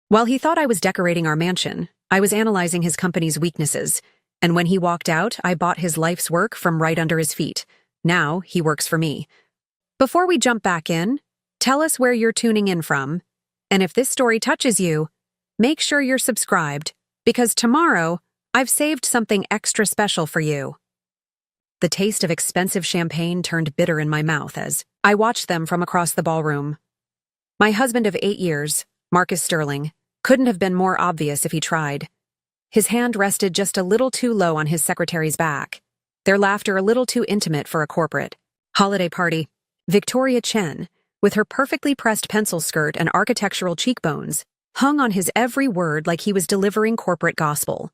While he thought I was decorating our mansion, I was analyzing his company's weaknesses, and when he walked out, I bought his life's work from right under his feet. Now, he works for me. Before we jump back in, tell us where you're tuning in from, and if this story touches you, make sure you're subscribed, because tomorrow, I've saved something extra special for you. The taste of expensive champagne turned bitter in my mouth as I watched them from across the ballroom. My husband of 8 years, Marcus Sterling, couldn't have been more obvious if he tried. His hand rested just a little too low on his secretary's back, their laughter a little too intimate for a corporate holiday party. Victoria Chen, with her perfectly pressed pencil skirt and architectural cheekbones, hung on his every word like he was delivering corporate gospel.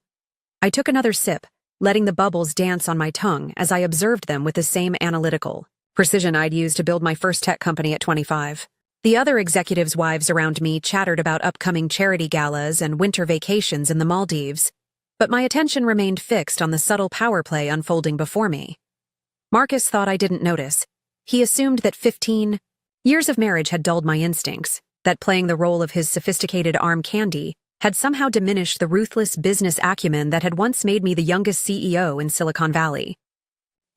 I took another sip, letting the bubbles dance on my tongue as I observed them with the same analytical precision I'd used to build my first tech company at 25. The other executives' wives around me chattered about upcoming charity galas and winter vacations in the Maldives, but my attention remained fixed on the subtle power play unfolding before me. Marcus thought I didn't notice. He assumed that 15 years of marriage had dulled my instincts, that playing the role of his sophisticated arm candy had somehow diminished the ruthless business acumen that had once made me the youngest CEO in Silicon Valley.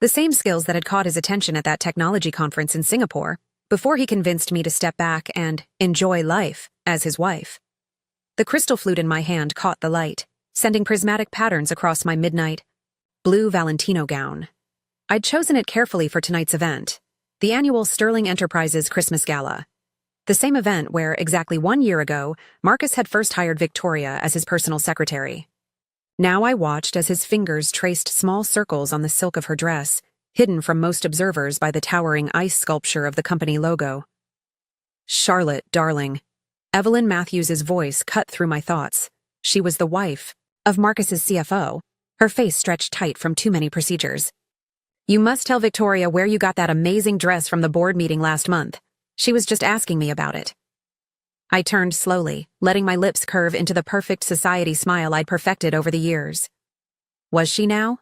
The same skills that had caught his attention at that technology conference in Singapore, before he convinced me to step back and enjoy life as his wife. The crystal flute in my hand caught the light, sending prismatic patterns across my midnight blue Valentino gown. I'd chosen it carefully for tonight's event, the annual Sterling Enterprises Christmas Gala. The same event where, exactly 1 year ago, Marcus had first hired Victoria as his personal secretary. Now I watched as his fingers traced small circles on the silk of her dress, hidden from most observers by the towering ice sculpture of the company logo. Charlotte, darling. Evelyn Matthews's voice cut through my thoughts. She was the wife of Marcus's CFO, her face stretched tight from too many procedures. You must tell Victoria where you got that amazing dress from the board meeting last month. She was just asking me about it. I turned slowly, letting my lips curve into the perfect society smile I'd perfected over the years. Was she now?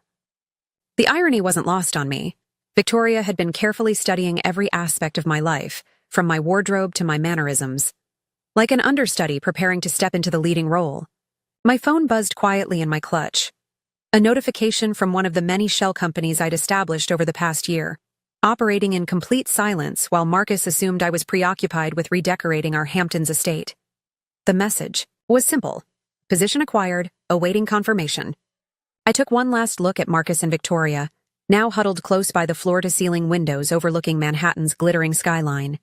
The irony wasn't lost on me. Victoria had been carefully studying every aspect of my life, from my wardrobe to my mannerisms. Like an understudy preparing to step into the leading role. My phone buzzed quietly in my clutch. A notification from one of the many shell companies I'd established over the past year, operating in complete silence while Marcus assumed I was preoccupied with redecorating our Hamptons estate. The message was simple. Position acquired, awaiting confirmation. I took one last look at Marcus and Victoria, now huddled close by the floor-to-ceiling windows overlooking Manhattan's glittering skyline.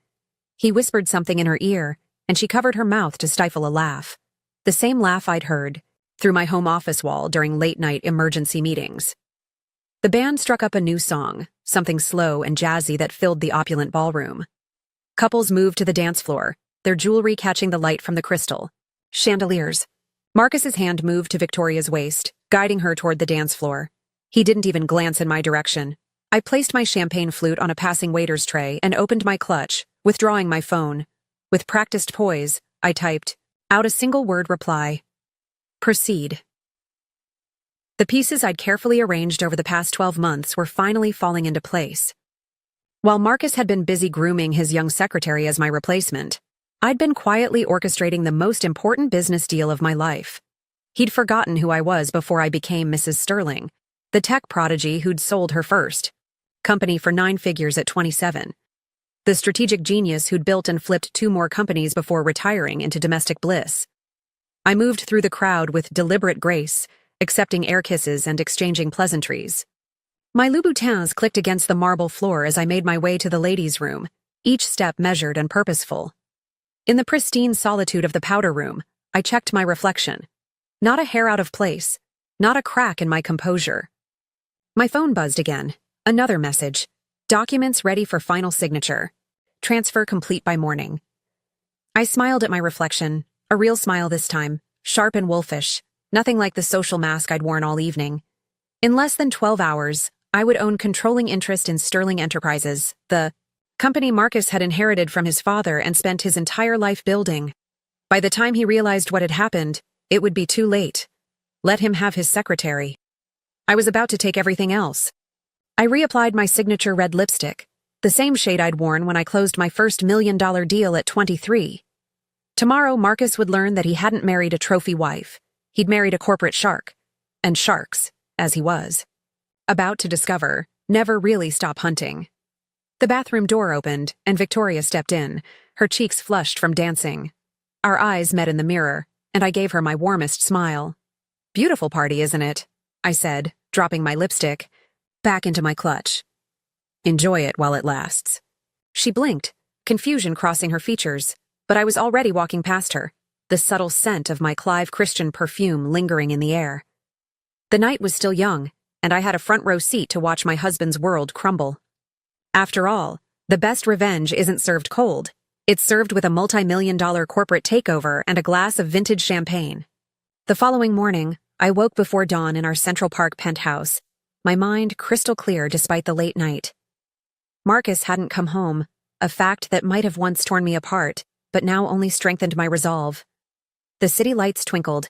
He whispered something in her ear, and she covered her mouth to stifle a laugh. The same laugh I'd heard through my home office wall during late-night emergency meetings. The band struck up a new song, something slow and jazzy that filled the opulent ballroom. Couples moved to the dance floor, their jewelry catching the light from the crystal. Chandeliers. Marcus's hand moved to Victoria's waist, guiding her toward the dance floor. He didn't even glance in my direction. I placed my champagne flute on a passing waiter's tray and opened my clutch, withdrawing my phone. With practiced poise, I typed out a single word reply. Proceed. The pieces I'd carefully arranged over the past 12 months were finally falling into place. While Marcus had been busy grooming his young secretary as my replacement, I'd been quietly orchestrating the most important business deal of my life. He'd forgotten who I was before I became Mrs. Sterling, the tech prodigy who'd sold her first company for 9 figures at 27. The strategic genius who'd built and flipped 2 more companies before retiring into domestic bliss. I moved through the crowd with deliberate grace, accepting air kisses and exchanging pleasantries. My Louboutins clicked against the marble floor as I made my way to the ladies' room, each step measured and purposeful. In the pristine solitude of the powder room, I checked my reflection. Not a hair out of place, not a crack in my composure. My phone buzzed again. Another message. Documents ready for final signature. Transfer complete by morning. I smiled at my reflection, a real smile this time, sharp and wolfish, nothing like the social mask I'd worn all evening. In less than 12 hours, I would own controlling interest in Sterling Enterprises, the company Marcus had inherited from his father and spent his entire life building. By the time he realized what had happened, it would be too late. Let him have his secretary. I was about to take everything else. I reapplied my signature red lipstick, the same shade I'd worn when I closed my first $1 million deal at 23. Tomorrow, Marcus would learn that he hadn't married a trophy wife. He'd married a corporate shark. And sharks, as he was about to discover, never really stop hunting. The bathroom door opened, and Victoria stepped in, her cheeks flushed from dancing. Our eyes met in the mirror, and I gave her my warmest smile. "Beautiful party, isn't it?" I said, dropping my lipstick back into my clutch. "Enjoy it while it lasts." She blinked, confusion crossing her features, but I was already walking past her, the subtle scent of my Clive Christian perfume lingering in the air. The night was still young, and I had a front-row seat to watch my husband's world crumble. After all, the best revenge isn't served cold. It's served with a multi-million-dollar corporate takeover and a glass of vintage champagne. The following morning, I woke before dawn in our Central Park penthouse, my mind crystal clear despite the late night. Marcus hadn't come home, a fact that might have once torn me apart, but now only strengthened my resolve. The city lights twinkled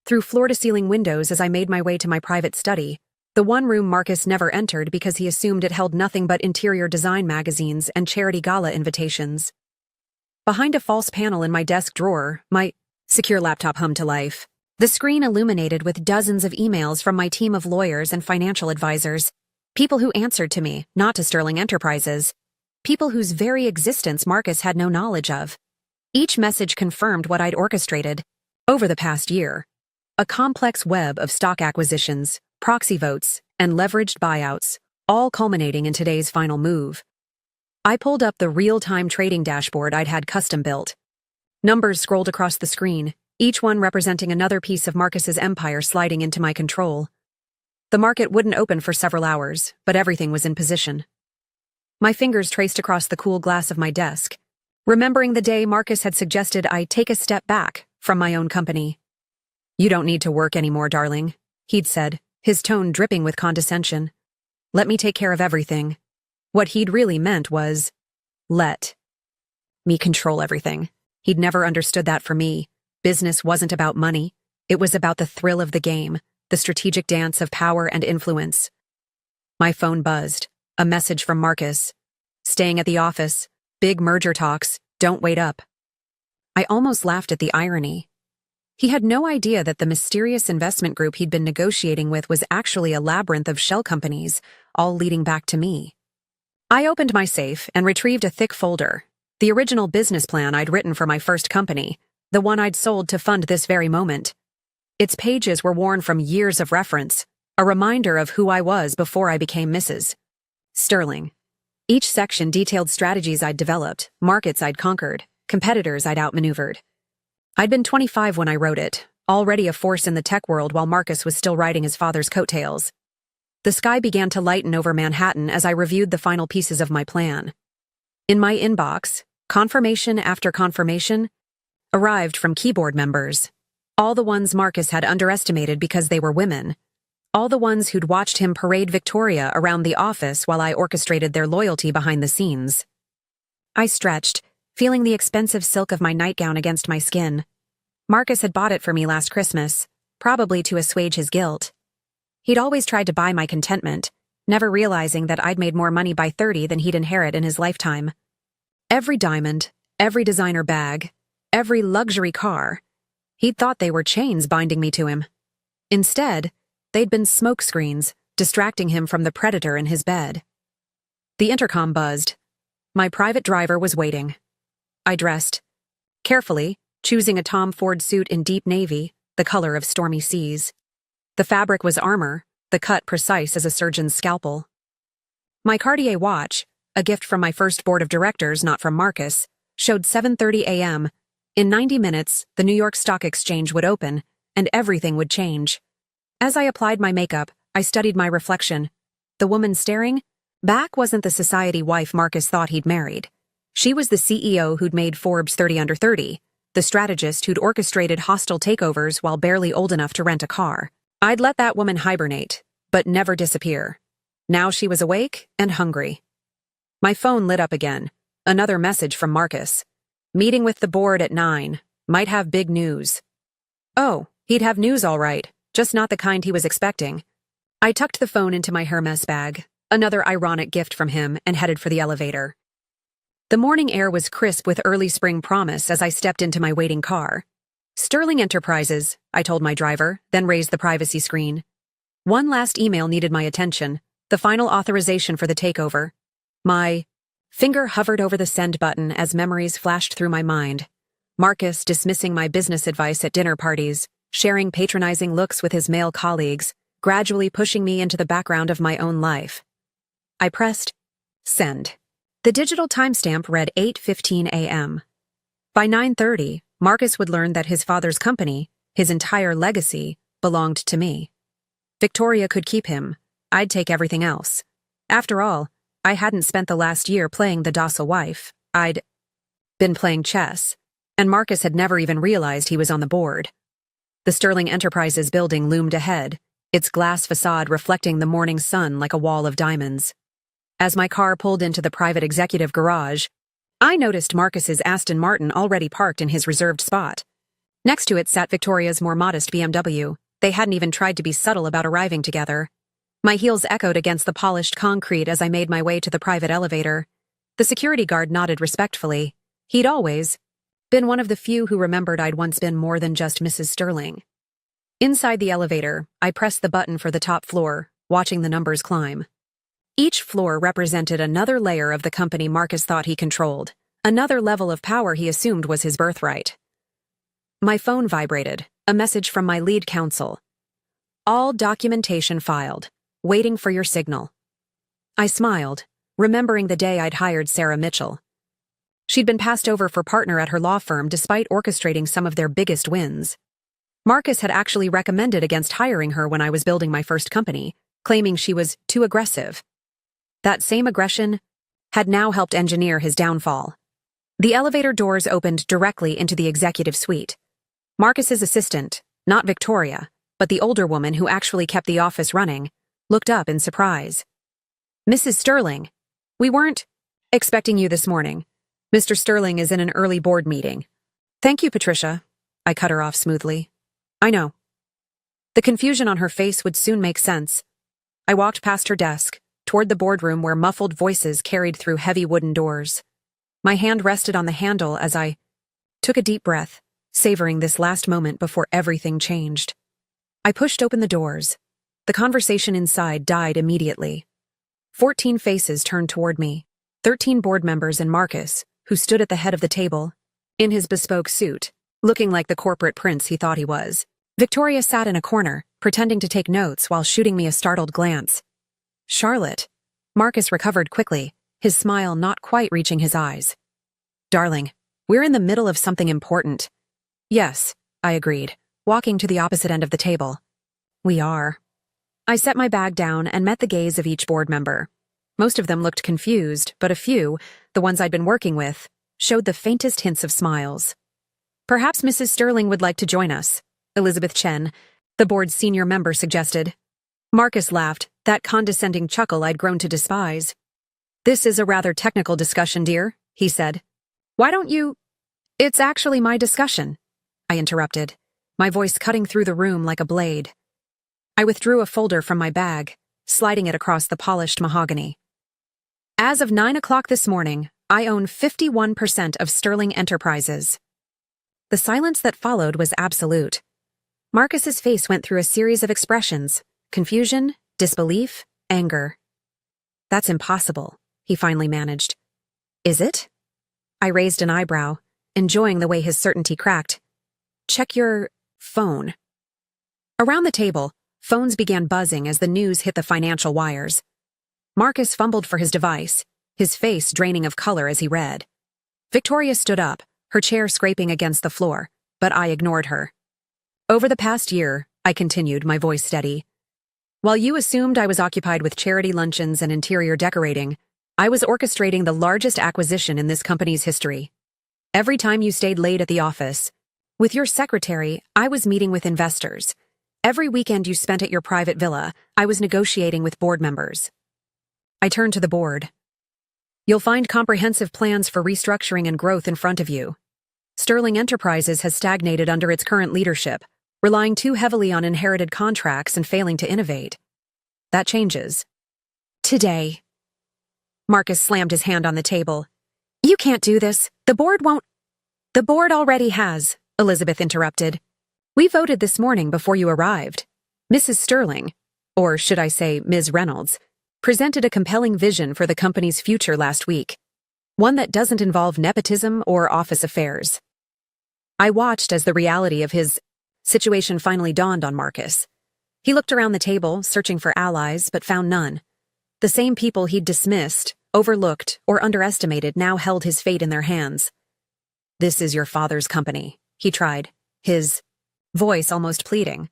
through floor-to-ceiling windows as I made my way to my private study, the one room Marcus never entered because he assumed it held nothing but interior design magazines and charity gala invitations. Behind a false panel in my desk drawer, my secure laptop hummed to life, the screen illuminated with dozens of emails from my team of lawyers and financial advisors, people who answered to me, not to Sterling Enterprises, people whose very existence Marcus had no knowledge of. Each message confirmed what I'd orchestrated over the past year. A complex web of stock acquisitions, proxy votes, and leveraged buyouts, all culminating in today's final move. I pulled up the real-time trading dashboard I'd had custom-built. Numbers scrolled across the screen, each one representing another piece of Marcus's empire sliding into my control. The market wouldn't open for several hours, but everything was in position. My fingers traced across the cool glass of my desk, remembering the day Marcus had suggested I take a step back from my own company. "You don't need to work anymore, darling," he'd said, his tone dripping with condescension. "Let me take care of everything." What he'd really meant was, let me control everything. He'd never understood that for me. Business wasn't about money. It was about the thrill of the game, the strategic dance of power and influence. My phone buzzed. A message from Marcus. "Staying at the office. Big merger talks. Don't wait up." I almost laughed at the irony. He had no idea that the mysterious investment group he'd been negotiating with was actually a labyrinth of shell companies, all leading back to me. I opened my safe and retrieved a thick folder, the original business plan I'd written for my first company, the one I'd sold to fund this very moment. Its pages were worn from years of reference, a reminder of who I was before I became Mrs. Sterling. Each section detailed strategies I'd developed, markets I'd conquered, competitors I'd outmaneuvered. I'd been 25 when I wrote it, already a force in the tech world while Marcus was still riding his father's coattails. The sky began to lighten over Manhattan as I reviewed the final pieces of my plan. In my inbox, confirmation after confirmation arrived from keyboard members. All the ones Marcus had underestimated because they were women. All the ones who'd watched him parade Victoria around the office while I orchestrated their loyalty behind the scenes. I stretched, feeling the expensive silk of my nightgown against my skin. Marcus had bought it for me last Christmas, probably to assuage his guilt. He'd always tried to buy my contentment, never realizing that I'd made more money by 30 than he'd inherit in his lifetime. Every diamond, every designer bag, every luxury car, he'd thought they were chains binding me to him. Instead, they'd been smoke screens, distracting him from the predator in his bed. The intercom buzzed. My private driver was waiting. I dressed carefully, choosing a Tom Ford suit in deep navy, the color of stormy seas. The fabric was armor, the cut precise as a surgeon's scalpel. My Cartier watch, a gift from my first board of directors, not from Marcus, showed 7:30 a.m. In 90 minutes, the New York Stock Exchange would open, and everything would change. As I applied my makeup, I studied my reflection. The woman staring back wasn't the society wife Marcus thought he'd married. She was the CEO who'd made Forbes 30 under 30, the strategist who'd orchestrated hostile takeovers while barely old enough to rent a car. I'd let that woman hibernate, but never disappear. Now she was awake and hungry. My phone lit up again. Another message from Marcus. Meeting with the board at 9. Might have big news. Oh, he'd have news all right, just not the kind he was expecting. I tucked the phone into my Hermes bag, another ironic gift from him, and headed for the elevator. The morning air was crisp with early spring promise as I stepped into my waiting car. Sterling Enterprises, I told my driver, then raised the privacy screen. One last email needed my attention, the final authorization for the takeover. My finger hovered over the send button as memories flashed through my mind. Marcus dismissing my business advice at dinner parties, sharing patronizing looks with his male colleagues, gradually pushing me into the background of my own life. I pressed send. The digital timestamp read 8:15 a.m. By 9:30, Marcus would learn that his father's company, his entire legacy, belonged to me. Victoria could keep him. I'd take everything else. After all, I hadn't spent the last year playing the docile wife. I'd been playing chess, and Marcus had never even realized he was on the board. The Sterling Enterprises building loomed ahead, its glass facade reflecting the morning sun like a wall of diamonds. As my car pulled into the private executive garage, I noticed Marcus's Aston Martin already parked in his reserved spot. Next to it sat Victoria's more modest BMW. They hadn't even tried to be subtle about arriving together. My heels echoed against the polished concrete as I made my way to the private elevator. The security guard nodded respectfully. He'd always been one of the few who remembered I'd once been more than just Mrs. Sterling. Inside the elevator, I pressed the button for the top floor, watching the numbers climb. Each floor represented another layer of the company Marcus thought he controlled, another level of power he assumed was his birthright. My phone vibrated, a message from my lead counsel. All documentation filed, waiting for your signal. I smiled, remembering the day I'd hired Sarah Mitchell. She'd been passed over for partner at her law firm despite orchestrating some of their biggest wins. Marcus had actually recommended against hiring her when I was building my first company, claiming she was too aggressive. That same aggression had now helped engineer his downfall. The elevator doors opened directly into the executive suite. Marcus's assistant, not Victoria, but the older woman who actually kept the office running, looked up in surprise. "Mrs. Sterling, we weren't expecting you this morning. Mr. Sterling is in an early board meeting." "Thank you, Patricia," I cut her off smoothly. "I know." The confusion on her face would soon make sense. I walked past her desk, toward the boardroom where muffled voices carried through heavy wooden doors. My hand rested on the handle as I took a deep breath, savoring this last moment before everything changed. I pushed open the doors. The conversation inside died immediately. 14 faces turned toward me, 13 board members and Marcus, who stood at the head of the table, in his bespoke suit, looking like the corporate prince he thought he was. Victoria sat in a corner, pretending to take notes while shooting me a startled glance. "Charlotte." Marcus recovered quickly, his smile not quite reaching his eyes. "Darling, we're in the middle of something important." "Yes," I agreed, walking to the opposite end of the table. "We are." I set my bag down and met the gaze of each board member. Most of them looked confused, but a few, the ones I'd been working with, showed the faintest hints of smiles. "Perhaps Mrs. Sterling would like to join us," Elizabeth Chen, the board's senior member, suggested. Marcus laughed, that condescending chuckle I'd grown to despise. "This is a rather technical discussion, dear," he said. "Why don't you—" "It's actually my discussion," I interrupted, my voice cutting through the room like a blade. I withdrew a folder from my bag, sliding it across the polished mahogany. "As of 9 o'clock this morning, I own 51% of Sterling Enterprises." The silence that followed was absolute. Marcus's face went through a series of expressions: confusion, disbelief, anger. "That's impossible," he finally managed. "Is it?" I raised an eyebrow, enjoying the way his certainty cracked. "Check your phone." Around the table, phones began buzzing as the news hit the financial wires. Marcus fumbled for his device, his face draining of color as he read. Victoria stood up, her chair scraping against the floor, but I ignored her. "Over the past year," I continued, my voice steady, "while you assumed I was occupied with charity luncheons and interior decorating, I was orchestrating the largest acquisition in this company's history. Every time you stayed late at the office, with your secretary, I was meeting with investors. Every weekend you spent at your private villa, I was negotiating with board members." I turned to the board. "You'll find comprehensive plans for restructuring and growth in front of you. Sterling Enterprises has stagnated under its current leadership, relying too heavily on inherited contracts and failing to innovate. That changes today." Marcus slammed his hand on the table. You can't do this. The board won't. The board already has, Elizabeth interrupted. We voted this morning before you arrived. Mrs. Sterling, or should I say Ms. Reynolds, presented a compelling vision for the company's future last week. One that doesn't involve nepotism or office affairs. I watched as the reality of his situation finally dawned on Marcus. He looked around the table, searching for allies, but found none. The same people he'd dismissed, overlooked, or underestimated now held his fate in their hands. This is your father's company, he tried, his voice almost pleading.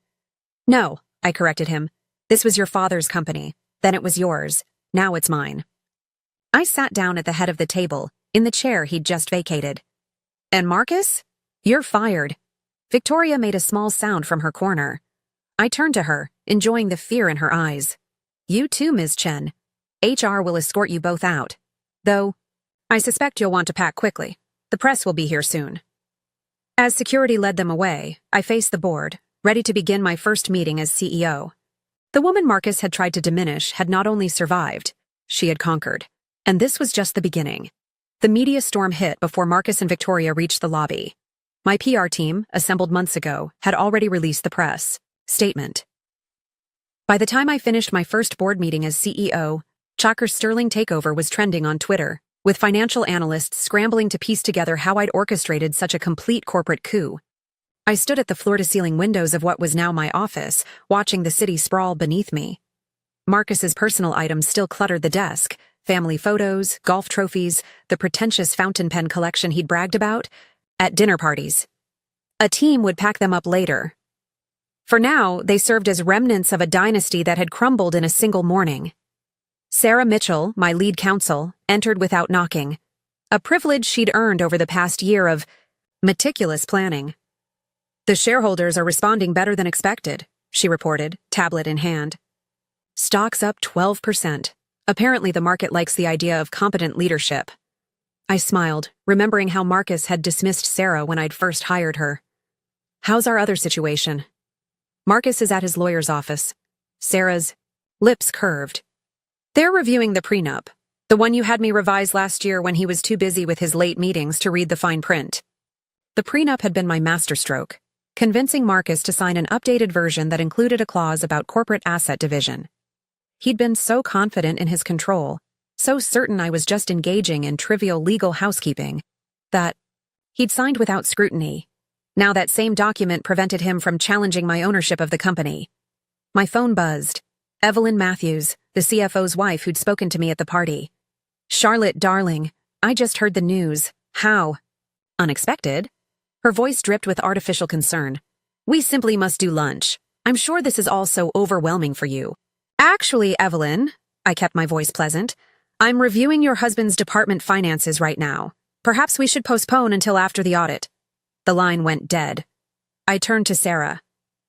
No, I corrected him. This was your father's company. Then it was yours. Now it's mine. I sat down at the head of the table, in the chair he'd just vacated. And Marcus? You're fired. Victoria made a small sound from her corner. I turned to her, enjoying the fear in her eyes. You too, Ms. Chen. HR will escort you both out. Though, I suspect you'll want to pack quickly. The press will be here soon. As security led them away, I faced the board, ready to begin my first meeting as CEO. The woman Marcus had tried to diminish had not only survived, she had conquered. And this was just the beginning. The media storm hit before Marcus and Victoria reached the lobby. My PR team, assembled months ago, had already released the press statement. By the time I finished my first board meeting as CEO, Chalker's Sterling takeover was trending on Twitter, with financial analysts scrambling to piece together how I'd orchestrated such a complete corporate coup. I stood at the floor-to-ceiling windows of what was now my office, watching the city sprawl beneath me. Marcus's personal items still cluttered the desk, family photos, golf trophies, the pretentious fountain pen collection he'd bragged about, at dinner parties. A team would pack them up later. For now, they served as remnants of a dynasty that had crumbled in a single morning. Sarah Mitchell, my lead counsel, entered without knocking, a privilege she'd earned over the past year of meticulous planning. The shareholders are responding better than expected, she reported, tablet in hand. Stocks up 12%. Apparently the market likes the idea of competent leadership. I smiled, remembering how Marcus had dismissed Sarah when I'd first hired her. How's our other situation? Marcus is at his lawyer's office. Sarah's lips curved. They're reviewing the prenup, the one you had me revise last year when he was too busy with his late meetings to read the fine print. The prenup had been my masterstroke, convincing Marcus to sign an updated version that included a clause about corporate asset division. He'd been so confident in his control, so certain I was just engaging in trivial legal housekeeping, that he'd signed without scrutiny. Now that same document prevented him from challenging my ownership of the company. My phone buzzed. Evelyn Matthews, the CFO's wife who'd spoken to me at the party. Charlotte, darling, I just heard the news. How? Unexpected? Her voice dripped with artificial concern. We simply must do lunch. I'm sure this is all so overwhelming for you. Actually, Evelyn, I kept my voice pleasant, I'm reviewing your husband's department finances right now. Perhaps we should postpone until after the audit. The line went dead. I turned to Sarah.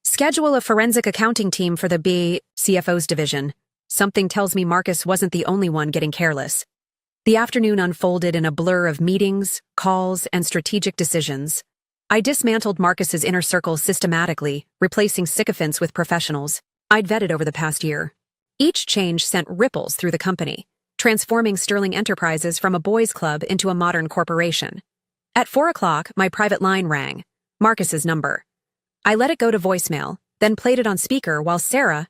Schedule a forensic accounting team for the CFO's division. Something tells me Marcus wasn't the only one getting careless. The afternoon unfolded in a blur of meetings, calls, and strategic decisions. I dismantled Marcus's inner circle systematically, replacing sycophants with professionals I'd vetted over the past year. Each change sent ripples through the company, transforming Sterling Enterprises from a boys' club into a modern corporation. At 4 o'clock, my private line rang, Marcus's number. I let it go to voicemail, then played it on speaker while Sarah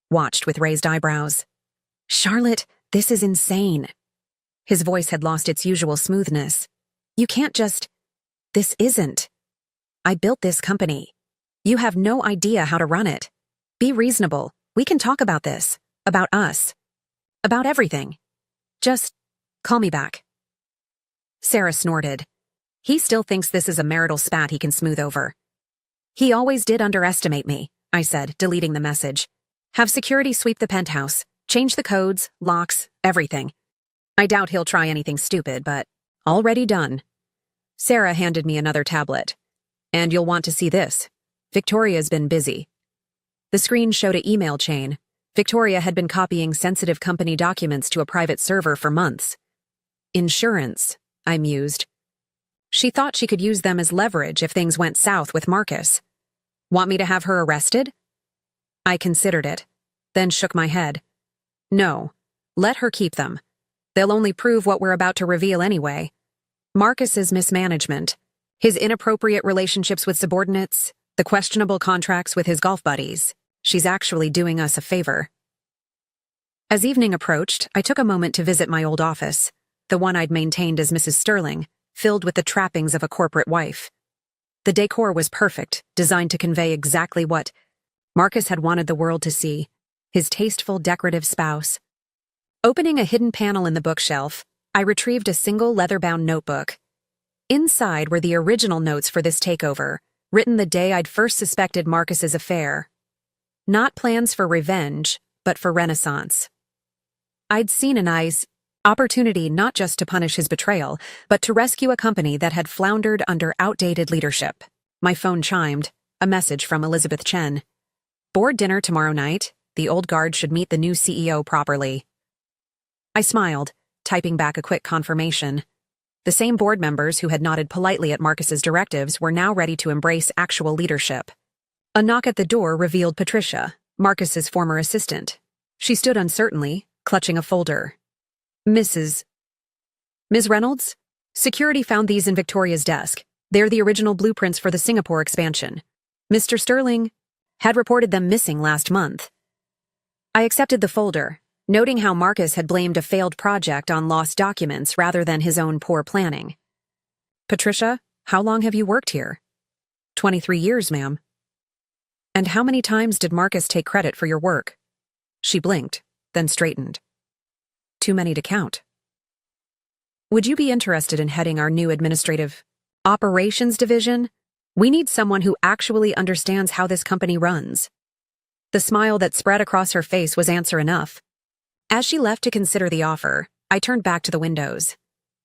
watched with raised eyebrows. Charlotte, this is insane. His voice had lost its usual smoothness. You can't just... This isn't. I built this company. You have no idea how to run it. Be reasonable. We can talk about this. About us. About everything. Just call me back. Sarah snorted. He still thinks this is a marital spat he can smooth over. He always did underestimate me, I said, deleting the message. Have security sweep the penthouse. Change the codes, locks, everything. I doubt he'll try anything stupid, but already done. Sarah handed me another tablet. And you'll want to see this. Victoria's been busy. The screen showed an email chain. Victoria had been copying sensitive company documents to a private server for months. Insurance, I mused. She thought she could use them as leverage if things went south with Marcus. Want me to have her arrested? I considered it, then shook my head. No, let her keep them. They'll only prove what we're about to reveal anyway. Marcus's mismanagement, his inappropriate relationships with subordinates, the questionable contracts with his golf buddies. She's actually doing us a favor. As evening approached, I took a moment to visit my old office, the one I'd maintained as Mrs. Sterling, filled with the trappings of a corporate wife. The decor was perfect, designed to convey exactly what Marcus had wanted the world to see, his tasteful, decorative spouse. Opening a hidden panel in the bookshelf, I retrieved a single leather-bound notebook. Inside were the original notes for this takeover, written the day I'd first suspected Marcus's affair. Not plans for revenge, but for renaissance. I'd seen an opportunity not just to punish his betrayal, but to rescue a company that had floundered under outdated leadership. My phone chimed, a message from Elizabeth Chen. Board dinner tomorrow night. The old guard should meet the new CEO properly. I smiled, typing back a quick confirmation. The same board members who had nodded politely at Marcus's directives were now ready to embrace actual leadership. A knock at the door revealed Patricia, Marcus's former assistant. She stood uncertainly, clutching a folder. Ms. Reynolds? Security found these in Victoria's desk. They're the original blueprints for the Singapore expansion. Mr. Sterling had reported them missing last month. I accepted the folder, noting how Marcus had blamed a failed project on lost documents rather than his own poor planning. Patricia, how long have you worked here? 23 years, ma'am. And how many times did Marcus take credit for your work? She blinked, then straightened. Too many to count. Would you be interested in heading our new administrative operations division? We need someone who actually understands how this company runs. The smile that spread across her face was answer enough. As she left to consider the offer, I turned back to the windows.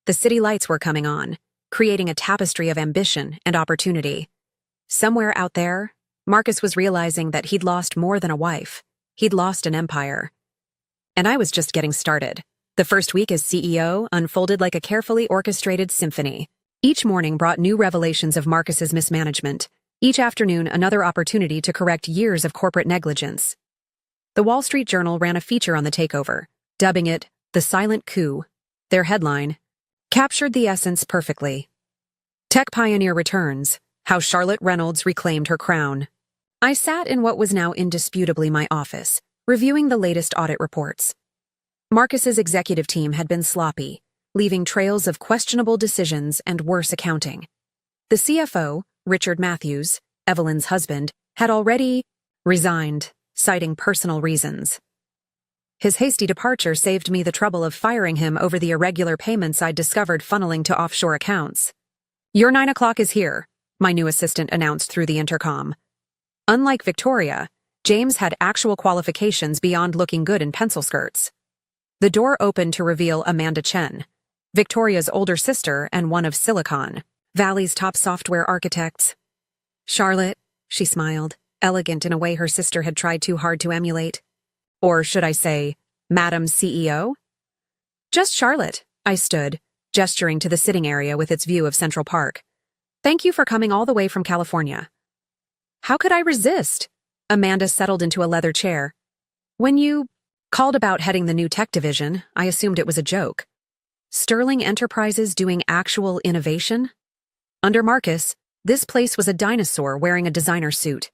The city lights were coming on, creating a tapestry of ambition and opportunity. Somewhere out there, Marcus was realizing that he'd lost more than a wife. He'd lost an empire. And I was just getting started. The first week as CEO unfolded like a carefully orchestrated symphony. Each morning brought new revelations of Marcus's mismanagement. Each afternoon, another opportunity to correct years of corporate negligence. The Wall Street Journal ran a feature on the takeover, dubbing it the silent coup. Their headline captured the essence perfectly. Tech pioneer returns, how Charlotte Reynolds reclaimed her crown. I sat in what was now indisputably my office, reviewing the latest audit reports. Marcus's executive team had been sloppy, leaving trails of questionable decisions and worse accounting. The CFO, Richard Matthews, Evelyn's husband, had already resigned, citing personal reasons. His hasty departure saved me the trouble of firing him over the irregular payments I'd discovered funneling to offshore accounts. Your 9 o'clock is here, my new assistant announced through the intercom. Unlike Victoria, James had actual qualifications beyond looking good in pencil skirts. The door opened to reveal Amanda Chen, Victoria's older sister and one of Silicon Valley's top software architects. Charlotte, she smiled, elegant in a way her sister had tried too hard to emulate. Or should I say, Madam CEO? Just Charlotte, I stood, gesturing to the sitting area with its view of Central Park. Thank you for coming all the way from California. How could I resist? Amanda settled into a leather chair. When you called about heading the new tech division, I assumed it was a joke. Sterling Enterprises doing actual innovation? Under Marcus, this place was a dinosaur wearing a designer suit.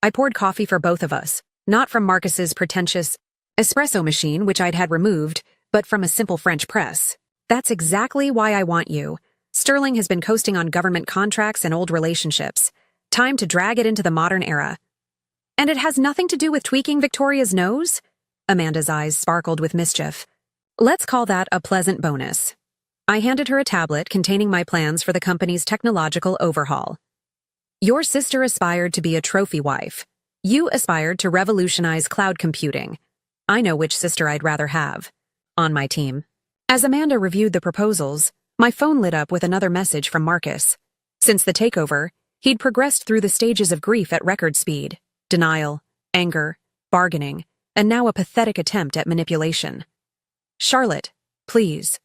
I poured coffee for both of us, not from Marcus's pretentious espresso machine, which I'd had removed, but from a simple French press. That's exactly why I want you. Sterling has been coasting on government contracts and old relationships. Time to drag it into the modern era. And it has nothing to do with tweaking Victoria's nose? Amanda's eyes sparkled with mischief. Let's call that a pleasant bonus. I handed her a tablet containing my plans for the company's technological overhaul. Your sister aspired to be a trophy wife. You aspired to revolutionize cloud computing. I know which sister I'd rather have on my team. As Amanda reviewed the proposals, my phone lit up with another message from Marcus. Since the takeover, he'd progressed through the stages of grief at record speed: denial, anger, bargaining, and now a pathetic attempt at manipulation. Charlotte, please.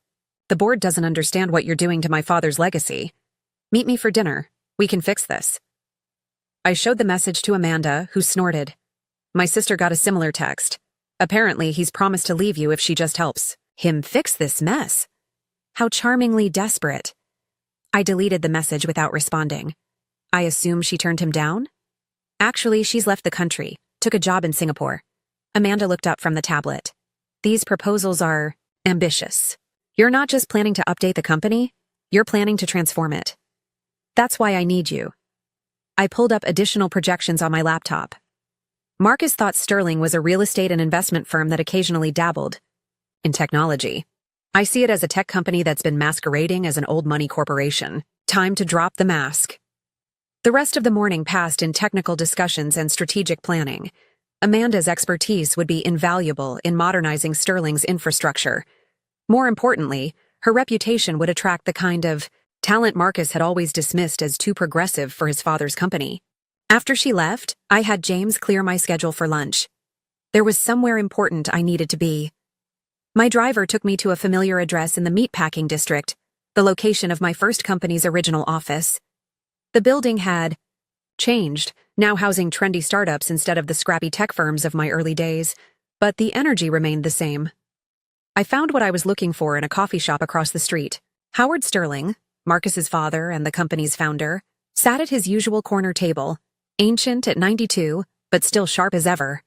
The board doesn't understand what you're doing to my father's legacy. Meet me for dinner. We can fix this. I showed the message to Amanda, who snorted. My sister got a similar text. Apparently, he's promised to leave you if she just helps him fix this mess. How charmingly desperate. I deleted the message without responding. I assume she turned him down? Actually, she's left the country, took a job in Singapore. Amanda looked up from the tablet. These proposals are ambitious. You're not just planning to update the company, you're planning to transform it. That's why I need you. I pulled up additional projections on my laptop. Marcus thought Sterling was a real estate and investment firm that occasionally dabbled in technology. I see it as a tech company that's been masquerading as an old money corporation. Time to drop the mask. The rest of the morning passed in technical discussions and strategic planning. Amanda's expertise would be invaluable in modernizing Sterling's infrastructure. More importantly, her reputation would attract the kind of talent Marcus had always dismissed as too progressive for his father's company. After she left, I had James clear my schedule for lunch. There was somewhere important I needed to be. My driver took me to a familiar address in the meatpacking district, the location of my first company's original office. The building had changed, now housing trendy startups instead of the scrappy tech firms of my early days, but the energy remained the same. I found what I was looking for in a coffee shop across the street. Howard Sterling, Marcus's father and the company's founder, sat at his usual corner table, ancient at 92, but still sharp as ever.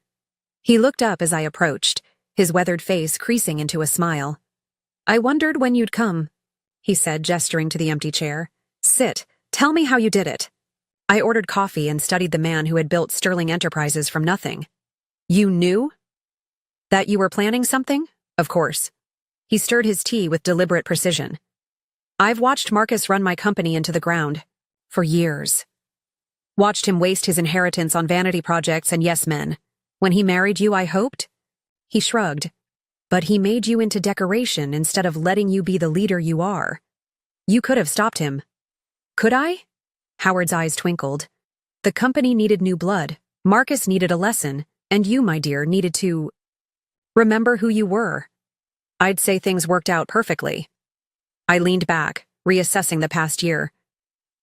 He looked up as I approached, his weathered face creasing into a smile. "I wondered when you'd come," he said, gesturing to the empty chair. "Sit. Tell me how you did it." I ordered coffee and studied the man who had built Sterling Enterprises from nothing. "You knew? That you were planning something? Of course." He stirred his tea with deliberate precision. "I've watched Marcus run my company into the ground. For years. Watched him waste his inheritance on vanity projects and yes men. When he married you, I hoped?" He shrugged. "But he made you into decoration instead of letting you be the leader you are. You could have stopped him." "Could I?" Howard's eyes twinkled. "The company needed new blood. Marcus needed a lesson, and you, my dear, needed to remember who you were. I'd say things worked out perfectly." I leaned back, reassessing the past year.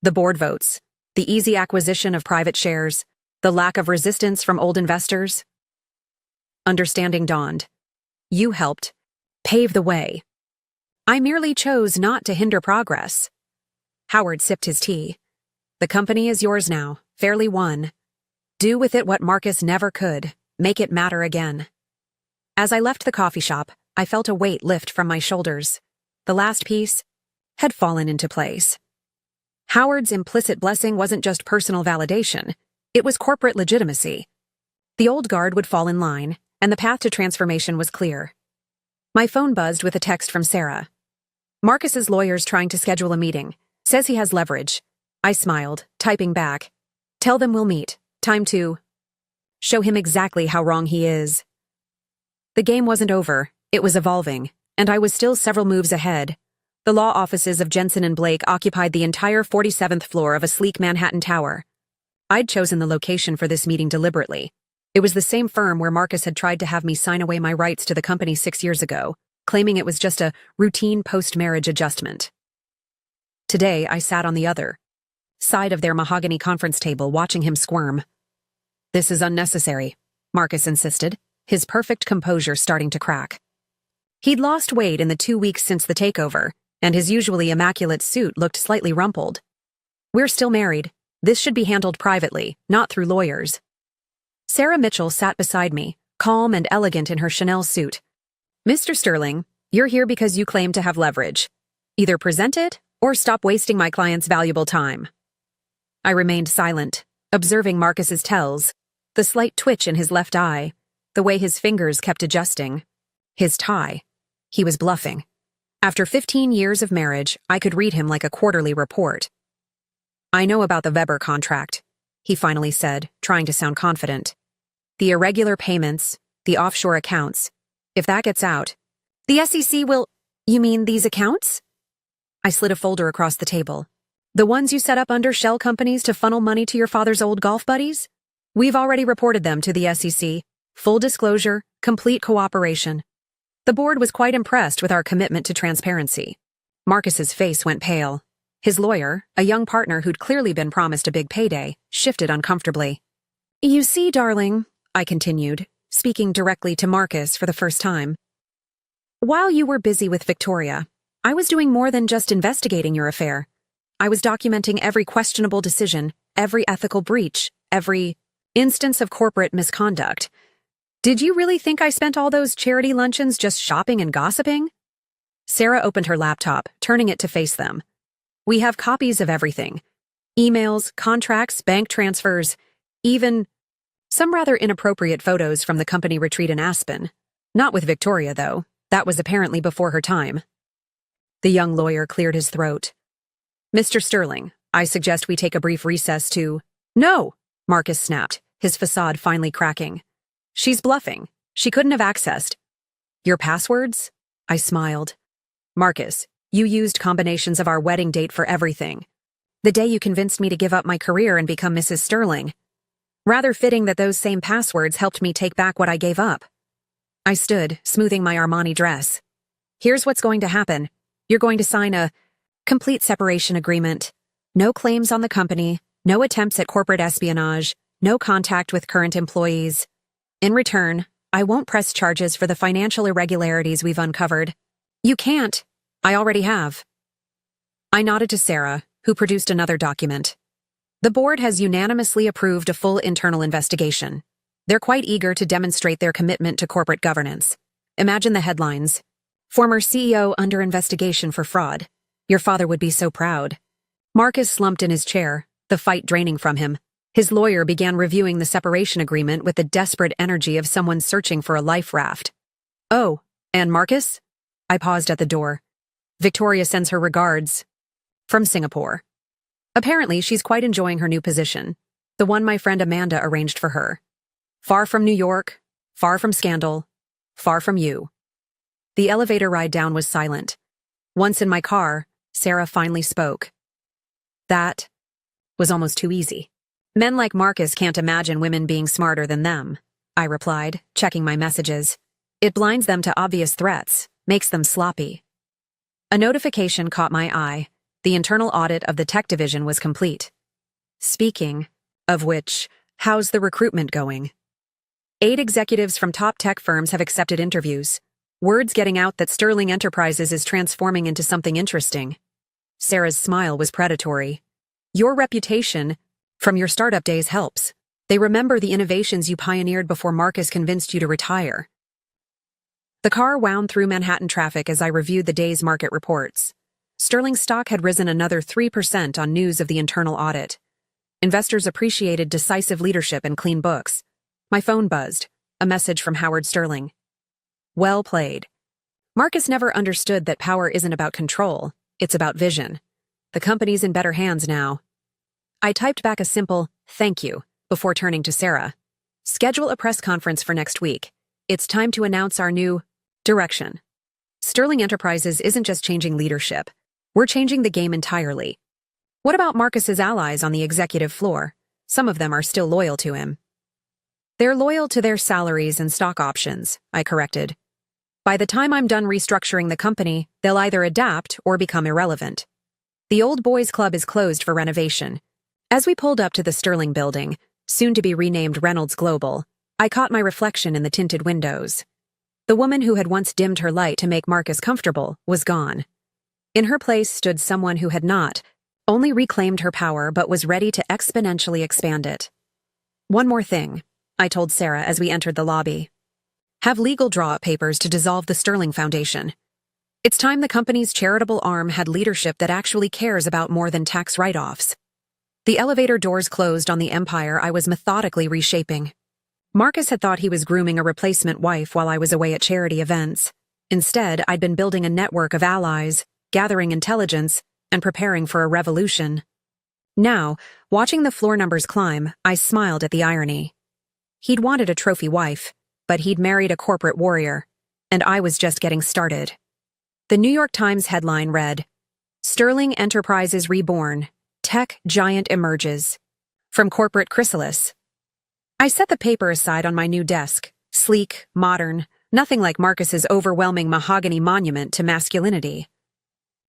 The board votes, the easy acquisition of private shares, the lack of resistance from old investors. Understanding dawned. You helped pave the way. I merely chose not to hinder progress. Howard sipped his tea. "The company is yours now, fairly won. Do with it what Marcus never could, make it matter again." As I left the coffee shop, I felt a weight lift from my shoulders. The last piece had fallen into place. Howard's implicit blessing wasn't just personal validation, it was corporate legitimacy. The old guard would fall in line, and the path to transformation was clear. My phone buzzed with a text from Sarah. "Marcus's lawyer's trying to schedule a meeting. Says he has leverage." I smiled, typing back. "Tell them we'll meet. Time to show him exactly how wrong he is." The game wasn't over, it was evolving, and I was still several moves ahead. The law offices of Jensen and Blake occupied the entire 47th floor of a sleek Manhattan tower. I'd chosen the location for this meeting deliberately. It was the same firm where Marcus had tried to have me sign away my rights to the company 6 years ago, claiming it was just a routine post-marriage adjustment. Today, I sat on the other side of their mahogany conference table watching him squirm. "This is unnecessary," Marcus insisted, his perfect composure starting to crack. He'd lost weight in the 2 weeks since the takeover, and his usually immaculate suit looked slightly rumpled. "We're still married. This should be handled privately, not through lawyers." Sarah Mitchell sat beside me, calm and elegant in her Chanel suit. "Mr. Sterling, you're here because you claim to have leverage. Either present it, or stop wasting my client's valuable time." I remained silent, observing Marcus's tells, the slight twitch in his left eye, the way his fingers kept adjusting. His tie. He was bluffing. After 15 years of marriage, I could read him like a quarterly report. "I know about the Weber contract," he finally said, trying to sound confident. "The irregular payments, the offshore accounts. If that gets out, the SEC will—" "You mean these accounts?" I slid a folder across the table. "The ones you set up under shell companies to funnel money to your father's old golf buddies? We've already reported them to the SEC. Full disclosure, complete cooperation." The board was quite impressed with our commitment to transparency. Marcus's face went pale. His lawyer, a young partner who'd clearly been promised a big payday, shifted uncomfortably. "You see, darling," I continued, speaking directly to Marcus for the first time. "While you were busy with Victoria, I was doing more than just investigating your affair. I was documenting every questionable decision, every ethical breach, every instance of corporate misconduct. Did you really think I spent all those charity luncheons just shopping and gossiping? Sarah opened her laptop, turning it to face them. We have copies of everything. Emails, contracts, bank transfers, even some rather inappropriate photos from the company retreat in Aspen. Not with Victoria, though. That was apparently before her time. The young lawyer cleared his throat. Mr. Sterling, I suggest we take a brief recess to— No! Marcus snapped, his facade finally cracking. She's bluffing. She couldn't have accessed. Your passwords? I smiled. Marcus, you used combinations of our wedding date for everything. The day you convinced me to give up my career and become Mrs. Sterling. Rather fitting that those same passwords helped me take back what I gave up. I stood, smoothing my Armani dress. Here's what's going to happen. You're going to sign a complete separation agreement. No claims on the company, no attempts at corporate espionage, no contact with current employees. In return, I won't press charges for the financial irregularities we've uncovered. You can't. I already have. I nodded to Sarah, who produced another document. The board has unanimously approved a full internal investigation. They're quite eager to demonstrate their commitment to corporate governance. Imagine the headlines. Former CEO under investigation for fraud. Your father would be so proud. Marcus slumped in his chair, the fight draining from him. His lawyer began reviewing the separation agreement with the desperate energy of someone searching for a life raft. Oh, and Marcus? I paused at the door. Victoria sends her regards. From Singapore. Apparently, she's quite enjoying her new position, the one my friend Amanda arranged for her. Far from New York, far from scandal, far from you. The elevator ride down was silent. Once in my car, Sarah finally spoke. That was almost too easy. Men like Marcus can't imagine women being smarter than them, I replied, checking my messages. It blinds them to obvious threats, makes them sloppy. A notification caught my eye. The internal audit of the tech division was complete. Speaking of which, how's the recruitment going? 8 executives from top tech firms have accepted interviews. Word's getting out that Sterling Enterprises is transforming into something interesting. Sarah's smile was predatory. Your reputation from your startup days helps. They remember the innovations you pioneered before Marcus convinced you to retire. The car wound through Manhattan traffic as I reviewed the day's market reports. Sterling stock had risen another 3% on news of the internal audit. Investors appreciated decisive leadership and clean books. My phone buzzed, a message from Howard Sterling. Well played. Marcus never understood that power isn't about control, it's about vision. The company's in better hands now. I typed back a simple, thank you, before turning to Sarah. Schedule a press conference for next week. It's time to announce our new direction. Sterling Enterprises isn't just changing leadership. We're changing the game entirely. What about Marcus's allies on the executive floor? Some of them are still loyal to him. They're loyal to their salaries and stock options, I corrected. By the time I'm done restructuring the company, they'll either adapt or become irrelevant. The old boys' club is closed for renovation. As we pulled up to the Sterling building, soon to be renamed Reynolds Global, I caught my reflection in the tinted windows. The woman who had once dimmed her light to make Marcus comfortable was gone. In her place stood someone who had not only reclaimed her power but was ready to exponentially expand it. One more thing, I told Sarah as we entered the lobby. Have legal draw-up papers to dissolve the Sterling Foundation. It's time the company's charitable arm had leadership that actually cares about more than tax write-offs. The elevator doors closed on the empire I was methodically reshaping. Marcus had thought he was grooming a replacement wife while I was away at charity events. Instead, I'd been building a network of allies, gathering intelligence, and preparing for a revolution. Now, watching the floor numbers climb, I smiled at the irony. He'd wanted a trophy wife, but he'd married a corporate warrior, and I was just getting started. The New York Times headline read, Sterling Enterprises Reborn, Tech Giant Emerges. From Corporate Chrysalis. I set the paper aside on my new desk, sleek, modern, nothing like Marcus's overwhelming mahogany monument to masculinity.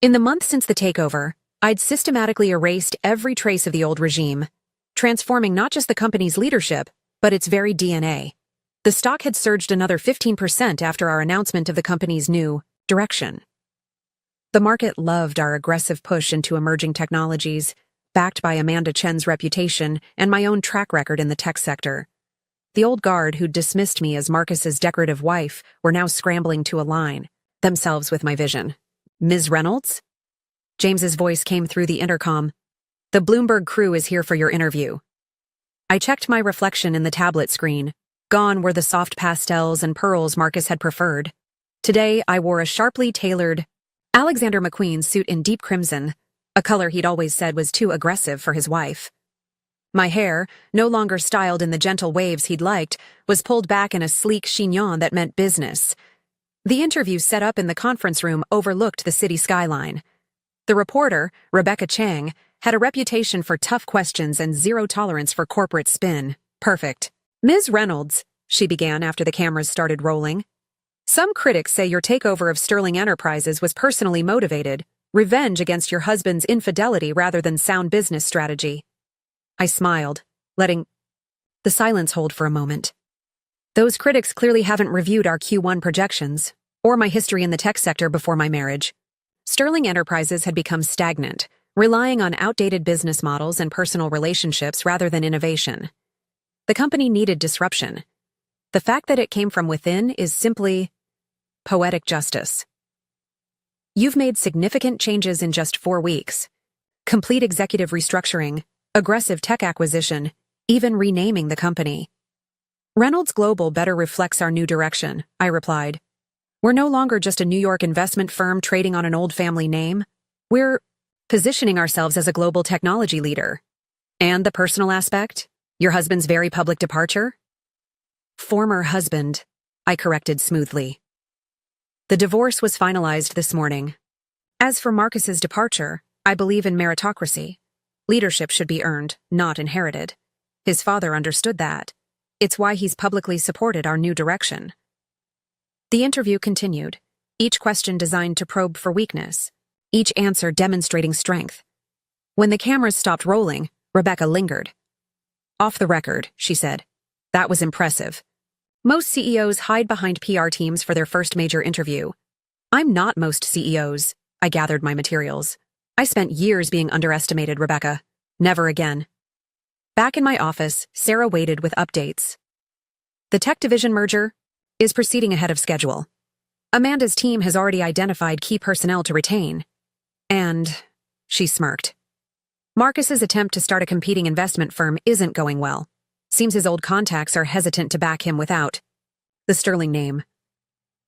In the month since the takeover, I'd systematically erased every trace of the old regime, transforming not just the company's leadership, but its very DNA. The stock had surged another 15% after our announcement of the company's new direction. The market loved our aggressive push into emerging technologies, backed by Amanda Chen's reputation and my own track record in the tech sector. The old guard who'd dismissed me as Marcus's decorative wife were now scrambling to align themselves with my vision. "Ms. Reynolds?" James's voice came through the intercom. "The Bloomberg crew is here for your interview." I checked my reflection in the tablet screen. Gone were the soft pastels and pearls Marcus had preferred. Today, I wore a sharply tailored Alexander McQueen suit in deep crimson, a color he'd always said was too aggressive for his wife. My hair, no longer styled in the gentle waves he'd liked, was pulled back in a sleek chignon that meant business. The interview set up in the conference room overlooked the city skyline. The reporter, Rebecca Chang, had a reputation for tough questions and zero tolerance for corporate spin. Perfect. "Ms. Reynolds," she began after the cameras started rolling. "Some critics say your takeover of Sterling Enterprises was personally motivated, revenge against your husband's infidelity rather than sound business strategy." I smiled, letting the silence hold for a moment. Those critics clearly haven't reviewed our Q1 projections, or my history in the tech sector before my marriage. Sterling Enterprises had become stagnant, relying on outdated business models and personal relationships rather than innovation. The company needed disruption. The fact that it came from within is simply poetic justice. "You've made significant changes in just 4 weeks. Complete executive restructuring, aggressive tech acquisition, even renaming the company." "Reynolds Global better reflects our new direction," I replied. "We're no longer just a New York investment firm trading on an old family name. We're positioning ourselves as a global technology leader." "And the personal aspect? Your husband's very public departure?" "Former husband," I corrected smoothly. The divorce was finalized this morning. As for Marcus's departure, I believe in meritocracy. Leadership should be earned, not inherited. His father understood that. It's why he's publicly supported our new direction. The interview continued, each question designed to probe for weakness, each answer demonstrating strength. When the cameras stopped rolling, Rebecca lingered. "Off the record," she said. "That was impressive. Most CEOs hide behind PR teams for their first major interview. I'm not most CEOs." I gathered my materials. "I spent years being underestimated, Rebecca. Never again." Back in my office, Sarah waited with updates. "The tech division merger is proceeding ahead of schedule. Amanda's team has already identified key personnel to retain. And," she smirked, "Marcus's attempt to start a competing investment firm isn't going well. Seems his old contacts are hesitant to back him without the Sterling name."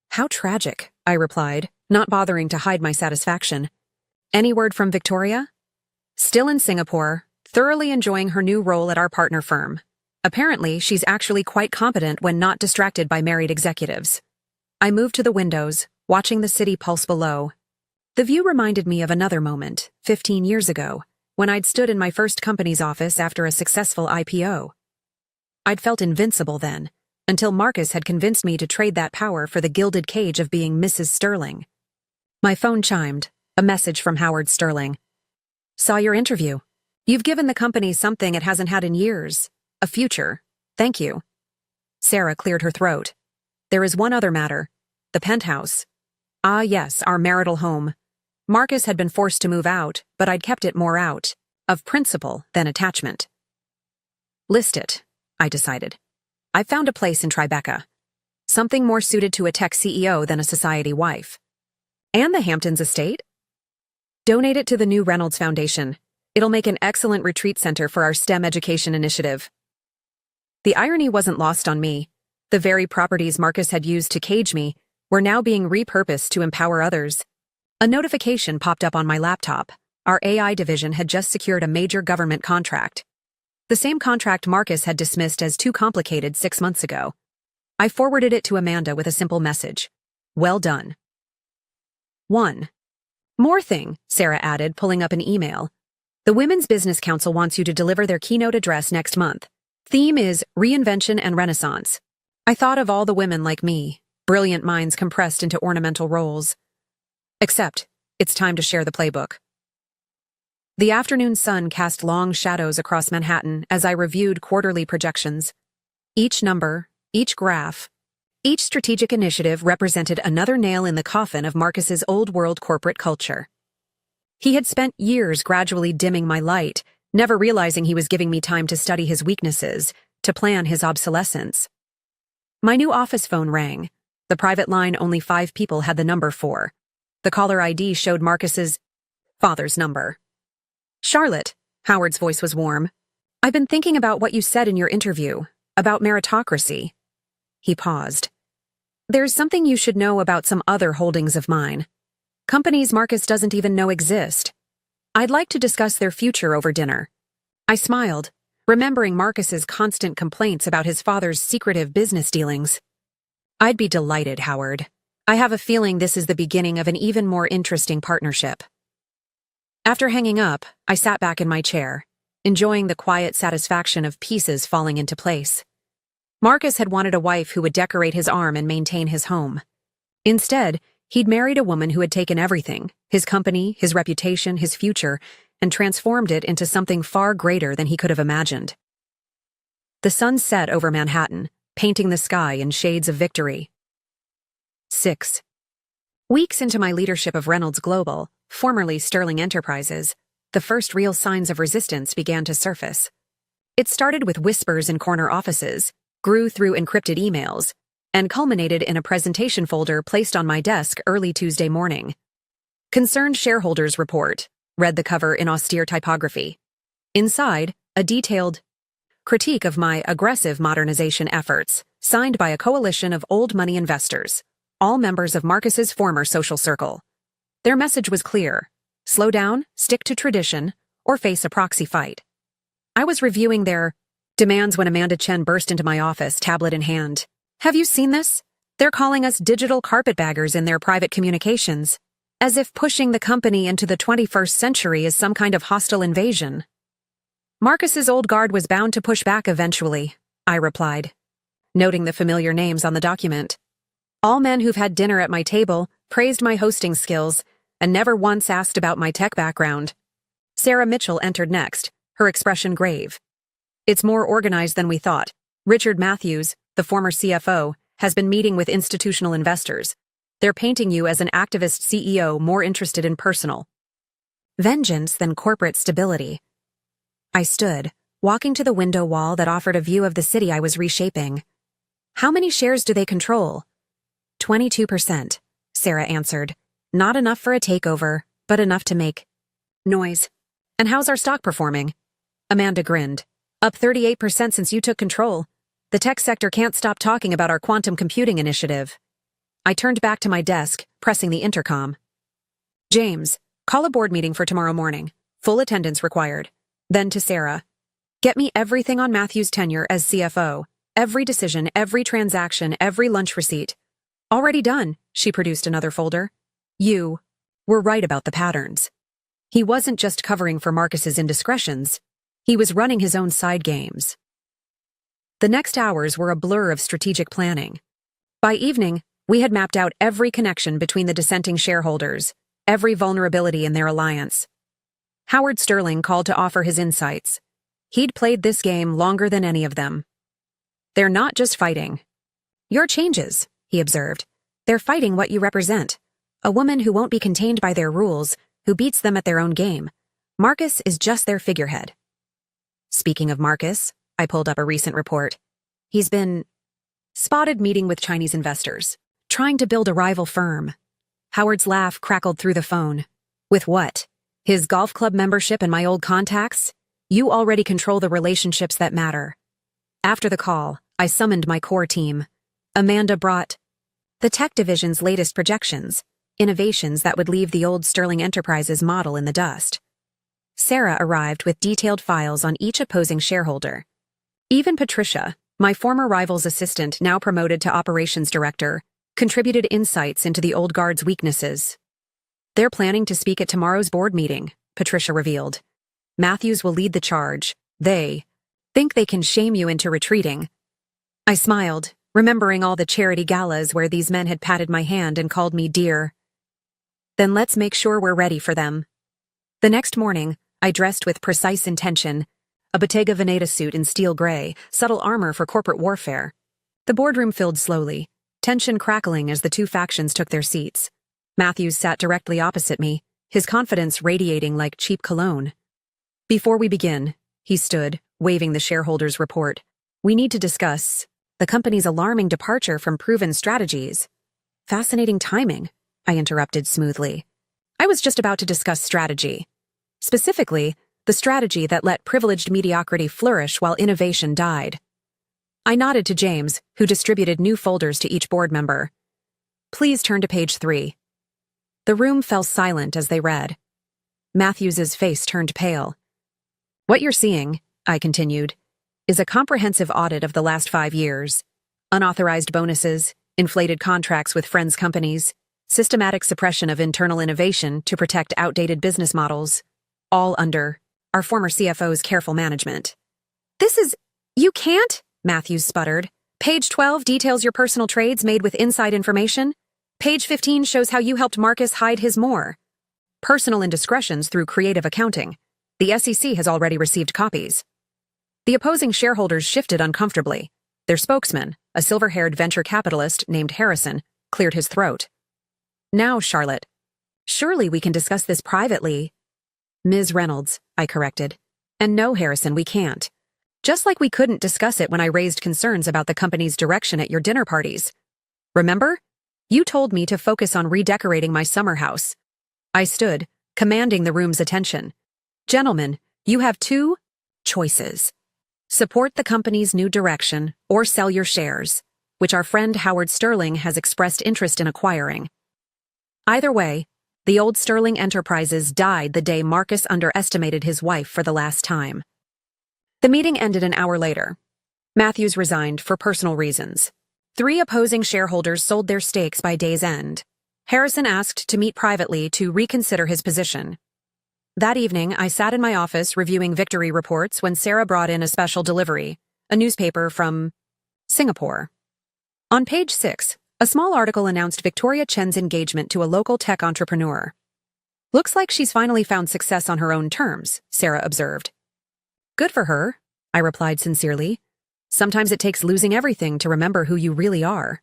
"How tragic," I replied, not bothering to hide my satisfaction. "Any word from Victoria?" "Still in Singapore, thoroughly enjoying her new role at our partner firm. Apparently, she's actually quite competent when not distracted by married executives." I moved to the windows, watching the city pulse below. The view reminded me of another moment, 15 years ago, when I'd stood in my first company's office after a successful IPO. I'd felt invincible then, until Marcus had convinced me to trade that power for the gilded cage of being Mrs. Sterling. My phone chimed, a message from Howard Sterling. "Saw your interview. You've given the company something it hasn't had in years. A future. Thank you." Sarah cleared her throat. "There is one other matter. The penthouse." "Ah, yes, our marital home. Marcus had been forced to move out, but I'd kept it more out of principle than attachment." "List it," I decided. "I found a place in Tribeca. Something more suited to a tech CEO than a society wife." "And the Hamptons estate?" "Donate it to the new Reynolds Foundation. It'll make an excellent retreat center for our STEM education initiative." The irony wasn't lost on me. The very properties Marcus had used to cage me were now being repurposed to empower others. A notification popped up on my laptop. Our AI division had just secured a major government contract. The same contract Marcus had dismissed as too complicated 6 months ago. I forwarded it to Amanda with a simple message. "Well done." 1. "More thing," Sarah added, pulling up an email. "The Women's Business Council wants you to deliver their keynote address next month. Theme is Reinvention and Renaissance." I thought of all the women like me, brilliant minds compressed into ornamental roles. Except, it's time to share the playbook. The afternoon sun cast long shadows across Manhattan as I reviewed quarterly projections. Each number, each graph, Each strategic initiative represented another nail in the coffin of Marcus's old-world corporate culture. He had spent years gradually dimming my light, never realizing he was giving me time to study his weaknesses, to plan his obsolescence. My new office phone rang. The private line only 5 people had the number for. The caller ID showed Marcus's father's number. "Charlotte," Howard's voice was warm. "I've been thinking about what you said in your interview, about meritocracy." He paused. "There's something you should know about some other holdings of mine. Companies Marcus doesn't even know exist. I'd like to discuss their future over dinner." I smiled, remembering Marcus's constant complaints about his father's secretive business dealings. "I'd be delighted, Howard. I have a feeling this is the beginning of an even more interesting partnership." After hanging up, I sat back in my chair, enjoying the quiet satisfaction of pieces falling into place. Marcus had wanted a wife who would decorate his arm and maintain his home. Instead, he'd married a woman who had taken everything, his company, his reputation, his future, and transformed it into something far greater than he could have imagined. The sun set over Manhattan, painting the sky in shades of victory. 6. Weeks into my leadership of Reynolds Global, formerly Sterling Enterprises, the first real signs of resistance began to surface. It started with whispers in corner offices, grew through encrypted emails, and culminated in a presentation folder placed on my desk early Tuesday morning. "Concerned Shareholders Report," read the cover in austere typography. Inside, a detailed critique of my aggressive modernization efforts, signed by a coalition of old money investors, all members of Marcus's former social circle. Their message was clear: slow down, stick to tradition, or face a proxy fight. I was reviewing their demands when Amanda Chen burst into my office, tablet in hand. "Have you seen this? They're calling us digital carpetbaggers in their private communications, as if pushing the company into the 21st century is some kind of hostile invasion." "Marcus's old guard was bound to push back eventually," I replied, noting the familiar names on the document. All men who've had dinner at my table, praised my hosting skills, and never once asked about my tech background. Sarah Mitchell entered next, her expression grave. "It's more organized than we thought. Richard Matthews, the former CFO, has been meeting with institutional investors. They're painting you as an activist CEO more interested in personal vengeance than corporate stability." I stood, walking to the window wall that offered a view of the city I was reshaping. "How many shares do they control?" 22%, Sarah answered. "Not enough for a takeover, but enough to make noise." "And how's our stock performing?" Amanda grinned. "Up 38% since you took control. The tech sector can't stop talking about our quantum computing initiative." I turned back to my desk, pressing the intercom. "James, call a board meeting for tomorrow morning. Full attendance required." Then to Sarah, "Get me everything on Matthew's tenure as CFO. Every decision, every transaction, every lunch receipt." "Already done," she produced another folder. "You were right about the patterns." He wasn't just covering for Marcus's indiscretions. He was running his own side games. The next hours were a blur of strategic planning. By evening, we had mapped out every connection between the dissenting shareholders, every vulnerability in their alliance. Howard Sterling called to offer his insights. He'd played this game longer than any of them. "They're not just fighting your changes," he observed. "They're fighting what you represent. A woman who won't be contained by their rules, who beats them at their own game. Marcus is just their figurehead." Speaking of Marcus, I pulled up a recent report. He's been spotted meeting with Chinese investors, trying to build a rival firm. Howard's laugh crackled through the phone. "With what? His golf club membership and my old contacts? You already control the relationships that matter." After the call, I summoned my core team. Amanda brought the tech division's latest projections, innovations that would leave the old Sterling Enterprises model in the dust. Sarah arrived with detailed files on each opposing shareholder. Even Patricia, my former rival's assistant now promoted to operations director, contributed insights into the old guard's weaknesses. "They're planning to speak at tomorrow's board meeting," Patricia revealed. "Matthews will lead the charge. They think they can shame you into retreating." I smiled, remembering all the charity galas where these men had patted my hand and called me dear. "Then let's make sure we're ready for them." The next morning, I dressed with precise intention, a Bottega Veneta suit in steel gray, subtle armor for corporate warfare. The boardroom filled slowly. tension crackling as the two factions took their seats. Matthews sat directly opposite me, his confidence radiating like cheap cologne. "Before we begin," he stood, waving the shareholders' report, "we need to discuss the company's alarming departure from proven strategies." "Fascinating timing," I interrupted smoothly. "I was just about to discuss strategy. Specifically, the strategy that let privileged mediocrity flourish while innovation died." I nodded to James, who distributed new folders to each board member. "Please turn to page 3. The room fell silent as they read. Matthews's face turned pale. "What you're seeing," I continued, "is a comprehensive audit of the last 5 years. Unauthorized bonuses, inflated contracts with friends' companies, systematic suppression of internal innovation to protect outdated business models, all under our former CFO's careful management." You can't," Matthews sputtered. "Page 12 details your personal trades made with inside information. Page 15 shows how you helped Marcus hide his more personal indiscretions through creative accounting. The SEC has already received copies." The opposing shareholders shifted uncomfortably. Their spokesman, a silver-haired venture capitalist named Harrison, cleared his throat. "Now, Charlotte, surely we can discuss this privately." "Ms. Reynolds," I corrected. "And no, Harrison, we can't. Just like we couldn't discuss it when I raised concerns about the company's direction at your dinner parties. Remember? You told me to focus on redecorating my summer house." I stood, commanding the room's attention. "Gentlemen, you have 2 choices. Support the company's new direction or sell your shares, which our friend Howard Sterling has expressed interest in acquiring. Either way, the old Sterling Enterprises died the day Marcus underestimated his wife for the last time." The meeting ended an hour later. Matthews resigned for personal reasons. 3 opposing shareholders sold their stakes by day's end. Harrison asked to meet privately to reconsider his position. That evening, I sat in my office reviewing victory reports when Sarah brought in a special delivery, a newspaper from Singapore. On page 6, a small article announced Victoria Chen's engagement to a local tech entrepreneur. "Looks like she's finally found success on her own terms," Sarah observed. "Good for her," I replied sincerely. "Sometimes it takes losing everything to remember who you really are."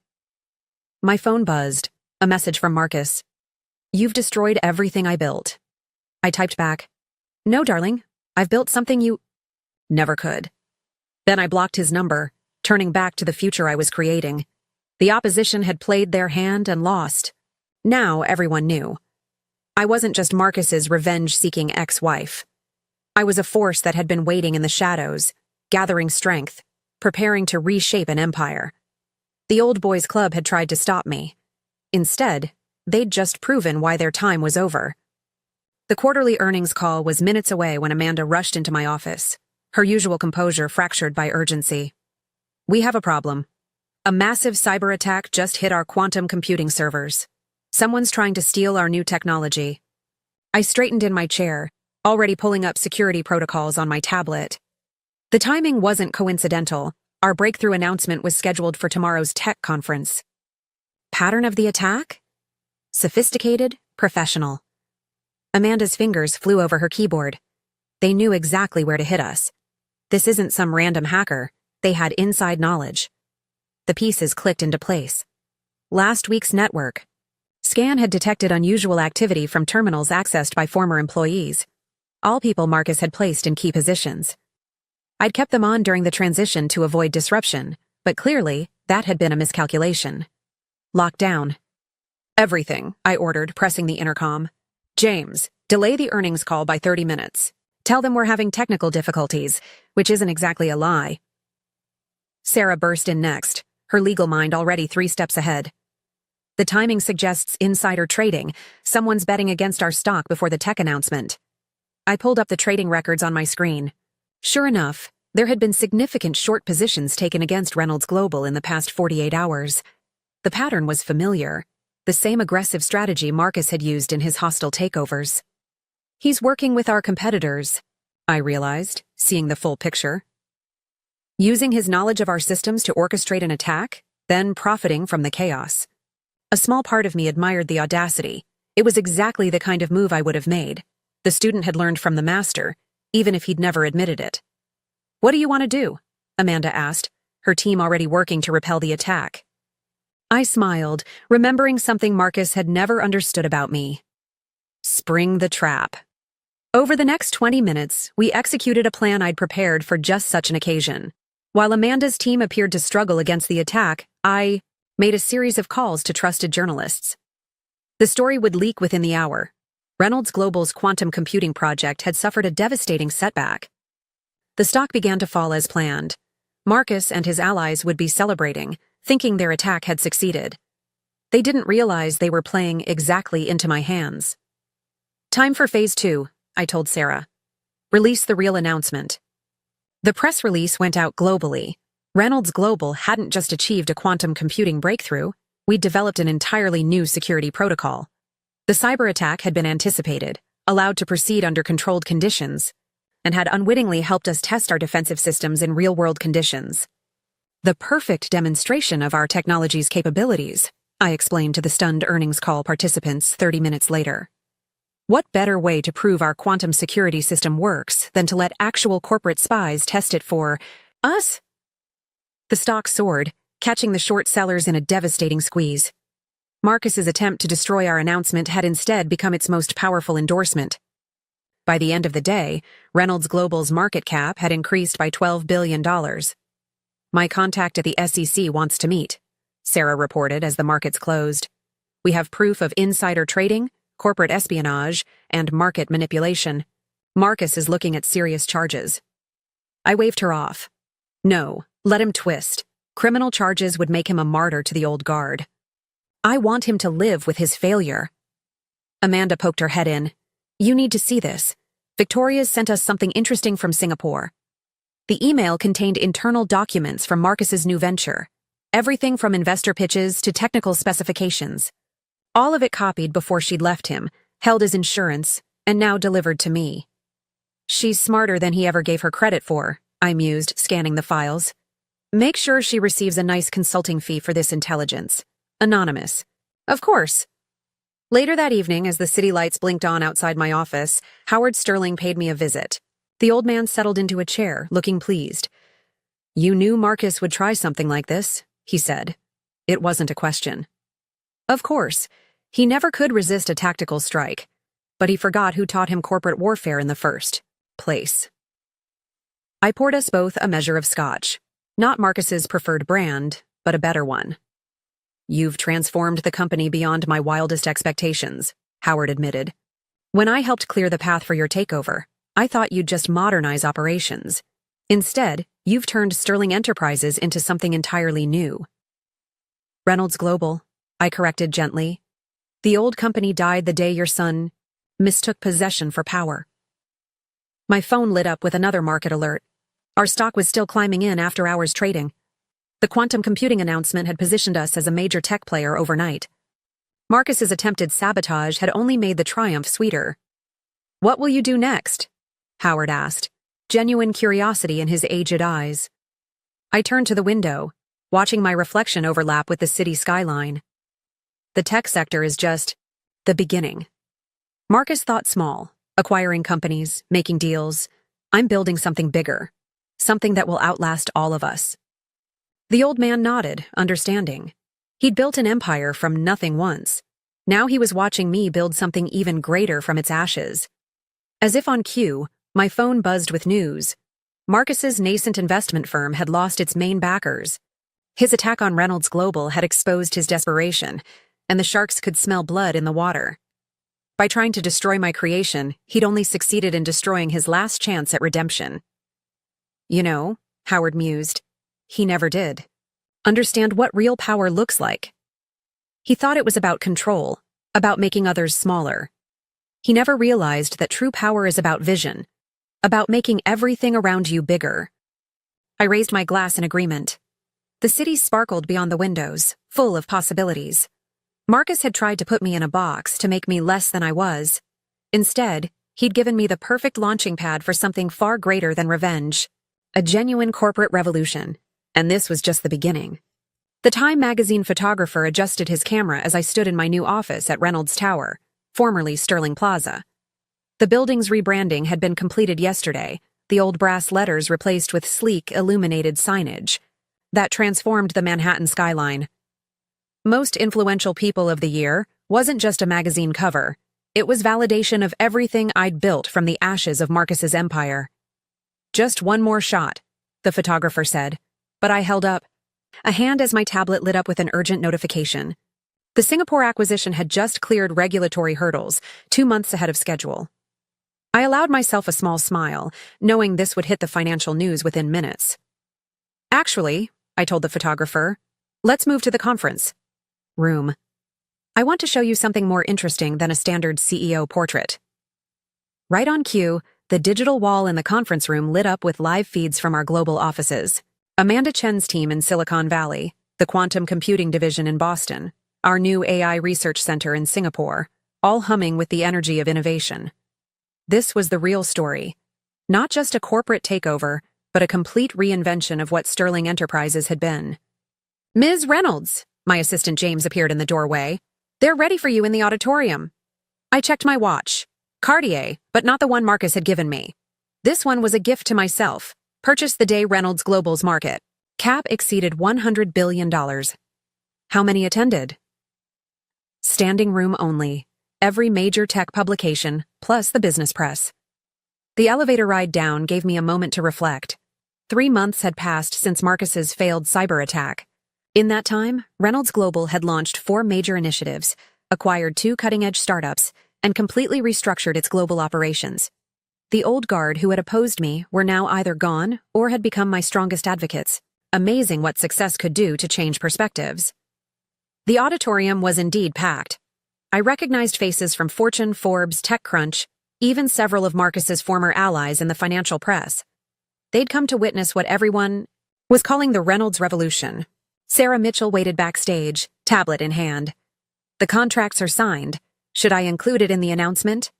My phone buzzed, a message from Marcus. "You've destroyed everything I built." I typed back, "No, darling, I've built something you never could." Then I blocked his number, turning back to the future I was creating. The opposition had played their hand and lost. Now everyone knew. I wasn't just Marcus's revenge-seeking ex-wife. I was a force that had been waiting in the shadows, gathering strength, preparing to reshape an empire. The old boys' club had tried to stop me. Instead, they'd just proven why their time was over. The quarterly earnings call was minutes away when Amanda rushed into my office, her usual composure fractured by urgency. "We have a problem. A massive cyber attack just hit our quantum computing servers. Someone's trying to steal our new technology." I straightened in my chair, already pulling up security protocols on my tablet. The timing wasn't coincidental. Our breakthrough announcement was scheduled for tomorrow's tech conference. Pattern of the attack? Sophisticated, professional. Amanda's fingers flew over her keyboard. They knew exactly where to hit us. This isn't some random hacker. They had inside knowledge. The pieces clicked into place. Last week's network. Scan had detected unusual activity from terminals accessed by former employees. All people Marcus had placed in key positions. I'd kept them on during the transition to avoid disruption, but clearly, that had been a miscalculation. "Lock down." "Everything," I ordered, pressing the intercom. "James, delay the earnings call by 30 minutes. Tell them we're having technical difficulties, which isn't exactly a lie." Sarah burst in next, her legal mind already 3 steps ahead. "The timing suggests insider trading. Someone's betting against our stock before the tech announcement." I pulled up the trading records on my screen. Sure enough, there had been significant short positions taken against Reynolds Global in the past 48 hours. The pattern was familiar, the same aggressive strategy Marcus had used in his hostile takeovers. "He's working with our competitors," I realized, seeing the full picture. "Using his knowledge of our systems to orchestrate an attack, then profiting from the chaos." A small part of me admired the audacity. It was exactly the kind of move I would have made. The student had learned from the master, even if he'd never admitted it. "What do you want to do?" Amanda asked, her team already working to repel the attack. I smiled, remembering something Marcus had never understood about me. Spring the trap. Over the next 20 minutes, we executed a plan I'd prepared for just such an occasion. While Amanda's team appeared to struggle against the attack, I made a series of calls to trusted journalists. The story would leak within the hour. Reynolds Global's quantum computing project had suffered a devastating setback. The stock began to fall as planned. Marcus and his allies would be celebrating, thinking their attack had succeeded. They didn't realize they were playing exactly into my hands. Time for Phase 2, I told Sarah. Release the real announcement. The press release went out globally. Reynolds Global hadn't just achieved a quantum computing breakthrough, we'd developed an entirely new security protocol. The cyber attack had been anticipated, allowed to proceed under controlled conditions, and had unwittingly helped us test our defensive systems in real-world conditions. The perfect demonstration of our technology's capabilities, I explained to the stunned earnings call participants 30 minutes later. What better way to prove our quantum security system works than to let actual corporate spies test it for us? The stock soared, catching the short sellers in a devastating squeeze. Marcus's attempt to destroy our announcement had instead become its most powerful endorsement. By the end of the day, Reynolds Global's market cap had increased by $12 billion. My contact at the SEC wants to meet, Sarah reported as the markets closed. We have proof of insider trading, corporate espionage, and market manipulation. Marcus is looking at serious charges. I waved her off. No, let him twist. Criminal charges would make him a martyr to the old guard. I want him to live with his failure. Amanda poked her head in. You need to see this. Victoria's sent us something interesting from Singapore. The email contained internal documents from Marcus's new venture. Everything from investor pitches to technical specifications. All of it copied before she'd left him, held as insurance, and now delivered to me. She's smarter than he ever gave her credit for, I mused, scanning the files. Make sure she receives a nice consulting fee for this intelligence. Anonymous. Of course. Later that evening, as the city lights blinked on outside my office, Howard Sterling paid me a visit. The old man settled into a chair, looking pleased. You knew Marcus would try something like this, he said. It wasn't a question. Of course. He never could resist a tactical strike. But he forgot who taught him corporate warfare in the first place. I poured us both a measure of scotch. Not Marcus's preferred brand, but a better one. You've transformed the company beyond my wildest expectations, Howard admitted. When I helped clear the path for your takeover, I thought you'd just modernize operations. Instead, you've turned Sterling Enterprises into something entirely new. Reynolds Global, I corrected gently. The old company died the day your son mistook possession for power. My phone lit up with another market alert. Our stock was still climbing in after hours trading. The quantum computing announcement had positioned us as a major tech player overnight. Marcus's attempted sabotage had only made the triumph sweeter. What will you do next? Howard asked, genuine curiosity in his aged eyes. I turned to the window, watching my reflection overlap with the city skyline. The tech sector is just the beginning. Marcus thought small, acquiring companies, making deals. I'm building something bigger, something that will outlast all of us. The old man nodded, understanding. He'd built an empire from nothing once. Now he was watching me build something even greater from its ashes. As if on cue, my phone buzzed with news. Marcus's nascent investment firm had lost its main backers. His attack on Reynolds Global had exposed his desperation, and the sharks could smell blood in the water. By trying to destroy my creation, he'd only succeeded in destroying his last chance at redemption. You know, Howard mused, he never did understand what real power looks like. He thought it was about control, about making others smaller. He never realized that true power is about vision, about making everything around you bigger. I raised my glass in agreement. The city sparkled beyond the windows, full of possibilities. Marcus had tried to put me in a box to make me less than I was. Instead, he'd given me the perfect launching pad for something far greater than revenge. A genuine corporate revolution. And this was just the beginning. The Time magazine photographer adjusted his camera as I stood in my new office at Reynolds Tower, formerly Sterling Plaza. The building's rebranding had been completed yesterday, the old brass letters replaced with sleek, illuminated signage that transformed the Manhattan skyline. Most Influential People of the Year wasn't just a magazine cover. It was validation of everything I'd built from the ashes of Marcus's empire. Just one more shot, the photographer said, but I held up a hand as my tablet lit up with an urgent notification. The Singapore acquisition had just cleared regulatory hurdles, 2 months ahead of schedule. I allowed myself a small smile, knowing this would hit the financial news within minutes. Actually, I told the photographer, let's move to the conference room. I want to show you something more interesting than a standard CEO portrait. Right on cue, the digital wall in the conference room lit up with live feeds from our global offices. Amanda Chen's team in Silicon Valley, the quantum computing division in Boston, our new AI research center in Singapore, all humming with the energy of innovation. This was the real story. Not just a corporate takeover, but a complete reinvention of what Sterling Enterprises had been. Ms. Reynolds, my assistant James appeared in the doorway. They're ready for you in the auditorium. I checked my watch. Cartier, but not the one Marcus had given me. This one was a gift to myself, purchased the day Reynolds Global's market cap exceeded $100 billion. How many attended? Standing room only. Every major tech publication, plus the business press. The elevator ride down gave me a moment to reflect. 3 months had passed since Marcus's failed cyber attack. In that time, Reynolds Global had launched 4 major initiatives, acquired 2 cutting-edge startups, and completely restructured its global operations. The old guard who had opposed me were now either gone or had become my strongest advocates. Amazing what success could do to change perspectives. The auditorium was indeed packed. I recognized faces from Fortune, Forbes, TechCrunch, even several of Marcus's former allies in the financial press. They'd come to witness what everyone was calling the Reynolds Revolution. Sarah Mitchell waited backstage, tablet in hand. The contracts are signed. Should I include it in the announcement?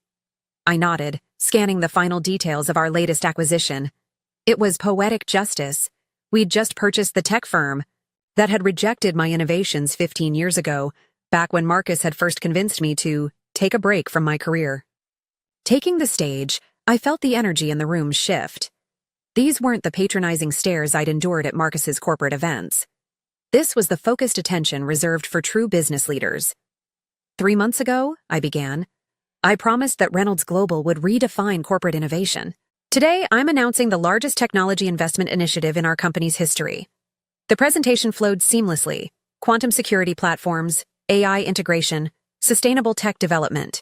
I nodded, scanning the final details of our latest acquisition. It was poetic justice. We'd just purchased the tech firm that had rejected my innovations 15 years ago, back when Marcus had first convinced me to take a break from my career. Taking the stage, I felt the energy in the room shift. These weren't the patronizing stares I'd endured at Marcus's corporate events. This was the focused attention reserved for true business leaders. 3 months ago, I began, I promised that Reynolds Global would redefine corporate innovation. Today, I'm announcing the largest technology investment initiative in our company's history. The presentation flowed seamlessly: quantum security platforms, AI integration, sustainable tech development.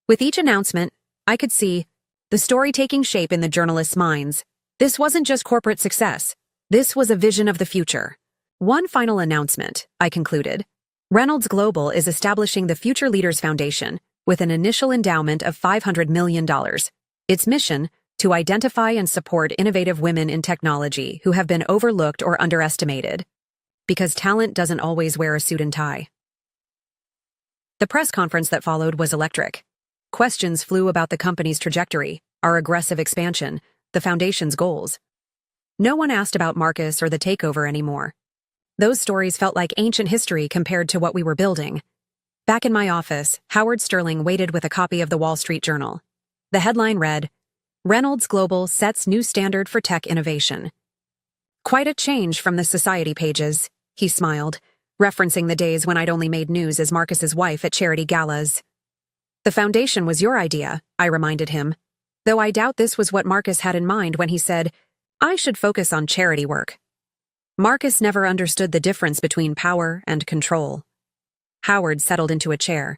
With each announcement, I could see the story taking shape in the journalists' minds. This wasn't just corporate success. This was a vision of the future. One final announcement, I concluded. Reynolds Global is establishing the Future Leaders Foundation with an initial endowment of $500 million. Its mission, to identify and support innovative women in technology who have been overlooked or underestimated. Because talent doesn't always wear a suit and tie. The press conference that followed was electric. Questions flew about the company's trajectory, our aggressive expansion, the foundation's goals. No one asked about Marcus or the takeover anymore. Those stories felt like ancient history compared to what we were building. Back in my office, Howard Sterling waited with a copy of the Wall Street Journal. The headline read, Reynolds Global sets new standard for tech innovation. Quite a change from the society pages, he smiled, referencing the days when I'd only made news as Marcus's wife at charity galas. The foundation was your idea, I reminded him, though I doubt this was what Marcus had in mind when he said, I should focus on charity work. Marcus never understood the difference between power and control. Howard settled into a chair.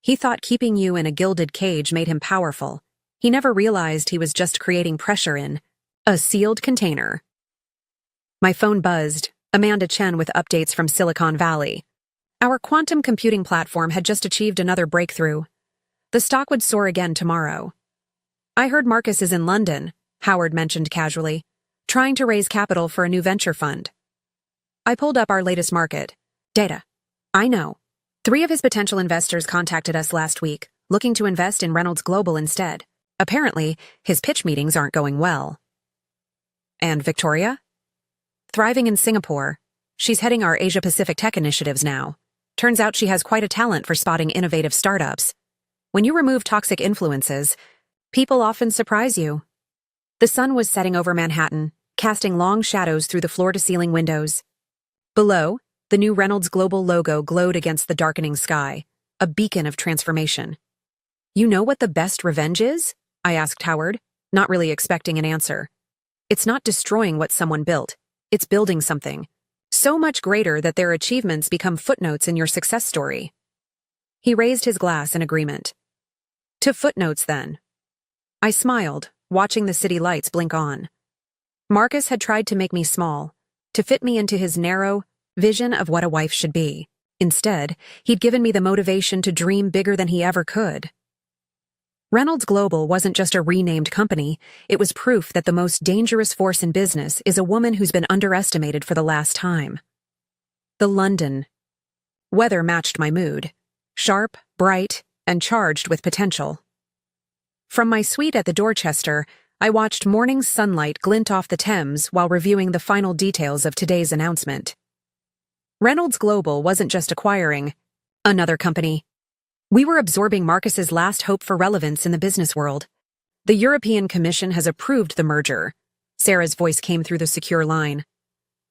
He thought keeping you in a gilded cage made him powerful. He never realized he was just creating pressure in a sealed container. My phone buzzed, Amanda Chen with updates from Silicon Valley. Our quantum computing platform had just achieved another breakthrough. The stock would soar again tomorrow. I heard Marcus is in London, Howard mentioned casually, trying to raise capital for a new venture fund. I pulled up our latest market data. I know. 3 of his potential investors contacted us last week, looking to invest in Reynolds Global instead. Apparently, his pitch meetings aren't going well. And Victoria? Thriving in Singapore. She's heading our Asia-Pacific tech initiatives now. Turns out she has quite a talent for spotting innovative startups. When you remove toxic influences, people often surprise you. The sun was setting over Manhattan, casting long shadows through the floor-to-ceiling windows. Below, The new Reynolds Global logo glowed against the darkening sky, a beacon of transformation. "You know what the best revenge is?" I asked Howard, not really expecting an answer. "It's not destroying what someone built. It's building something so much greater that their achievements become footnotes in your success story." He raised his glass in agreement. "To footnotes, then." I smiled, watching the city lights blink on. Marcus had tried to make me small, to fit me into his narrow vision of what a wife should be. Instead, he'd given me the motivation to dream bigger than he ever could. Reynolds Global wasn't just a renamed company, it was proof that the most dangerous force in business is a woman who's been underestimated for the last time. The London weather matched my mood, sharp, bright, and charged with potential. From my suite at the Dorchester, I watched morning sunlight glint off the Thames while reviewing the final details of today's announcement. Reynolds Global wasn't just acquiring another company. We were absorbing Marcus's last hope for relevance in the business world. "The European Commission has approved the merger." Sarah's voice came through the secure line.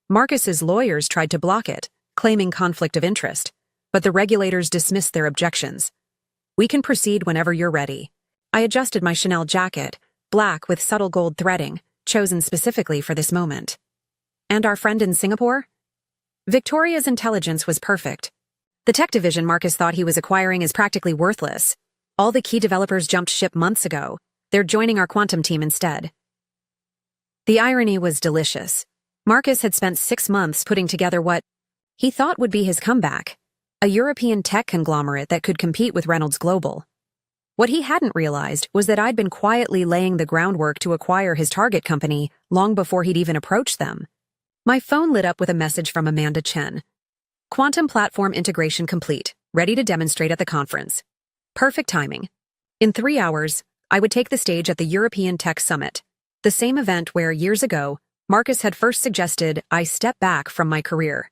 Marcus's lawyers tried to block it, claiming conflict of interest, but the regulators dismissed their objections. "We can proceed whenever you're ready." I adjusted my Chanel jacket, black with subtle gold threading, chosen specifically for this moment. "And our friend in Singapore?" Victoria's intelligence was perfect. The tech division Marcus thought he was acquiring is practically worthless. All the key developers jumped ship months ago. They're joining our quantum team instead. The irony was delicious. Marcus had spent 6 months putting together what he thought would be his comeback, a European tech conglomerate that could compete with Reynolds Global. What he hadn't realized was that I'd been quietly laying the groundwork to acquire his target company long before he'd even approached them. My phone lit up with a message from Amanda Chen. "Quantum platform integration complete, ready to demonstrate at the conference." Perfect timing. In 3 hours, I would take the stage at the European Tech Summit, the same event where, years ago, Marcus had first suggested I step back from my career.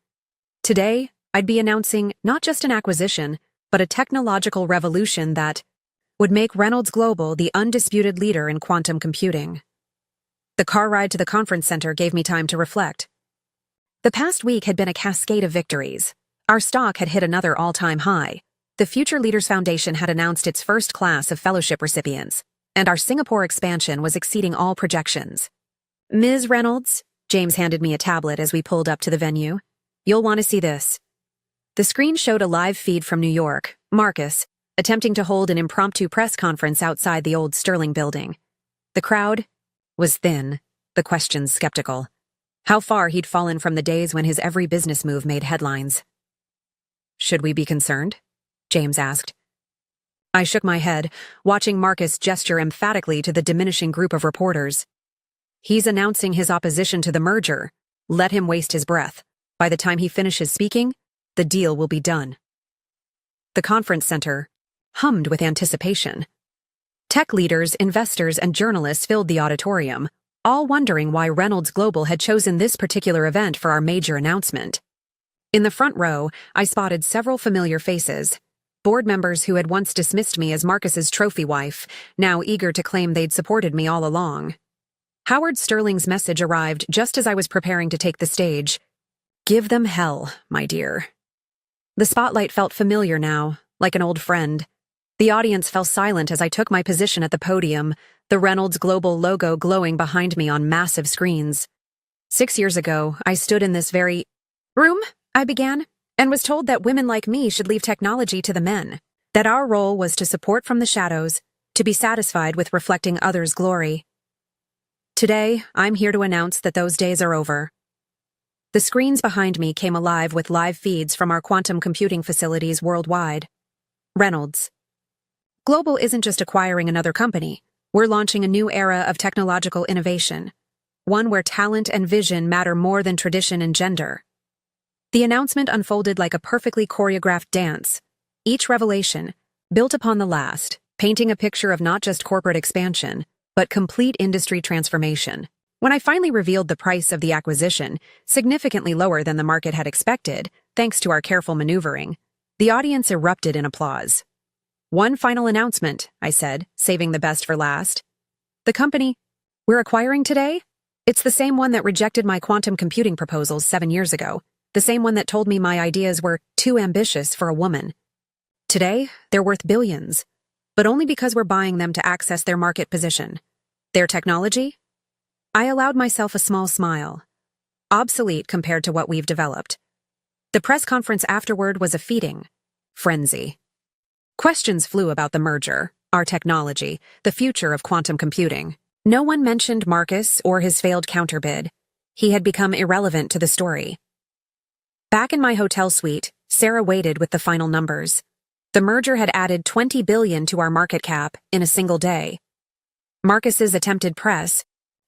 Today, I'd be announcing not just an acquisition, but a technological revolution that would make Reynolds Global the undisputed leader in quantum computing. The car ride to the conference center gave me time to reflect. The past week had been a cascade of victories. Our stock had hit another all-time high. The Future Leaders Foundation had announced its first class of fellowship recipients, and our Singapore expansion was exceeding all projections. "Ms. Reynolds," James handed me a tablet as we pulled up to the venue. "You'll want to see this." The screen showed a live feed from New York, Marcus, attempting to hold an impromptu press conference outside the old Sterling building. The crowd was thin, the questions skeptical. How far he'd fallen from the days when his every business move made headlines. "Should we be concerned?" James asked. I shook my head, watching Marcus gesture emphatically to the diminishing group of reporters. "He's announcing his opposition to the merger. Let him waste his breath. By the time he finishes speaking, the deal will be done." The conference center hummed with anticipation. Tech leaders, investors, and journalists filled the auditorium, all wondering why Reynolds Global had chosen this particular event for our major announcement. In the front row, I spotted several familiar faces. Board members who had once dismissed me as Marcus's trophy wife, now eager to claim they'd supported me all along. Howard Sterling's message arrived just as I was preparing to take the stage. "Give them hell, my dear." The spotlight felt familiar now, like an old friend. The audience fell silent as I took my position at the podium, the Reynolds Global logo glowing behind me on massive screens. 6 years ago, I stood in this very room, I began, and was told that women like me should leave technology to the men, that our role was to support from the shadows, to be satisfied with reflecting others' glory. Today, I'm here to announce that those days are over. The screens behind me came alive with live feeds from our quantum computing facilities worldwide. Reynolds Global isn't just acquiring another company. We're launching a new era of technological innovation, one where talent and vision matter more than tradition and gender. The announcement unfolded like a perfectly choreographed dance, each revelation, built upon the last, painting a picture of not just corporate expansion, but complete industry transformation. When I finally revealed the price of the acquisition, significantly lower than the market had expected, thanks to our careful maneuvering, the audience erupted in applause. "One final announcement," I said, saving the best for last. "The company we're acquiring today? It's the same one that rejected my quantum computing proposals 7 years ago. the same one that told me my ideas were too ambitious for a woman. Today, they're worth billions, but only because we're buying them to access their market position. Their technology? I allowed myself a small smile. Obsolete compared to what we've developed. The press conference afterward was a feeding frenzy. Questions flew about the merger, our technology, the future of quantum computing. No one mentioned Marcus or his failed counterbid. He had become irrelevant to the story. Back in my hotel suite, Sarah waited with the final numbers. The merger had added $20 billion to our market cap in a single day. Marcus's attempted press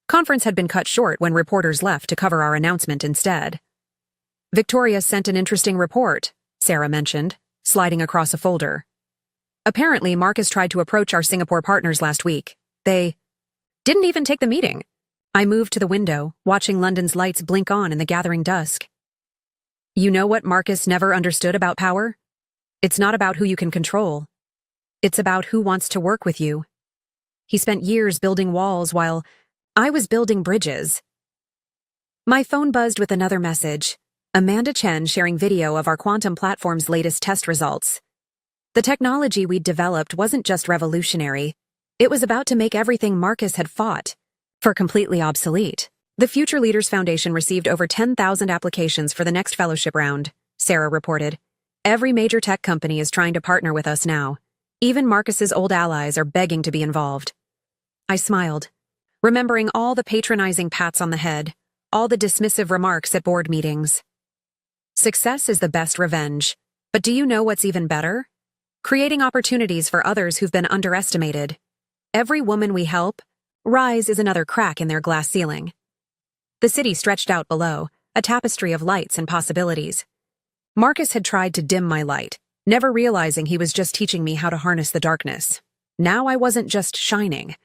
conference had been cut short when reporters left to cover our announcement instead. Victoria sent an interesting report, Sarah mentioned, sliding across a folder. Apparently, Marcus tried to approach our Singapore partners last week. They didn't even take the meeting. I moved to the window, watching London's lights blink on in the gathering dusk. You know what Marcus never understood about power? It's not about who you can control. It's about who wants to work with you. He spent years building walls while I was building bridges. My phone buzzed with another message. Amanda Chen sharing video of our quantum platform's latest test results. The technology we'd developed wasn't just revolutionary. It was about to make everything Marcus had fought for completely obsolete. The Future Leaders Foundation received over 10,000 applications for the next fellowship round, Sarah reported. Every major tech company is trying to partner with us now. Even Marcus's old allies are begging to be involved. I smiled, remembering all the patronizing pats on the head, all the dismissive remarks at board meetings. Success is the best revenge, but do you know what's even better? Creating opportunities for others who've been underestimated. Every woman we help, rise is another crack in their glass ceiling. The city stretched out below, a tapestry of lights and possibilities. Marcus had tried to dim my light, never realizing he was just teaching me how to harness the darkness. Now I wasn't just shining.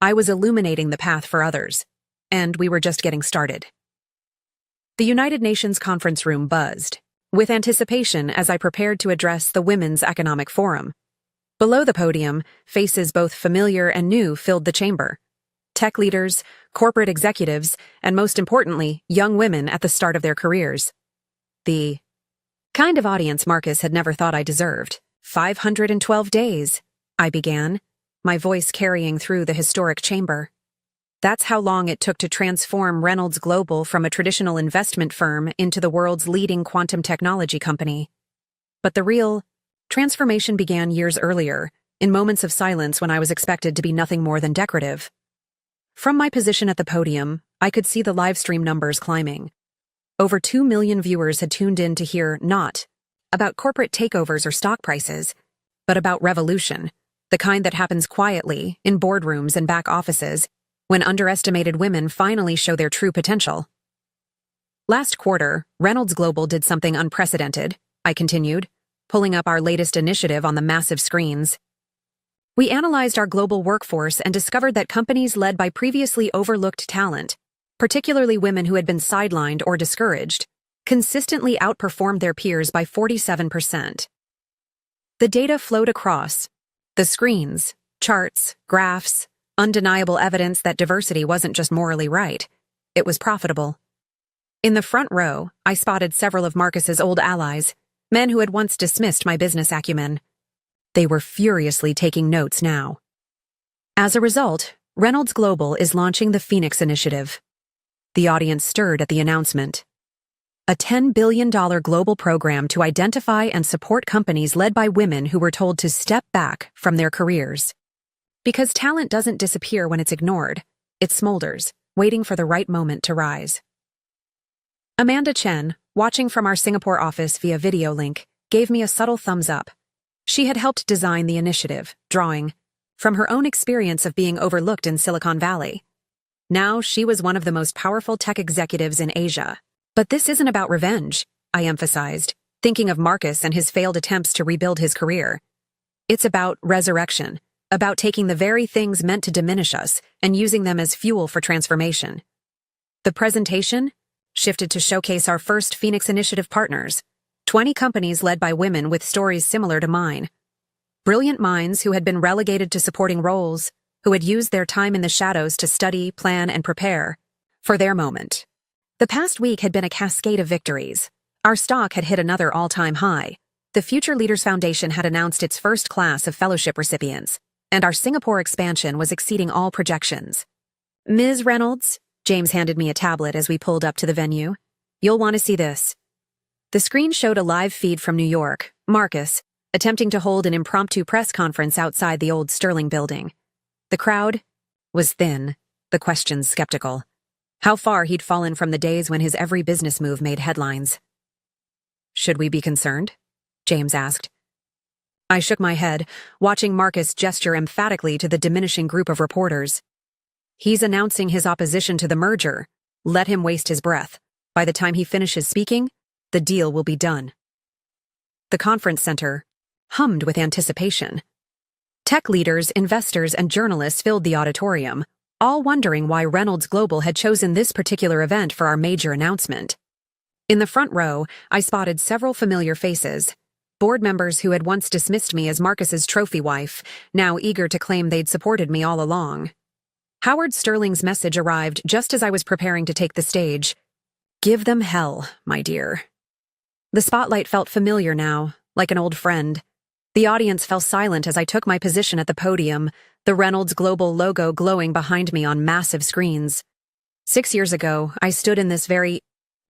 I was illuminating the path for others, and we were just getting started. The United Nations conference room buzzed with anticipation as I prepared to address the Women's Economic Forum. Below the podium, faces both familiar and new filled the chamber. Tech leaders, corporate executives, and most importantly, young women at the start of their careers. The kind of audience Marcus had never thought I deserved. 512 days, I began, my voice carrying through the historic chamber. That's how long it took to transform Reynolds Global from a traditional investment firm into the world's leading quantum technology company. But the real transformation began years earlier, in moments of silence when I was expected to be nothing more than decorative. From my position at the podium, I could see the livestream numbers climbing. Over 2 million viewers had tuned in to hear not about corporate takeovers or stock prices, but about revolution, the kind that happens quietly in boardrooms and back offices, when underestimated women finally show their true potential. Last quarter, Reynolds Global did something unprecedented, I continued, pulling up our latest initiative on the massive screens. We analyzed our global workforce and discovered that companies led by previously overlooked talent, particularly women who had been sidelined or discouraged, consistently outperformed their peers by 47%. The data flowed across the screens, charts, graphs, undeniable evidence that diversity wasn't just morally right, it was profitable. In the front row, I spotted several of Marcus's old allies, men who had once dismissed my business acumen. They were furiously taking notes now. As a result, Reynolds Global is launching the Phoenix Initiative. The audience stirred at the announcement. A $10 billion global program to identify and support companies led by women who were told to step back from their careers. Because talent doesn't disappear when it's ignored, it smolders, waiting for the right moment to rise. Amanda Chen, watching from our Singapore office via video link, gave me a subtle thumbs up. She had helped design the initiative, drawing from her own experience of being overlooked in Silicon Valley. Now she was one of the most powerful tech executives in Asia. But this isn't about revenge, I emphasized, thinking of Marcus and his failed attempts to rebuild his career. It's about resurrection, about taking the very things meant to diminish us and using them as fuel for transformation. The presentation shifted to showcase our first Phoenix Initiative partners, 20 companies led by women with stories similar to mine. Brilliant minds who had been relegated to supporting roles, who had used their time in the shadows to study, plan, and prepare for their moment. The past week had been a cascade of victories, Our stock had hit another all-time high. The Future Leaders Foundation had announced its first class of fellowship recipients, and our Singapore expansion was exceeding all projections. "Ms. Reynolds," James handed me a tablet as we pulled up to the venue. "You'll want to see this." The screen showed a live feed from New York, Marcus, attempting to hold an impromptu press conference outside the old Sterling building. The crowd was thin, the questions skeptical. How far he'd fallen from the days when his every business move made headlines. "Should we be concerned?" James asked. I shook my head, watching Marcus gesture emphatically to the diminishing group of reporters. "He's announcing his opposition to the merger. Let him waste his breath. By the time he finishes speaking, the deal will be done." The conference center hummed with anticipation. Tech leaders, investors, and journalists filled the auditorium, all wondering why Reynolds Global had chosen this particular event for our major announcement. In the front row, I spotted several familiar faces. Board members who had once dismissed me as Marcus's trophy wife, now eager to claim they'd supported me all along. Howard Sterling's message arrived just as I was preparing to take the stage. "Give them hell, my dear." The spotlight felt familiar now, like an old friend. The audience fell silent as I took my position at the podium, the Reynolds Global logo glowing behind me on massive screens. 6 years ago, I stood in this very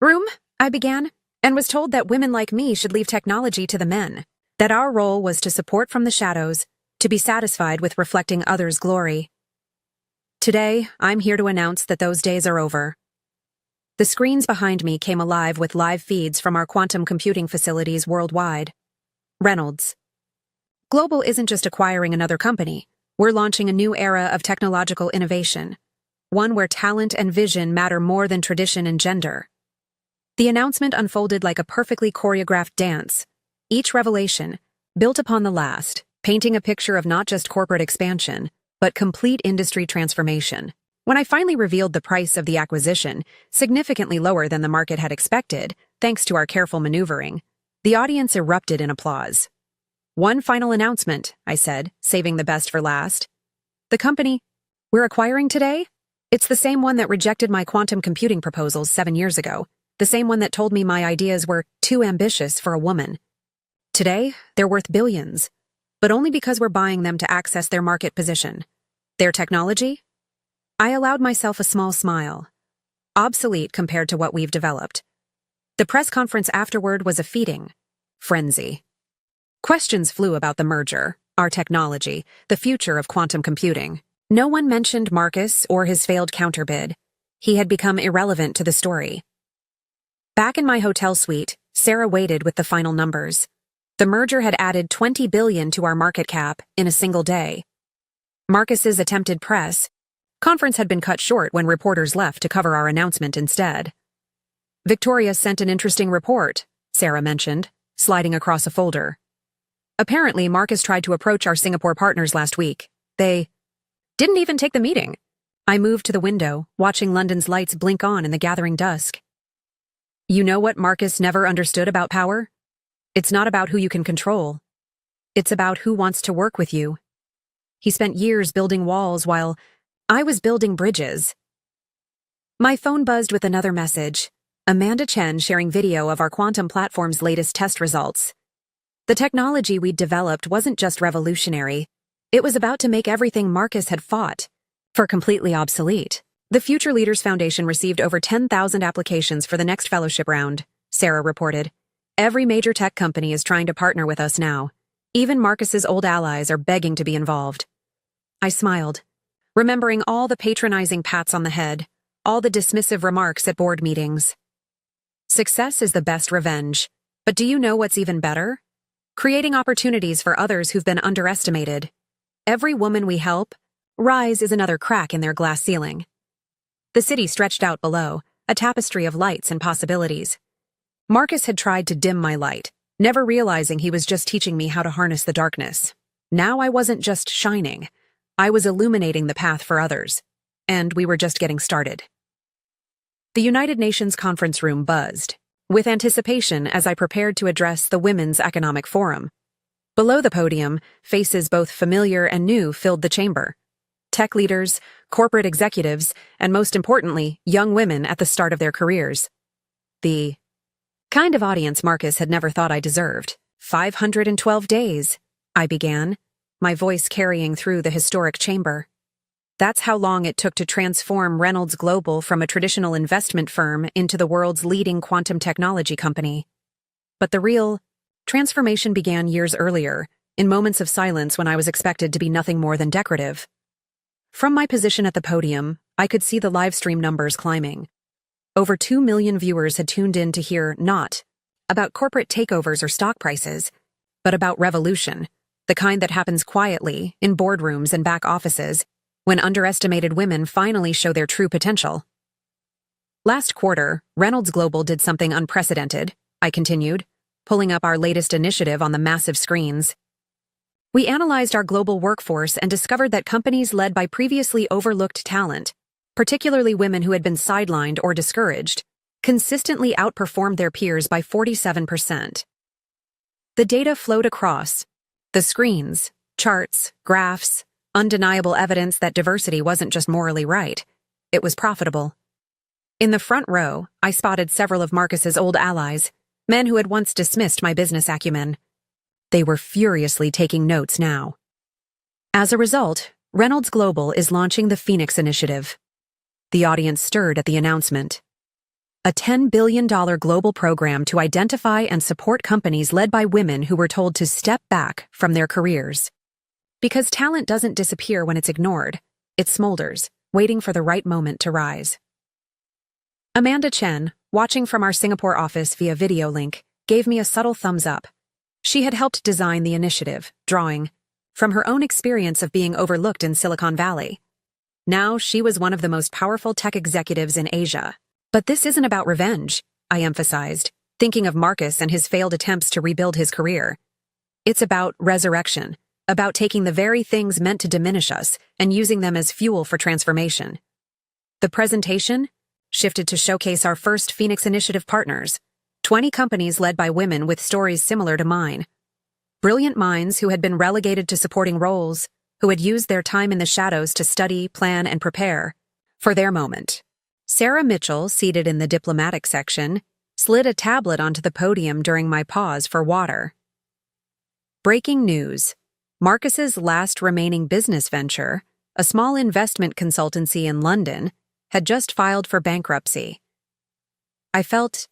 room, I began, and was told that women like me should leave technology to the men, that our role was to support from the shadows, to be satisfied with reflecting others' glory. Today, I'm here to announce that those days are over. The screens behind me came alive with live feeds from our quantum computing facilities worldwide. Reynolds Global isn't just acquiring another company. We're launching a new era of technological innovation, one where talent and vision matter more than tradition and gender. The announcement unfolded like a perfectly choreographed dance, each revelation, built upon the last, painting a picture of not just corporate expansion, but complete industry transformation. When I finally revealed the price of the acquisition, significantly lower than the market had expected, thanks to our careful maneuvering, the audience erupted in applause. "One final announcement," I said, saving the best for last. "The company we're acquiring today? It's the same one that rejected my quantum computing proposals 7 years ago, the same one that told me my ideas were too ambitious for a woman. Today, they're worth billions, but only because we're buying them to access their market position. Their technology?" I allowed myself a small smile. Obsolete compared to what we've developed. The press conference afterward was a feeding frenzy. Questions flew about the merger, our technology, the future of quantum computing. No one mentioned Marcus or his failed counterbid. He had become irrelevant to the story. Back in my hotel suite, Sarah waited with the final numbers. The merger had added $20 billion to our market cap in a single day. Marcus's attempted press conference had been cut short when reporters left to cover our announcement instead. "Victoria sent an interesting report," Sarah mentioned, sliding across a folder. "Apparently, Marcus tried to approach our Singapore partners last week. They didn't even take the meeting." I moved to the window, watching London's lights blink on in the gathering dusk. "You know what Marcus never understood about power? It's not about who you can control. It's about who wants to work with you. He spent years building walls while I was building bridges." My phone buzzed with another message. Amanda Chen sharing video of our quantum platform's latest test results. The technology we'd developed wasn't just revolutionary. It was about to make everything Marcus had fought for completely obsolete. "The Future Leaders Foundation received over 10,000 applications for the next fellowship round," Sarah reported. "Every major tech company is trying to partner with us now. Even Marcus's old allies are begging to be involved." I smiled, remembering all the patronizing pats on the head, all the dismissive remarks at board meetings. Success is the best revenge, but do you know what's even better? Creating opportunities for others who've been underestimated. Every woman we help, rise is another crack in their glass ceiling. The city stretched out below, a tapestry of lights and possibilities. Marcus had tried to dim my light, never realizing he was just teaching me how to harness the darkness. Now I wasn't just shining. I was illuminating the path for others, and we were just getting started. The United Nations conference room buzzed with anticipation as I prepared to address the Women's Economic Forum. Below the podium, faces both familiar and new filled the chamber. Tech leaders, corporate executives, and most importantly, young women at the start of their careers. The Kind of audience Marcus had never thought I deserved. 512 days, I began, my voice carrying through the historic chamber. That's how long it took to transform Reynolds Global from a traditional investment firm into the world's leading quantum technology company. But the real transformation began years earlier, in moments of silence when I was expected to be nothing more than decorative. From my position at the podium, I could see the livestream numbers climbing. Over 2 million viewers had tuned in to hear not about corporate takeovers or stock prices, but about revolution, the kind that happens quietly in boardrooms and back offices when underestimated women finally show their true potential. Last quarter, Reynolds Global did something unprecedented, I continued, pulling up our latest initiative on the massive screens. We analyzed our global workforce and discovered that companies led by previously overlooked talent, particularly women who had been sidelined or discouraged, consistently outperformed their peers by 47%. The data flowed across the screens, charts, graphs, undeniable evidence that diversity wasn't just morally right, it was profitable. In the front row, I spotted several of Marcus's old allies, men who had once dismissed my business acumen. They were furiously taking notes now. As a result, Reynolds Global is launching the Phoenix Initiative. The audience stirred at the announcement. A $10 billion global program to identify and support companies led by women who were told to step back from their careers. Because talent doesn't disappear when it's ignored, it smolders, waiting for the right moment to rise. Amanda Chen, watching from our Singapore office via video link, gave me a subtle thumbs up. She had helped design the initiative, drawing from her own experience of being overlooked in Silicon Valley. Now she was one of the most powerful tech executives in Asia. But this isn't about revenge, I emphasized, thinking of Marcus and his failed attempts to rebuild his career. It's about resurrection, about taking the very things meant to diminish us and using them as fuel for transformation. The presentation shifted to showcase our first Phoenix Initiative partners, 20 companies led by women with stories similar to mine. Brilliant minds who had been relegated to supporting roles, who had used their time in the shadows to study, plan, and prepare for their moment. Sarah Mitchell, seated in the diplomatic section, slid a tablet onto the podium during my pause for water. Breaking news. Marcus's last remaining business venture, a small investment consultancy in London, had just filed for bankruptcy. I felt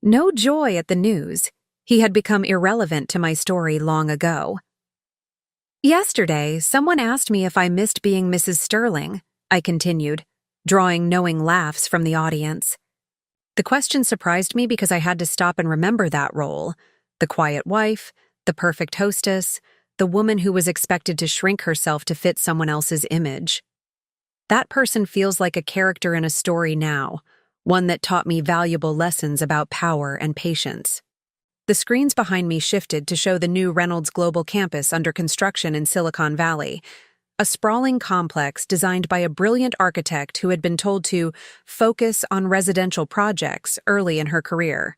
no joy at the news. He had become irrelevant to my story long ago. Yesterday, someone asked me if I missed being Mrs. Sterling, I continued, drawing knowing laughs from the audience. The question surprised me because I had to stop and remember that role, the quiet wife, the perfect hostess, the woman who was expected to shrink herself to fit someone else's image. That person feels like a character in a story now, one that taught me valuable lessons about power and patience. The screens behind me shifted to show the new Reynolds Global campus under construction in Silicon Valley, a sprawling complex designed by a brilliant architect who had been told to focus on residential projects early in her career.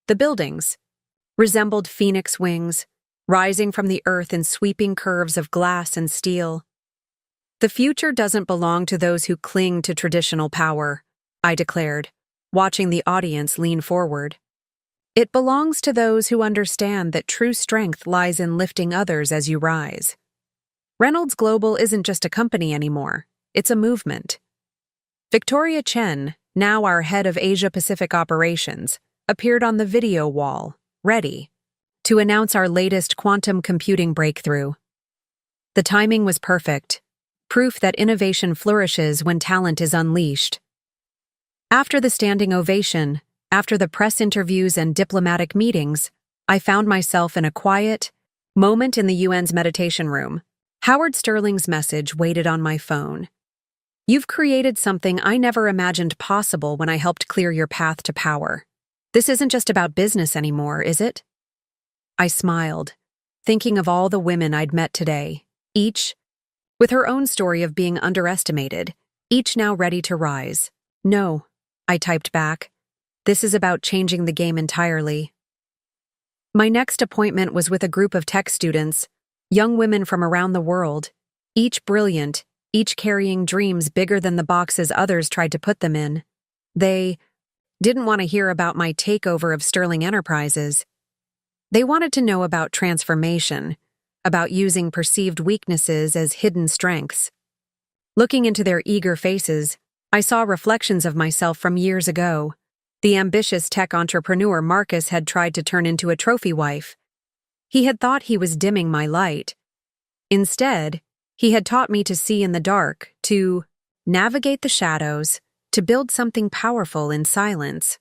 The buildings resembled phoenix wings, rising from the earth in sweeping curves of glass and steel. The future doesn't belong to those who cling to traditional power, I declared, watching the audience lean forward. It belongs to those who understand that true strength lies in lifting others as you rise. Reynolds Global isn't just a company anymore, it's a movement. Victoria Chen, now our head of Asia-Pacific operations, appeared on the video wall, ready to announce our latest quantum computing breakthrough. The timing was perfect, proof that innovation flourishes when talent is unleashed. After the standing ovation, after the press interviews and diplomatic meetings, I found myself in a quiet moment in the UN's meditation room. Howard Sterling's message waited on my phone. You've created something I never imagined possible when I helped clear your path to power. This isn't just about business anymore, is it? I smiled, thinking of all the women I'd met today, each with her own story of being underestimated, each now ready to rise. No, I typed back. This is about changing the game entirely. My next appointment was with a group of tech students, young women from around the world, each brilliant, each carrying dreams bigger than the boxes others tried to put them in. They didn't want to hear about my takeover of Sterling Enterprises. They wanted to know about transformation, about using perceived weaknesses as hidden strengths. Looking into their eager faces, I saw reflections of myself from years ago. The ambitious tech entrepreneur Marcus had tried to turn into a trophy wife. He had thought he was dimming my light. Instead, he had taught me to see in the dark, to navigate the shadows, to build something powerful in silence.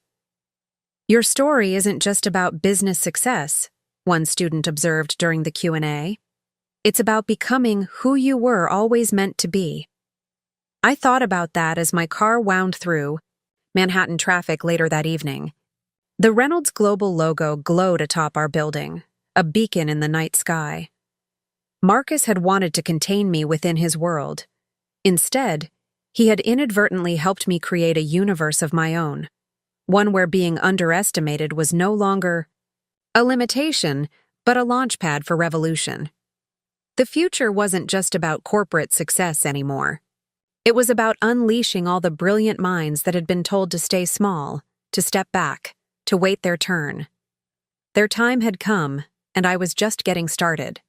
Your story isn't just about business success, one student observed during the Q&A. It's about becoming who you were always meant to be. I thought about that as my car wound through Manhattan traffic later that evening. The Reynolds Global logo glowed atop our building, a beacon in the night sky. Marcus had wanted to contain me within his world. Instead, he had inadvertently helped me create a universe of my own, one where being underestimated was no longer a limitation, but a launchpad for revolution. The future wasn't just about corporate success anymore. It was about unleashing all the brilliant minds that had been told to stay small, to step back, to wait their turn. Their time had come, and I was just getting started.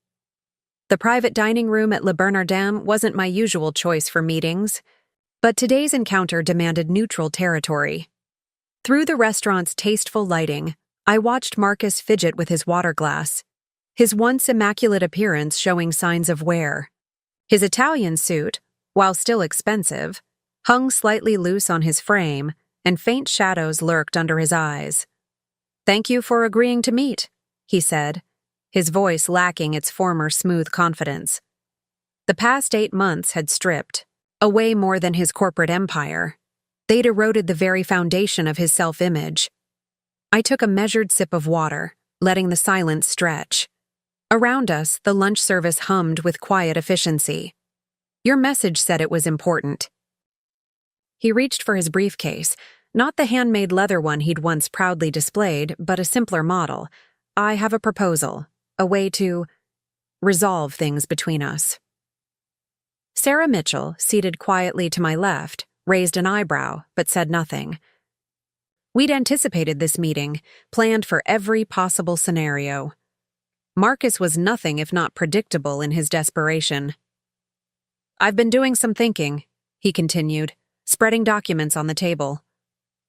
The private dining room at Le Bernardin wasn't my usual choice for meetings, but today's encounter demanded neutral territory. Through the restaurant's tasteful lighting, I watched Marcus fidget with his water glass, his once immaculate appearance showing signs of wear. His Italian suit, while still expensive, hung slightly loose on his frame, and faint shadows lurked under his eyes. "Thank you for agreeing to meet," he said, his voice lacking its former smooth confidence. The past 8 months had stripped away more than his corporate empire. They'd eroded the very foundation of his self-image. I took a measured sip of water, letting the silence stretch. Around us, the lunch service hummed with quiet efficiency. "Your message said it was important." He reached for his briefcase, not the handmade leather one he'd once proudly displayed, but a simpler model. "I have a proposal, a way to resolve things between us." Sarah Mitchell, seated quietly to my left, raised an eyebrow, but said nothing. We'd anticipated this meeting, planned for every possible scenario. Marcus was nothing if not predictable in his desperation. "I've been doing some thinking," he continued, spreading documents on the table.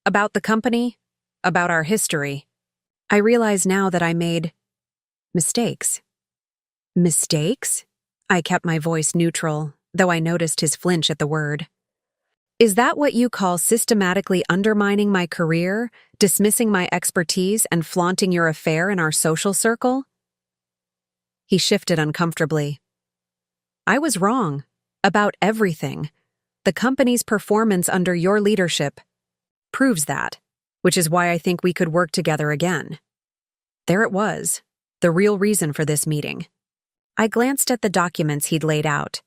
"About the company, about our history. I realize now that I made mistakes." "Mistakes?" I kept my voice neutral, though I noticed his flinch at the word. "Is that what you call systematically undermining my career, dismissing my expertise, and flaunting your affair in our social circle?" He shifted uncomfortably. "I was wrong. About everything. The company's performance under your leadership proves that, which is why I think we could work together again." There it was, the real reason for this meeting. I glanced at the documents he'd laid out.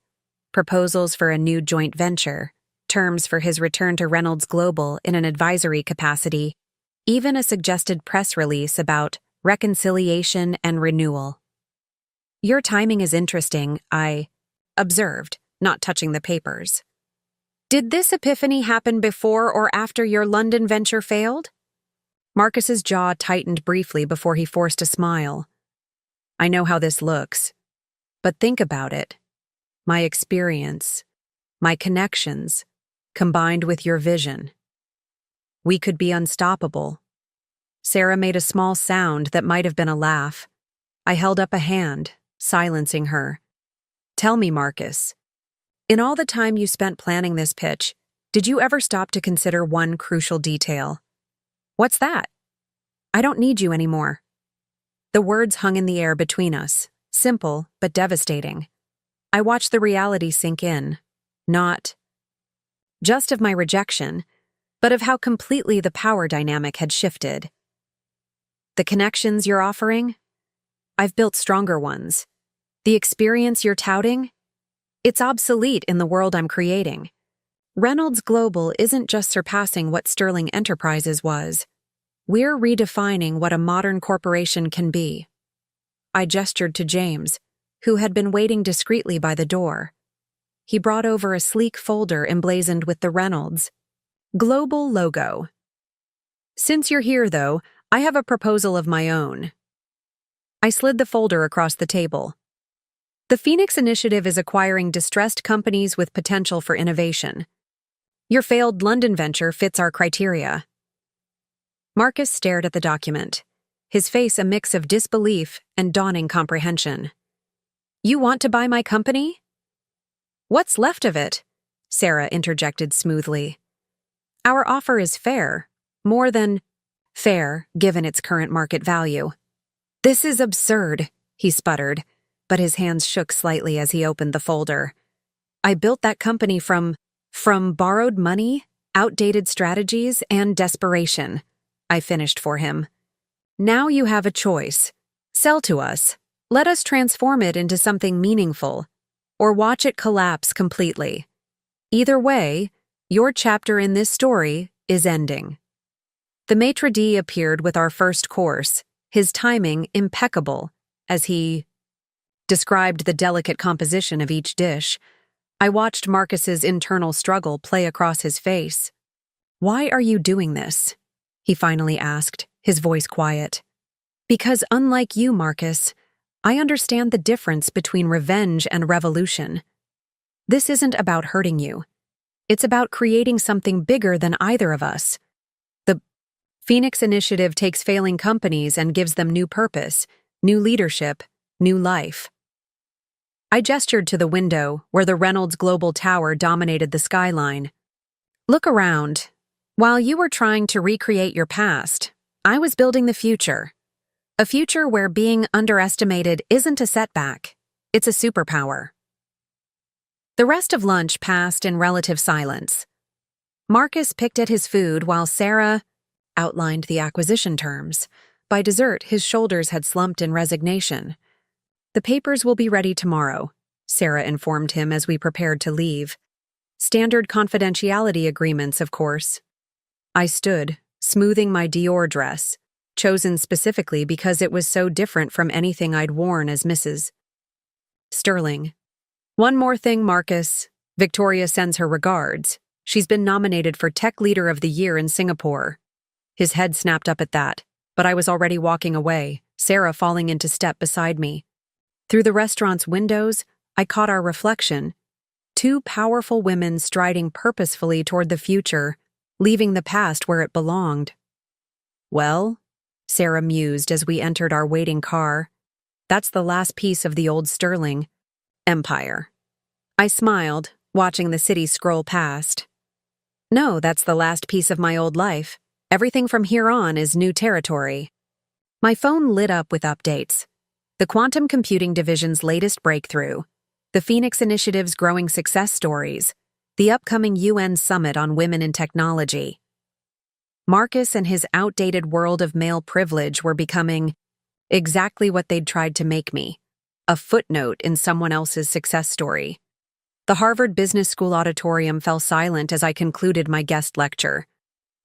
Proposals for a new joint venture, terms for his return to Reynolds Global in an advisory capacity, even a suggested press release about reconciliation and renewal. "Your timing is interesting," I observed, not touching the papers. "Did this epiphany happen before or after your London venture failed?" Marcus's jaw tightened briefly before he forced a smile. "I know how this looks, but think about it. My experience, my connections, combined with your vision. We could be unstoppable." Sarah made a small sound that might have been a laugh. I held up a hand, silencing her. "Tell me, Marcus, in all the time you spent planning this pitch, did you ever stop to consider one crucial detail?" "What's that?" "I don't need you anymore." The words hung in the air between us, simple but devastating. I watched the reality sink in, not just of my rejection, but of how completely the power dynamic had shifted. "The connections you're offering? I've built stronger ones. The experience you're touting? It's obsolete in the world I'm creating. Reynolds Global isn't just surpassing what Sterling Enterprises was. We're redefining what a modern corporation can be." I gestured to James, who had been waiting discreetly by the door. He brought over a sleek folder emblazoned with the Reynolds Global logo. Since you're here, though, I have a proposal of my own. I slid the folder across the table. The Phoenix Initiative is acquiring distressed companies with potential for innovation. Your failed London venture fits our criteria. Marcus stared at the document, his face a mix of disbelief and dawning comprehension. You want to buy my company? What's left of it? Sarah interjected smoothly. Our offer is fair, more than fair given its current market value. This is absurd, he sputtered, but his hands shook slightly as he opened the folder. I built that company from borrowed money, outdated strategies, and desperation. I finished for him. Now you have a choice. Sell to us. Let us transform it into something meaningful, or watch it collapse completely. Either way, your chapter in this story is ending. The maitre d' appeared with our first course, his timing impeccable, as he described the delicate composition of each dish. I watched Marcus's internal struggle play across his face. Why are you doing this? He finally asked, his voice quiet. Because unlike you, Marcus, I understand the difference between revenge and revolution. This isn't about hurting you. It's about creating something bigger than either of us. The Phoenix Initiative takes failing companies and gives them new purpose, new leadership, new life. I gestured to the window where the Reynolds Global Tower dominated the skyline. Look around. While you were trying to recreate your past, I was building the future. A future where being underestimated isn't a setback, it's a superpower. The rest of lunch passed in relative silence. Marcus picked at his food while Sarah outlined the acquisition terms. By dessert, his shoulders had slumped in resignation. The papers will be ready tomorrow, Sarah informed him as we prepared to leave. Standard confidentiality agreements, of course. I stood, smoothing my Dior dress, chosen specifically because it was so different from anything I'd worn as Mrs. Sterling. One more thing, Marcus. Victoria sends her regards. She's been nominated for Tech Leader of the Year in Singapore. His head snapped up at that, but I was already walking away, Sarah falling into step beside me. Through the restaurant's windows, I caught our reflection. Two powerful women striding purposefully toward the future, leaving the past where it belonged. Well, Sarah mused as we entered our waiting car. That's the last piece of the old Sterling empire. I smiled, watching the city scroll past. No, that's the last piece of my old life. Everything from here on is new territory. My phone lit up with updates. The quantum computing division's latest breakthrough, the Phoenix Initiative's growing success stories, the upcoming UN Summit on Women in Technology. Marcus and his outdated world of male privilege were becoming exactly what they'd tried to make me, a footnote in someone else's success story. The Harvard Business School auditorium fell silent as I concluded my guest lecture.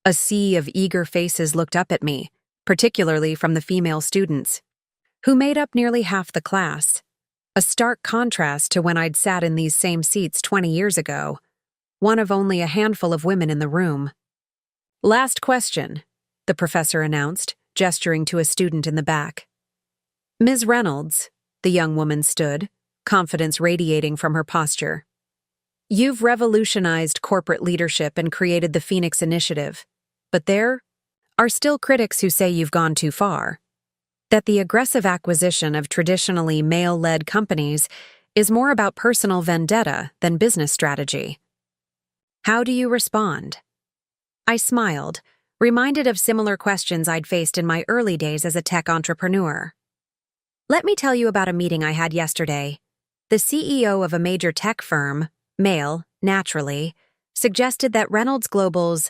A sea of eager faces looked up at me, particularly from the female students, who made up nearly half the class, a stark contrast to when I'd sat in these same seats 20 years ago, one of only a handful of women in the room. Last question, the professor announced, gesturing to a student in the back. Ms. Reynolds, the young woman stood, confidence radiating from her posture. You've revolutionized corporate leadership and created the Phoenix Initiative, but there are still critics who say you've gone too far. That the aggressive acquisition of traditionally male-led companies is more about personal vendetta than business strategy. How do you respond? I smiled, reminded of similar questions I'd faced in my early days as a tech entrepreneur. Let me tell you about a meeting I had yesterday. The CEO of a major tech firm, male, naturally, suggested that Reynolds Global's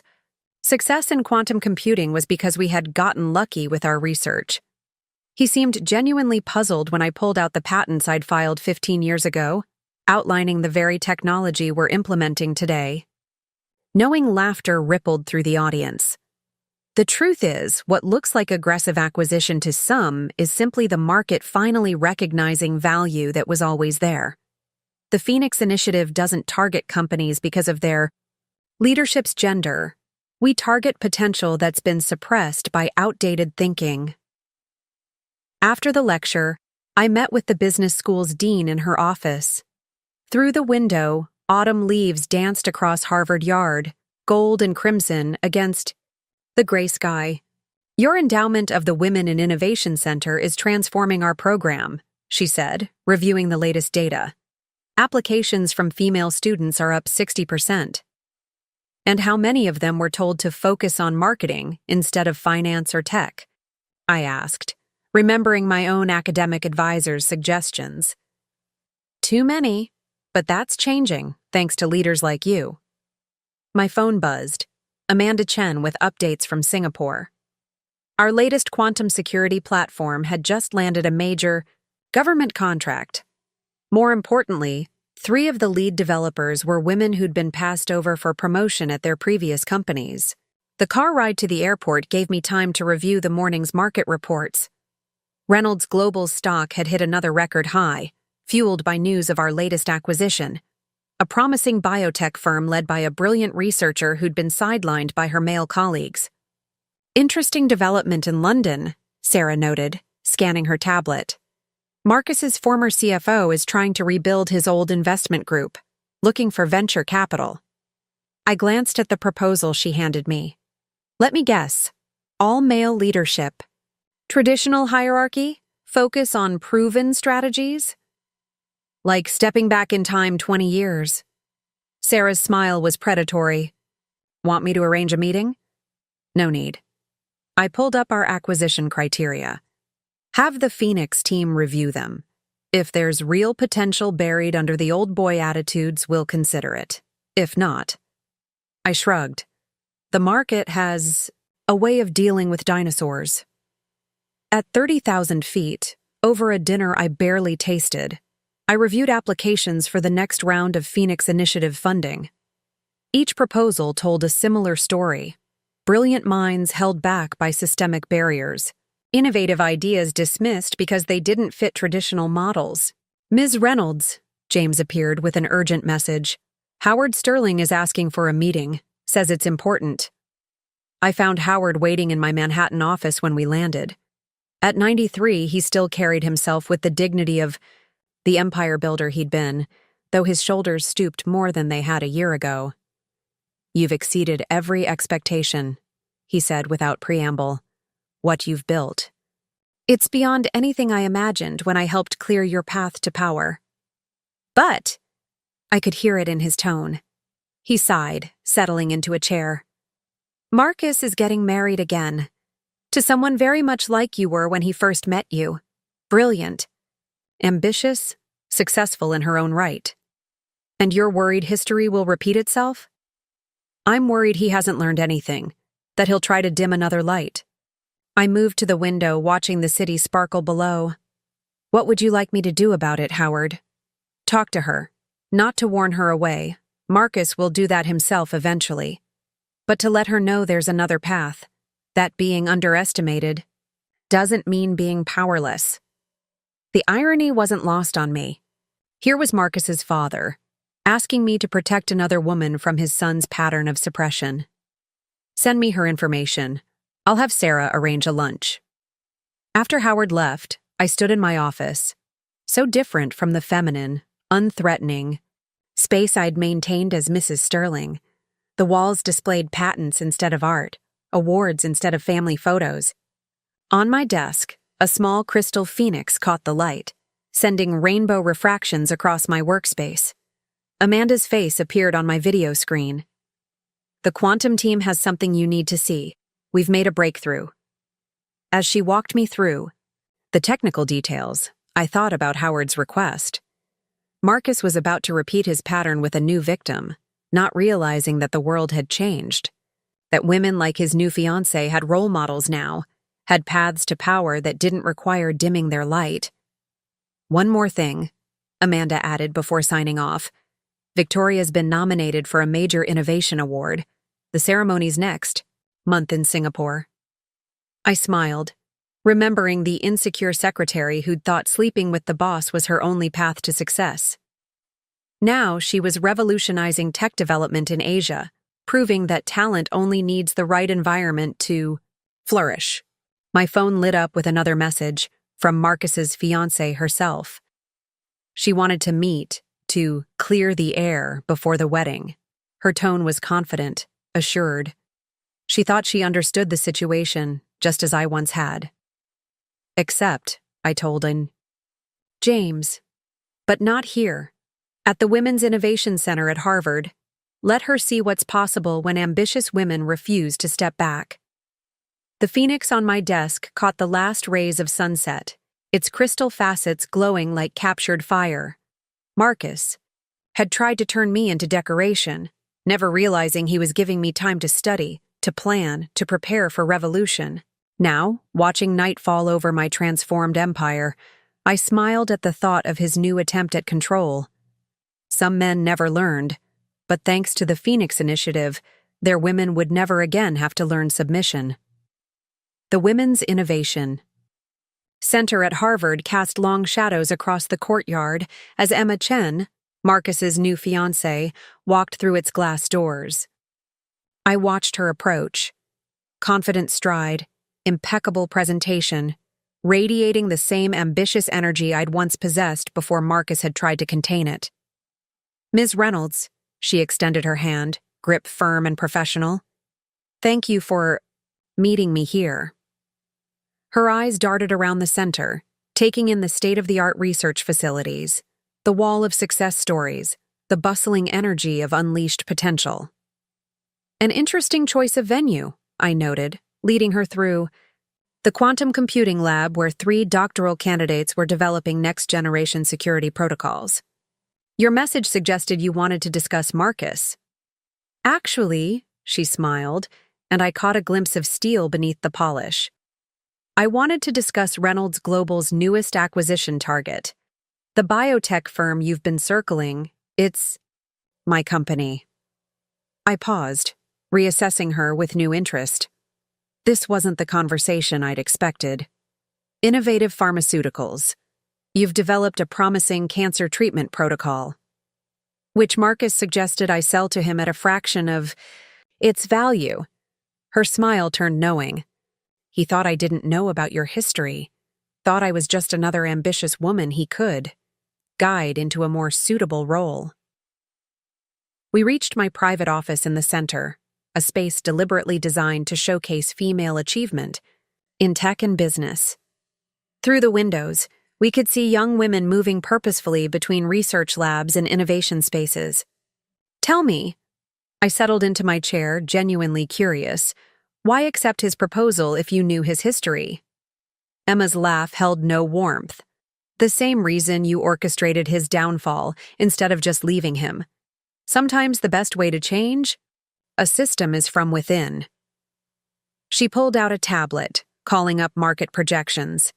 success in quantum computing was because we had gotten lucky with our research. He seemed genuinely puzzled when I pulled out the patents I'd filed 15 years ago, outlining the very technology we're implementing today. Knowing laughter rippled through the audience. The truth is, what looks like aggressive acquisition to some is simply the market finally recognizing value that was always there. The Phoenix Initiative doesn't target companies because of their leadership's gender, We target potential that's been suppressed by outdated thinking. After the lecture, I met with the business school's dean in her office. Through the window, autumn leaves danced across Harvard Yard, gold and crimson against the gray sky. Your endowment of the Women in Innovation Center is transforming our program, she said, reviewing the latest data. Applications from female students are up 60%. And how many of them were told to focus on marketing instead of finance or tech? I asked, remembering my own academic advisor's suggestions. Too many, but that's changing, thanks to leaders like you. My phone buzzed. Amanda Chen with updates from Singapore. Our latest quantum security platform had just landed a major government contract. More importantly, 3 of the lead developers were women who'd been passed over for promotion at their previous companies. The car ride to the airport gave me time to review the morning's market reports. Reynolds Global's stock had hit another record high, fueled by news of our latest acquisition, a promising biotech firm led by a brilliant researcher who'd been sidelined by her male colleagues. Interesting development in London, Sarah noted, scanning her tablet. Marcus's former CFO is trying to rebuild his old investment group, looking for venture capital. I glanced at the proposal she handed me. Let me guess. All-male leadership. Traditional hierarchy? Focus on proven strategies? Like stepping back in time 20 years. Sarah's smile was predatory. Want me to arrange a meeting? No need. I pulled up our acquisition criteria. Have the Phoenix team review them. If there's real potential buried under the old boy attitudes, we'll consider it. If not, I shrugged. The market has a way of dealing with dinosaurs. At 30,000 feet, over a dinner I barely tasted, I reviewed applications for the next round of Phoenix Initiative funding. Each proposal told a similar story. Brilliant minds held back by systemic barriers. Innovative ideas dismissed because they didn't fit traditional models. Ms. Reynolds, James appeared with an urgent message. Howard Sterling is asking for a meeting, says it's important. I found Howard waiting in my Manhattan office when we landed. At 93, he still carried himself with the dignity of the empire builder he'd been, though his shoulders stooped more than they had a year ago. You've exceeded every expectation, he said without preamble. What you've built. It's beyond anything I imagined when I helped clear your path to power. But, I could hear it in his tone. He sighed, settling into a chair. Marcus is getting married again. To someone very much like you were when he first met you. Brilliant. Ambitious, successful in her own right. And you're worried history will repeat itself? I'm worried he hasn't learned anything, that he'll try to dim another light. I moved to the window, watching the city sparkle below. What would you like me to do about it, Howard? Talk to her. Not to warn her away. Marcus will do that himself eventually. But to let her know there's another path. That being underestimated doesn't mean being powerless. The irony wasn't lost on me. Here was Marcus's father, asking me to protect another woman from his son's pattern of suppression. Send me her information. I'll have Sarah arrange a lunch. After Howard left, I stood in my office, so different from the feminine, unthreatening space I'd maintained as Mrs. Sterling. The walls displayed patents instead of art, awards instead of family photos. On my desk, a small crystal phoenix caught the light, sending rainbow refractions across my workspace. Amanda's face appeared on my video screen. The quantum team has something you need to see. We've made a breakthrough. As she walked me through the technical details, I thought about Howard's request. Marcus was about to repeat his pattern with a new victim, not realizing that the world had changed, that women like his new fiancée had role models now, had paths to power that didn't require dimming their light. One more thing, Amanda added before signing off. Victoria's been nominated for a major innovation award. The ceremony's next month in Singapore. I smiled, remembering the insecure secretary who'd thought sleeping with the boss was her only path to success. Now she was revolutionizing tech development in Asia, proving that talent only needs the right environment to flourish. My phone lit up with another message from Marcus's fiancée herself. She wanted to meet, to clear the air before the wedding. Her tone was confident, assured. She thought she understood the situation, just as I once had. Except, I told him, James, but not here. At the Women's Innovation Center at Harvard, let her see what's possible when ambitious women refuse to step back. The phoenix on my desk caught the last rays of sunset, its crystal facets glowing like captured fire. Marcus had tried to turn me into decoration, never realizing he was giving me time to study, to plan, to prepare for revolution. Now, watching night fall over my transformed empire, I smiled at the thought of his new attempt at control. Some men never learned, but thanks to the Phoenix Initiative, their women would never again have to learn submission. The Women's Innovation Center at Harvard cast long shadows across the courtyard as Emma Chen, Marcus's new fiancée, walked through its glass doors. I watched her approach. Confident stride, impeccable presentation, radiating the same ambitious energy I'd once possessed before Marcus had tried to contain it. Ms. Reynolds, she extended her hand, grip firm and professional. Thank you for meeting me here. Her eyes darted around the center, taking in the state-of-the-art research facilities, the wall of success stories, the bustling energy of unleashed potential. An interesting choice of venue, I noted, leading her through the quantum computing lab where 3 doctoral candidates were developing next-generation security protocols. Your message suggested you wanted to discuss Marcus. Actually, she smiled, and I caught a glimpse of steel beneath the polish. I wanted to discuss Reynolds Global's newest acquisition target. The biotech firm you've been circling, it's my company. I paused, reassessing her with new interest. This wasn't the conversation I'd expected. Innovative pharmaceuticals. You've developed a promising cancer treatment protocol, which Marcus suggested I sell to him at a fraction of its value. Her smile turned knowing. He thought I didn't know about your history, thought I was just another ambitious woman he could guide into a more suitable role. We reached my private office in the center, a space deliberately designed to showcase female achievement in tech and business. Through the windows, we could see young women moving purposefully between research labs and innovation spaces. Tell me, I settled into my chair, genuinely curious, why accept his proposal if you knew his history? Emma's laugh held no warmth. The same reason you orchestrated his downfall instead of just leaving him. Sometimes the best way to change a system is from within. She pulled out a tablet, calling up market projections.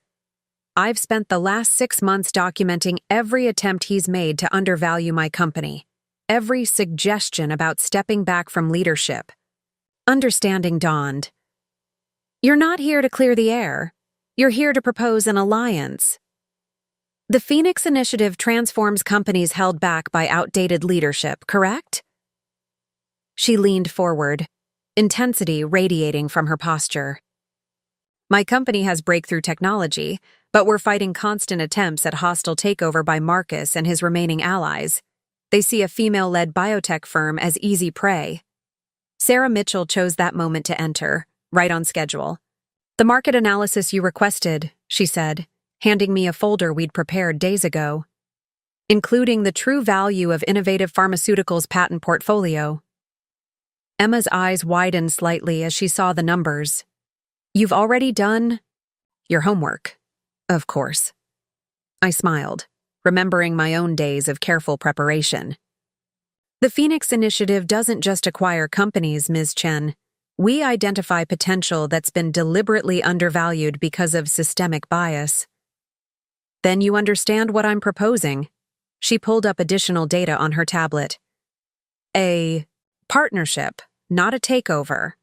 I've spent the last 6 months documenting every attempt he's made to undervalue my company, every suggestion about stepping back from leadership. Understanding dawned. You're not here to clear the air. You're here to propose an alliance. The Phoenix Initiative transforms companies held back by outdated leadership, correct? She leaned forward, intensity radiating from her posture. My company has breakthrough technology, but we're fighting constant attempts at hostile takeover by Marcus and his remaining allies. They see a female-led biotech firm as easy prey. Sarah Mitchell chose that moment to enter, right on schedule. The market analysis you requested, she said, handing me a folder we'd prepared days ago, including the true value of innovative pharmaceuticals patent portfolio. Emma's eyes widened slightly as she saw the numbers. You've already done your homework, of course. I smiled, remembering my own days of careful preparation. The Phoenix Initiative doesn't just acquire companies, Ms. Chen. We identify potential that's been deliberately undervalued because of systemic bias. Then you understand what I'm proposing. She pulled up additional data on her tablet. A partnership, not a takeover.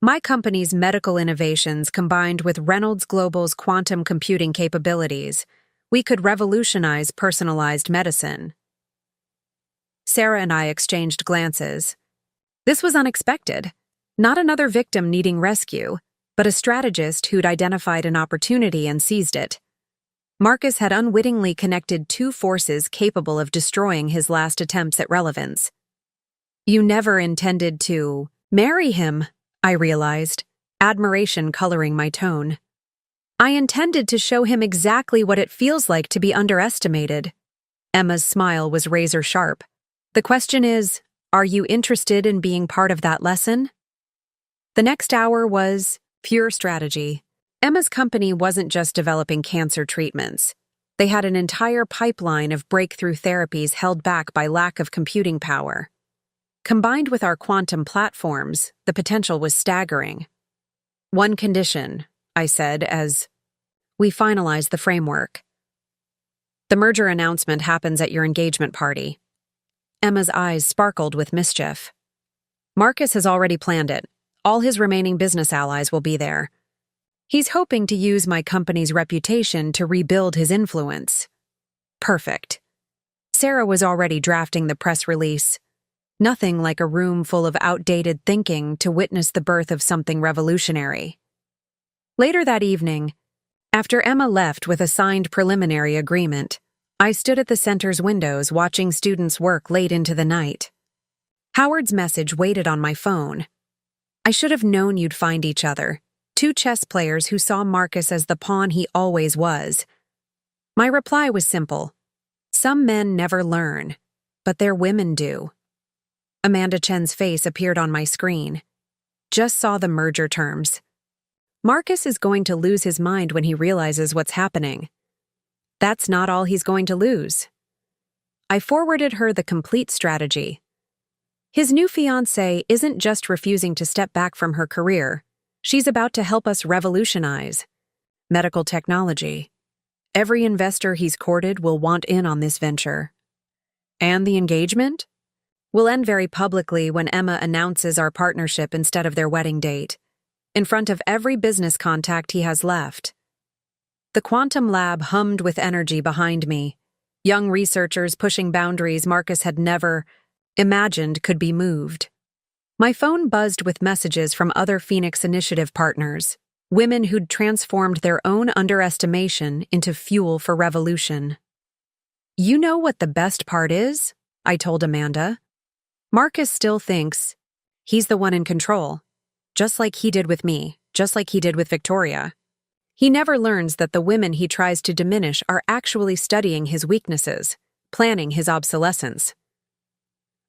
My company's medical innovations combined with Reynolds Global's quantum computing capabilities, we could revolutionize personalized medicine. Sarah and I exchanged glances. This was unexpected. Not another victim needing rescue, but a strategist who'd identified an opportunity and seized it. Marcus had unwittingly connected two forces capable of destroying his last attempts at relevance. You never intended to marry him, I realized, admiration coloring my tone. I intended to show him exactly what it feels like to be underestimated. Emma's smile was razor sharp. The question is, are you interested in being part of that lesson? The next hour was pure strategy. Emma's company wasn't just developing cancer treatments. They had an entire pipeline of breakthrough therapies held back by lack of computing power. Combined with our quantum platforms, the potential was staggering. One condition, I said as we finalized the framework. The merger announcement happens at your engagement party. Emma's eyes sparkled with mischief. Marcus has already planned it. All his remaining business allies will be there. He's hoping to use my company's reputation to rebuild his influence. Perfect. Sarah was already drafting the press release. Nothing like a room full of outdated thinking to witness the birth of something revolutionary. Later that evening, after Emma left with a signed preliminary agreement, I stood at the center's windows watching students work late into the night. Howard's message waited on my phone. I should have known you'd find each other. Two chess players who saw Marcus as the pawn he always was. My reply was simple. Some men never learn, but their women do. Amanda Chen's face appeared on my screen. Just saw the merger terms. Marcus is going to lose his mind when he realizes what's happening. That's not all he's going to lose. I forwarded her the complete strategy. His new fiancée isn't just refusing to step back from her career. She's about to help us revolutionize medical technology. Every investor he's courted will want in on this venture. And the engagement? Will end very publicly when Emma announces our partnership instead of their wedding date, in front of every business contact he has left. The quantum lab hummed with energy behind me. Young researchers pushing boundaries Marcus had never imagined could be moved. My phone buzzed with messages from other Phoenix Initiative partners, women who'd transformed their own underestimation into fuel for revolution. You know what the best part is? I told Amanda. Marcus still thinks he's the one in control, just like he did with me, just like he did with Victoria. He never learns that the women he tries to diminish are actually studying his weaknesses, planning his obsolescence.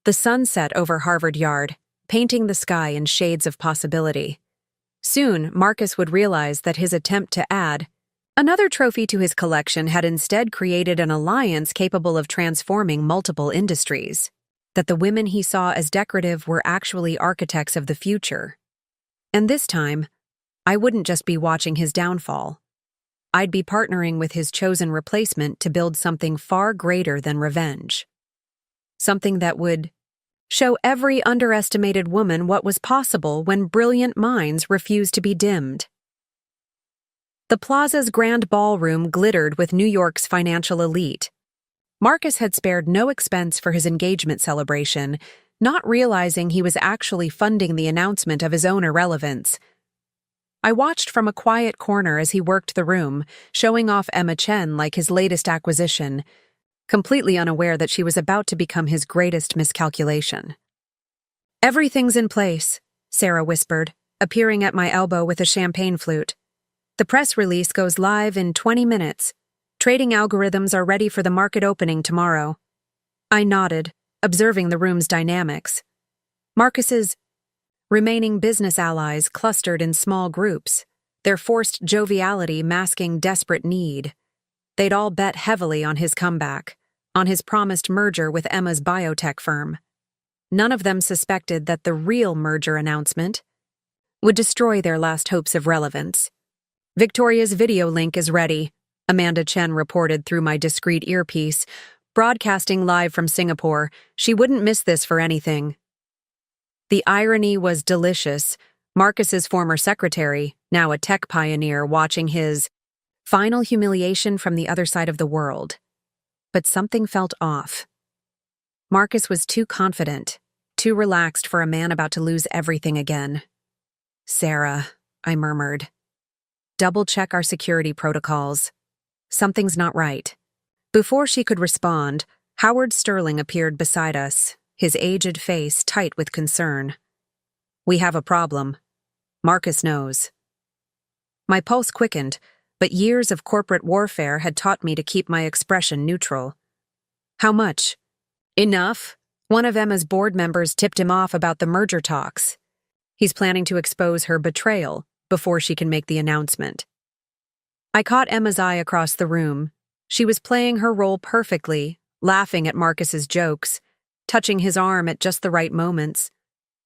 The sun set over Harvard Yard, painting the sky in shades of possibility. Soon, Marcus would realize that his attempt to add another trophy to his collection had instead created an alliance capable of transforming multiple industries, that the women he saw as decorative were actually architects of the future. And this time, I wouldn't just be watching his downfall. I'd be partnering with his chosen replacement to build something far greater than revenge. Something that would show every underestimated woman what was possible when brilliant minds refused to be dimmed. The plaza's grand ballroom glittered with New York's financial elite. Marcus had spared no expense for his engagement celebration, not realizing he was actually funding the announcement of his own irrelevance. I watched from a quiet corner as he worked the room, showing off Emma Chen like his latest acquisition, completely unaware that she was about to become his greatest miscalculation. Everything's in place, Sarah whispered, appearing at my elbow with a champagne flute. The press release goes live in 20 minutes. Trading algorithms are ready for the market opening tomorrow. I nodded, observing the room's dynamics. Marcus's remaining business allies clustered in small groups, their forced joviality masking desperate need. They'd all bet heavily on his comeback, on his promised merger with Emma's biotech firm. None of them suspected that the real merger announcement would destroy their last hopes of relevance. Victoria's video link is ready, Amanda Chen reported through my discreet earpiece, broadcasting live from Singapore. She wouldn't miss this for anything. The irony was delicious. Marcus's former secretary, now a tech pioneer, watching his final humiliation from the other side of the world. But something felt off. Marcus was too confident, too relaxed for a man about to lose everything again. "Sarah," I murmured. "Double-check our security protocols. Something's not right." Before she could respond, Howard Sterling appeared beside us, his aged face tight with concern. "We have a problem. Marcus knows." My pulse quickened, but years of corporate warfare had taught me to keep my expression neutral. "How much?" "Enough. One of Emma's board members tipped him off about the merger talks. He's planning to expose her betrayal before she can make the announcement." I caught Emma's eye across the room. She was playing her role perfectly, laughing at Marcus's jokes, touching his arm at just the right moments,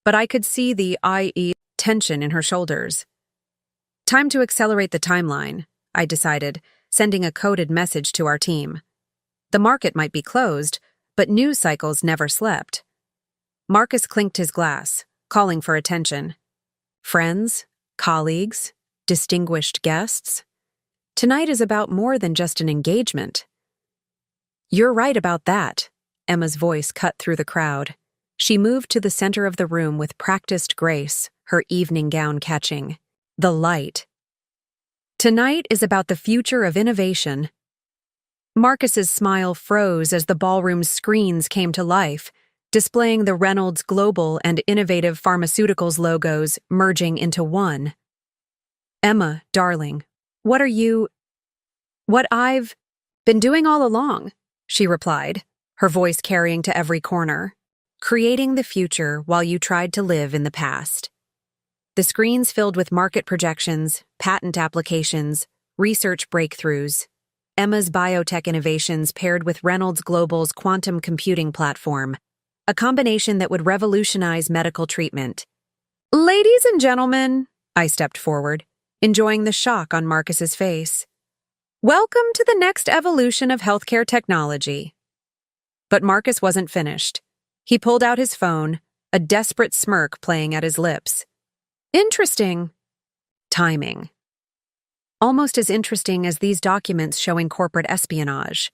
but I could see the i.e. tension in her shoulders. "Time to accelerate the timeline," I decided, sending a coded message to our team. The market might be closed, but news cycles never slept. Marcus clinked his glass, calling for attention. Friends, colleagues, distinguished guests. Tonight is about more than just an engagement. "You're right about that," Emma's voice cut through the crowd. She moved to the center of the room with practiced grace, her evening gown catching the light. "Tonight is about the future of innovation." Marcus's smile froze as the ballroom's screens came to life, displaying the Reynolds Global and Innovative Pharmaceuticals logos merging into one. "Emma, darling, what I've been doing all along," she replied, her voice carrying to every corner. "Creating the future while you tried to live in the past." The screens filled with market projections, patent applications, research breakthroughs. Emma's biotech innovations paired with Reynolds Global's quantum computing platform, a combination that would revolutionize medical treatment. "Ladies and gentlemen," I stepped forward, enjoying the shock on Marcus's face. "Welcome to the next evolution of healthcare technology." But Marcus wasn't finished. He pulled out his phone, a desperate smirk playing at his lips. "Interesting." Timing. Almost as interesting as these documents showing corporate espionage.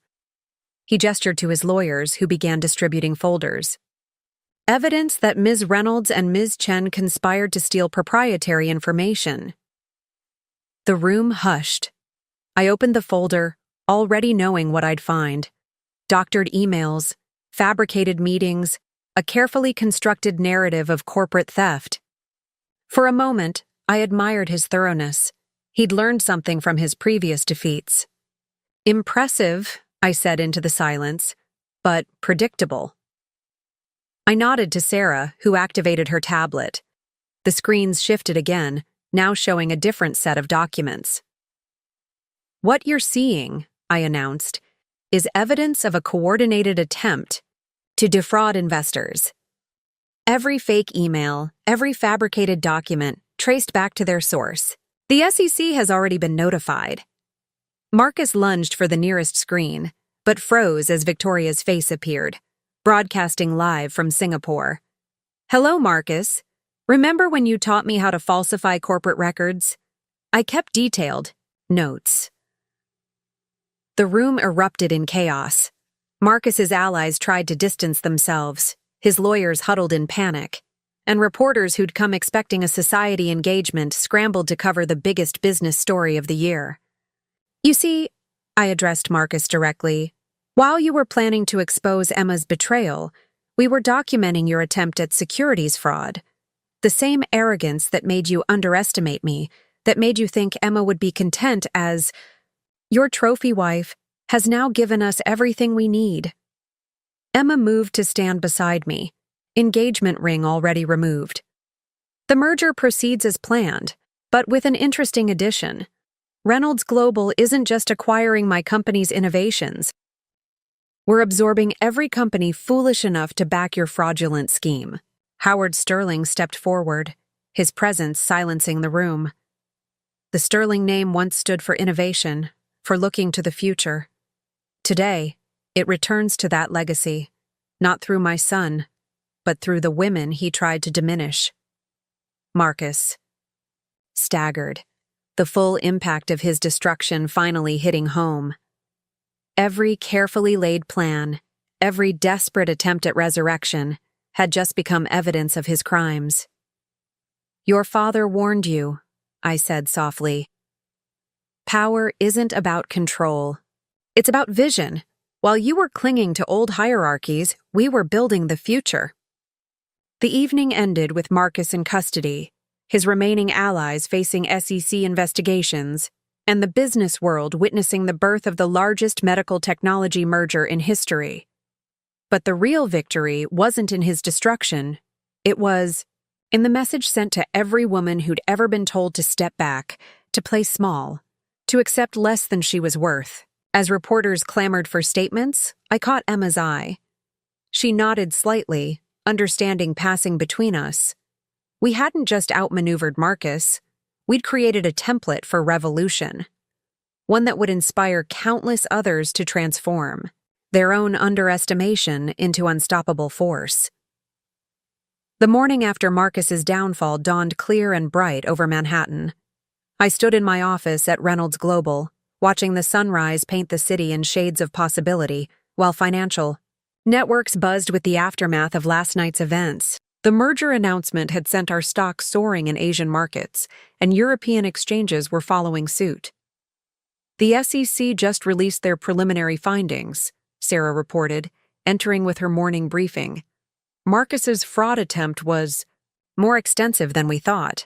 He gestured to his lawyers, who began distributing folders. Evidence that Ms. Reynolds and Ms. Chen conspired to steal proprietary information. The room hushed. I opened the folder, already knowing what I'd find. Doctored emails, fabricated meetings, a carefully constructed narrative of corporate theft. For a moment, I admired his thoroughness. He'd learned something from his previous defeats. "Impressive," I said into the silence, "but predictable." I nodded to Sarah, who activated her tablet. The screens shifted again, now showing a different set of documents. "What you're seeing," I announced, "is evidence of a coordinated attempt to defraud investors. Every fake email, every fabricated document, traced back to their source. The SEC has already been notified." Marcus lunged for the nearest screen, but froze as Victoria's face appeared, broadcasting live from Singapore. "Hello, Marcus. Remember when you taught me how to falsify corporate records? I kept detailed notes." The room erupted in chaos. Marcus's allies tried to distance themselves, his lawyers huddled in panic, and reporters who'd come expecting a society engagement scrambled to cover the biggest business story of the year. "You see," I addressed Marcus directly, "while you were planning to expose Emma's betrayal, we were documenting your attempt at securities fraud. The same arrogance that made you underestimate me, that made you think Emma would be content as your trophy wife, has now given us everything we need." Emma moved to stand beside me, engagement ring already removed. "The merger proceeds as planned, but with an interesting addition. Reynolds Global isn't just acquiring my company's innovations. We're absorbing every company foolish enough to back your fraudulent scheme." Howard Sterling stepped forward, his presence silencing the room. The Sterling name once stood for innovation, for looking to the future. Today, it returns to that legacy, not through my son, but through the women he tried to diminish. Marcus staggered, the full impact of his destruction finally hitting home. Every carefully laid plan, every desperate attempt at resurrection, had just become evidence of his crimes. "Your father warned you," I said softly. "Power isn't about control. It's about vision. While you were clinging to old hierarchies, we were building the future." The evening ended with Marcus in custody, his remaining allies facing SEC investigations, and the business world witnessing the birth of the largest medical technology merger in history. But the real victory wasn't in his destruction. It was in the message sent to every woman who'd ever been told to step back, to play small, to accept less than she was worth. As reporters clamored for statements, I caught Emma's eye. She nodded slightly, understanding passing between us. We hadn't just outmaneuvered Marcus. We'd created a template for revolution, one that would inspire countless others to transform their own underestimation into unstoppable force. The morning after Marcus's downfall dawned clear and bright over Manhattan. I stood in my office at Reynolds Global, watching the sunrise paint the city in shades of possibility, while financial networks buzzed with the aftermath of last night's events. The merger announcement had sent our stocks soaring in Asian markets, and European exchanges were following suit. "The SEC just released their preliminary findings," Sarah reported, entering with her morning briefing. "Marcus's fraud attempt was more extensive than we thought.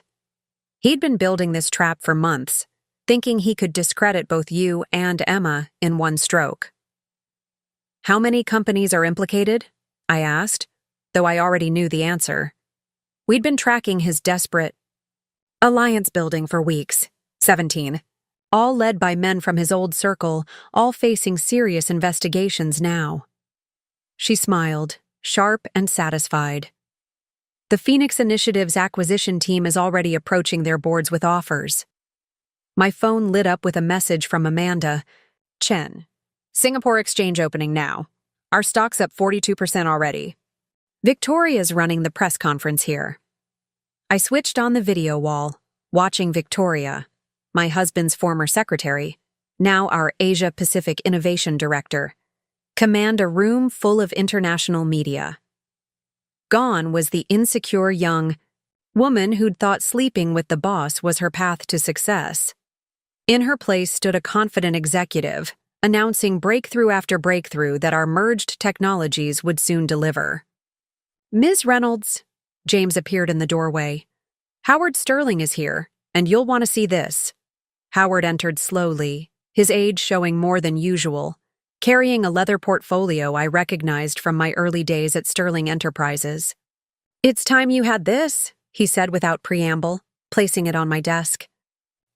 He'd been building this trap for months, thinking he could discredit both you and Emma in one stroke." "How many companies are implicated?" I asked, though I already knew the answer. We'd been tracking his desperate alliance building for weeks, 17, all led by men from his old circle, all facing serious investigations now. She smiled, sharp and satisfied. "The Phoenix Initiative's acquisition team is already approaching their boards with offers." My phone lit up with a message from Amanda. "Chen, Singapore exchange opening now. Our stock's up 42% already. Victoria's running the press conference here." I switched on the video wall, watching Victoria, my husband's former secretary, now our Asia-Pacific Innovation Director, command a room full of international media. Gone was the insecure young woman who'd thought sleeping with the boss was her path to success. In her place stood a confident executive, announcing breakthrough after breakthrough that our merged technologies would soon deliver. "Ms. Reynolds," James appeared in the doorway. "Howard Sterling is here, and you'll want to see this." Howard entered slowly, his age showing more than usual, carrying a leather portfolio I recognized from my early days at Sterling Enterprises. "It's time you had this," he said without preamble, placing it on my desk.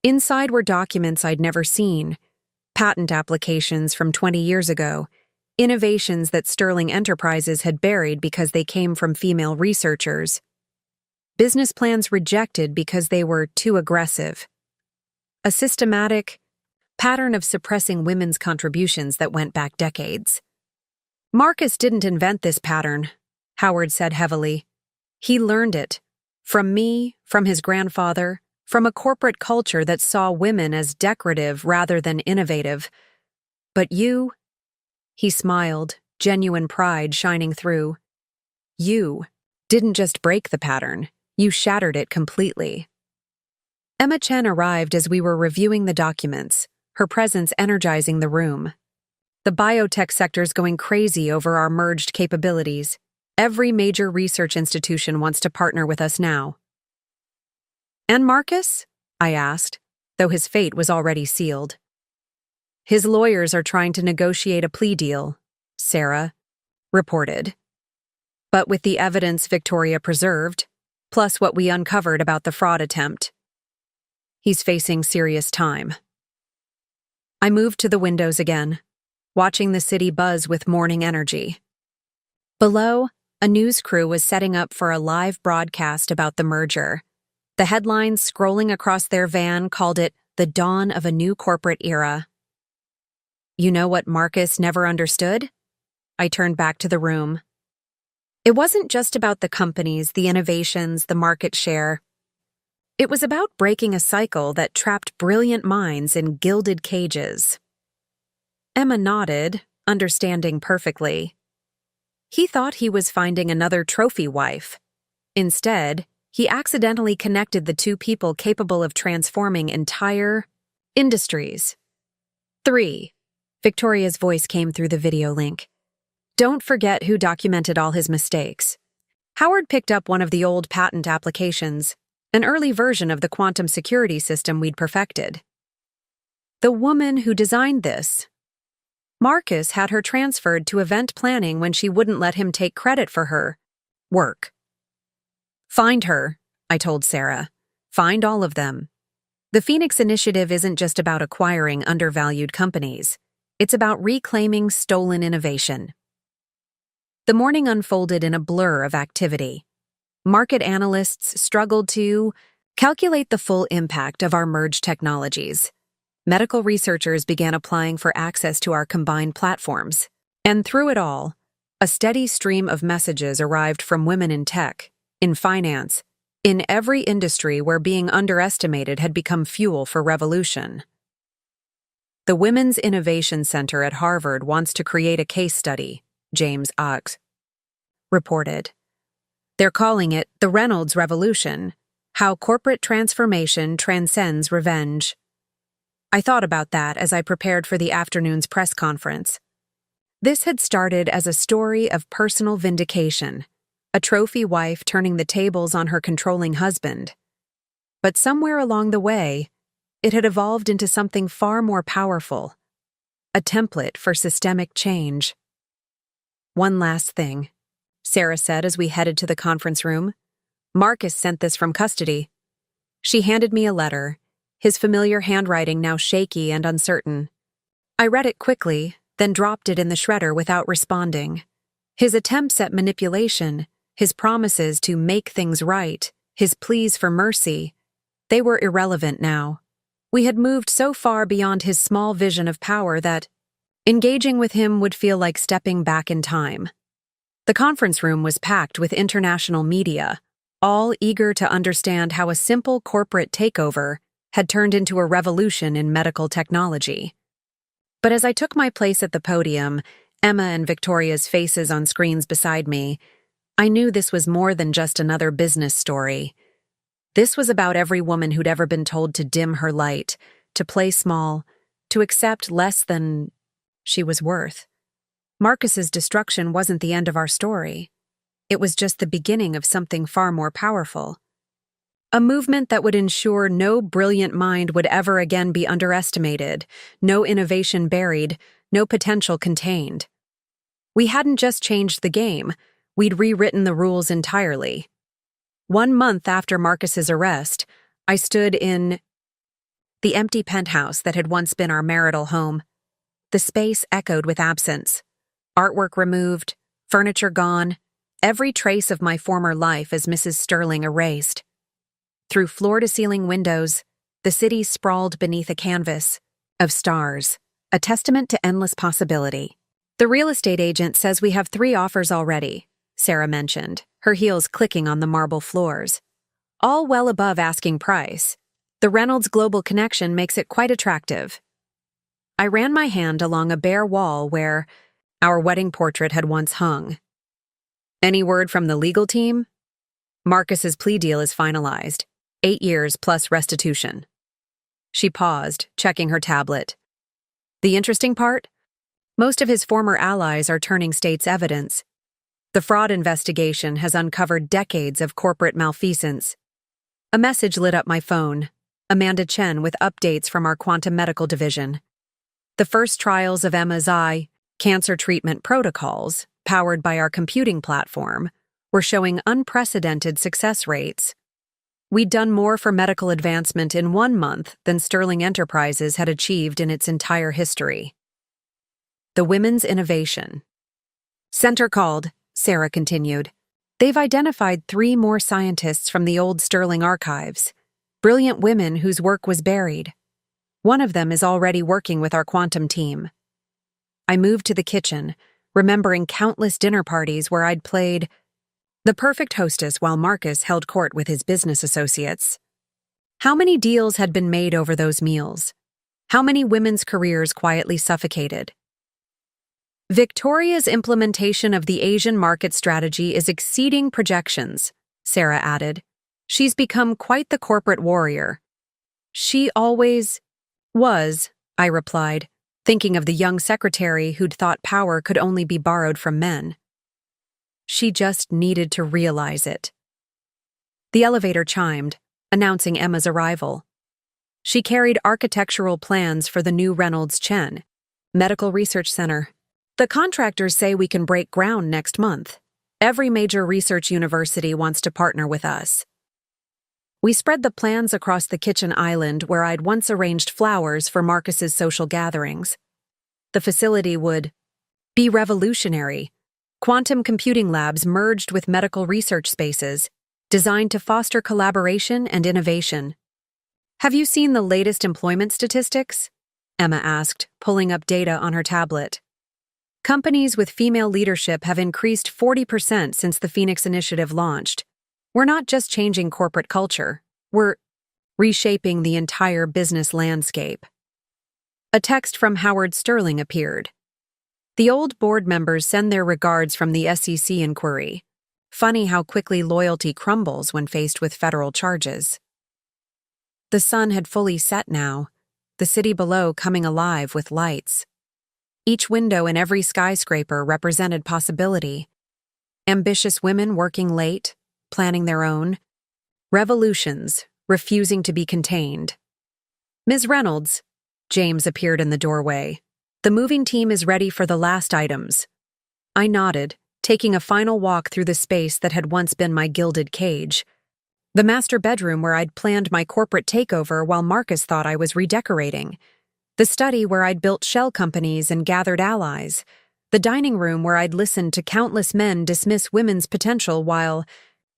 Inside were documents I'd never seen, patent applications from 20 years ago, innovations that Sterling Enterprises had buried because they came from female researchers, business plans rejected because they were too aggressive, a systematic pattern of suppressing women's contributions that went back decades. "Marcus didn't invent this pattern," Howard said heavily. "He learned it. From me, from his grandfather, from a corporate culture that saw women as decorative rather than innovative. But you," he smiled, genuine pride shining through, "you didn't just break the pattern, you shattered it completely." Emma Chen arrived as we were reviewing the documents, her presence energizing the room. "The biotech sector's going crazy over our merged capabilities. Every major research institution wants to partner with us now." "And Marcus?" I asked, though his fate was already sealed. "His lawyers are trying to negotiate a plea deal," Sarah reported. "But with the evidence Victoria preserved, plus what we uncovered about the fraud attempt, he's facing serious time." I moved to the windows again, watching the city buzz with morning energy. Below, a news crew was setting up for a live broadcast about the merger. The headlines scrolling across their van called it the dawn of a new corporate era. "You know what Marcus never understood?" I turned back to the room. It wasn't just about the companies, the innovations, the market share. It was about breaking a cycle that trapped brilliant minds in gilded cages. Emma nodded, understanding perfectly. He thought he was finding another trophy wife. Instead, he accidentally connected the two people capable of transforming entire industries. 3. Victoria's voice came through the video link. Don't forget who documented all his mistakes. Howard picked up one of the old patent applications, an early version of the quantum security system we'd perfected. The woman who designed this. Marcus had her transferred to event planning when she wouldn't let him take credit for her work. Find her, I told Sarah. Find all of them. The Phoenix Initiative isn't just about acquiring undervalued companies. It's about reclaiming stolen innovation. The morning unfolded in a blur of activity. Market analysts struggled to calculate the full impact of our merged technologies. Medical researchers began applying for access to our combined platforms. And through it all, a steady stream of messages arrived from women in tech, in finance, in every industry where being underestimated had become fuel for revolution. The Women's Innovation Center at Harvard wants to create a case study, James Ox reported. They're calling it the Reynolds Revolution, how corporate transformation transcends revenge. I thought about that as I prepared for the afternoon's press conference. This had started as a story of personal vindication, a trophy wife turning the tables on her controlling husband. But somewhere along the way, it had evolved into something far more powerful, a template for systemic change. One last thing, Sarah said as we headed to the conference room. Marcus sent this from custody. She handed me a letter, his familiar handwriting now shaky and uncertain. I read it quickly, then dropped it in the shredder without responding. His attempts at manipulation, his promises to make things right, his pleas for mercy, they were irrelevant now. We had moved so far beyond his small vision of power that engaging with him would feel like stepping back in time. The conference room was packed with international media, all eager to understand how a simple corporate takeover had turned into a revolution in medical technology. But as I took my place at the podium, Emma and Victoria's faces on screens beside me, I knew this was more than just another business story. This was about every woman who'd ever been told to dim her light, to play small, to accept less than she was worth. Marcus's destruction wasn't the end of our story. It was just the beginning of something far more powerful. A movement that would ensure no brilliant mind would ever again be underestimated, no innovation buried, no potential contained. We hadn't just changed the game, we'd rewritten the rules entirely. 1 month after Marcus's arrest, I stood in the empty penthouse that had once been our marital home. The space echoed with absence. Artwork removed, furniture gone, every trace of my former life as Mrs. Sterling erased. Through floor-to-ceiling windows, the city sprawled beneath a canvas of stars, a testament to endless possibility. The real estate agent says we have 3 offers already, Sarah mentioned, her heels clicking on the marble floors. All well above asking price. The Reynolds Global connection makes it quite attractive. I ran my hand along a bare wall where our wedding portrait had once hung. Any word from the legal team? Marcus's plea deal is finalized. 8 years plus restitution. She paused, checking her tablet. The interesting part? Most of his former allies are turning state's evidence. The fraud investigation has uncovered decades of corporate malfeasance. A message lit up my phone. Amanda Chen with updates from our quantum medical division. The first trials of Emma's eye cancer treatment protocols, powered by our computing platform, were showing unprecedented success rates. We'd done more for medical advancement in 1 month than Sterling Enterprises had achieved in its entire history. The Women's Innovation Center called, Sarah continued. They've identified 3 more scientists from the old Sterling archives, brilliant women whose work was buried. One of them is already working with our quantum team. I moved to the kitchen, remembering countless dinner parties where I'd played the perfect hostess while Marcus held court with his business associates. How many deals had been made over those meals? How many women's careers quietly suffocated? Victoria's implementation of the Asian market strategy is exceeding projections, Sarah added. She's become quite the corporate warrior. She always was, I replied, thinking of the young secretary who'd thought power could only be borrowed from men. She just needed to realize it. The elevator chimed, announcing Emma's arrival. She carried architectural plans for the new Reynolds Chen Medical Research Center. The contractors say we can break ground next month. Every major research university wants to partner with us. We spread the plans across the kitchen island where I'd once arranged flowers for Marcus's social gatherings. The facility would be revolutionary. Quantum computing labs merged with medical research spaces, designed to foster collaboration and innovation. Have you seen the latest employment statistics? Emma asked, pulling up data on her tablet. Companies with female leadership have increased 40% since the Phoenix Initiative launched. We're not just changing corporate culture, we're reshaping the entire business landscape. A text from Howard Sterling appeared. The old board members send their regards from the SEC inquiry. Funny how quickly loyalty crumbles when faced with federal charges. The sun had fully set now, the city below coming alive with lights. Each window in every skyscraper represented possibility. Ambitious women working late, planning their own. Revolutions, refusing to be contained. Ms. Reynolds, James appeared in the doorway. The moving team is ready for the last items. I nodded, taking a final walk through the space that had once been my gilded cage. The master bedroom where I'd planned my corporate takeover while Marcus thought I was redecorating. The study where I'd built shell companies and gathered allies. The dining room where I'd listened to countless men dismiss women's potential while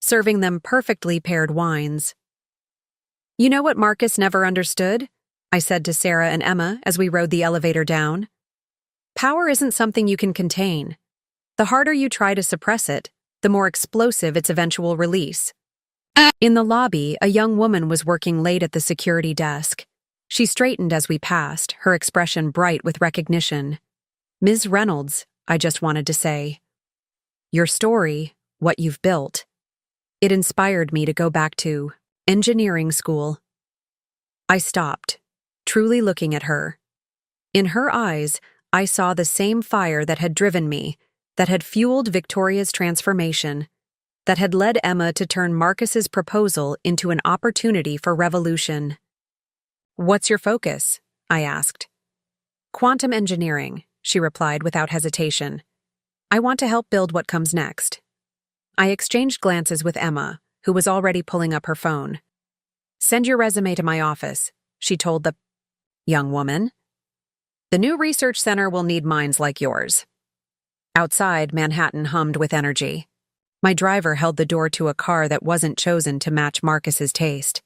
serving them perfectly paired wines. You know what Marcus never understood? I said to Sarah and Emma as we rode the elevator down. Power isn't something you can contain. The harder you try to suppress it, the more explosive its eventual release. In the lobby, a young woman was working late at the security desk. She straightened as we passed, her expression bright with recognition. Ms. Reynolds, I just wanted to say. Your story, what you've built. It inspired me to go back to engineering school. I stopped, truly looking at her. In her eyes, I saw the same fire that had driven me, that had fueled Victoria's transformation, that had led Emma to turn Marcus's proposal into an opportunity for revolution. What's your focus? I asked. Quantum engineering, she replied without hesitation. I want to help build what comes next. I exchanged glances with Emma, who was already pulling up her phone. Send your resume to my office, she told the young woman. The new research center will need minds like yours. Outside, Manhattan hummed with energy. My driver held the door to a car that wasn't chosen to match Marcus's taste.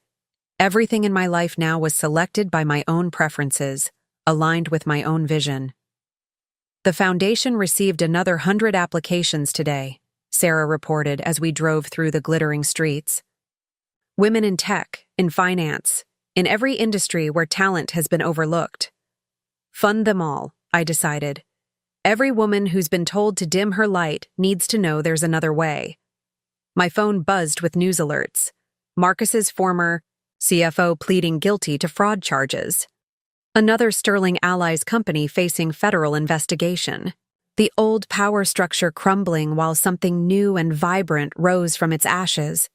Everything in my life now was selected by my own preferences, aligned with my own vision. The foundation received another 100 applications today, Sarah reported as we drove through the glittering streets. Women in tech, in finance, in every industry where talent has been overlooked. Fund them all, I decided. Every woman who's been told to dim her light needs to know there's another way. My phone buzzed with news alerts. Marcus's former CFO pleading guilty to fraud charges. Another Sterling Allies company facing federal investigation. The old power structure crumbling while something new and vibrant rose from its ashes.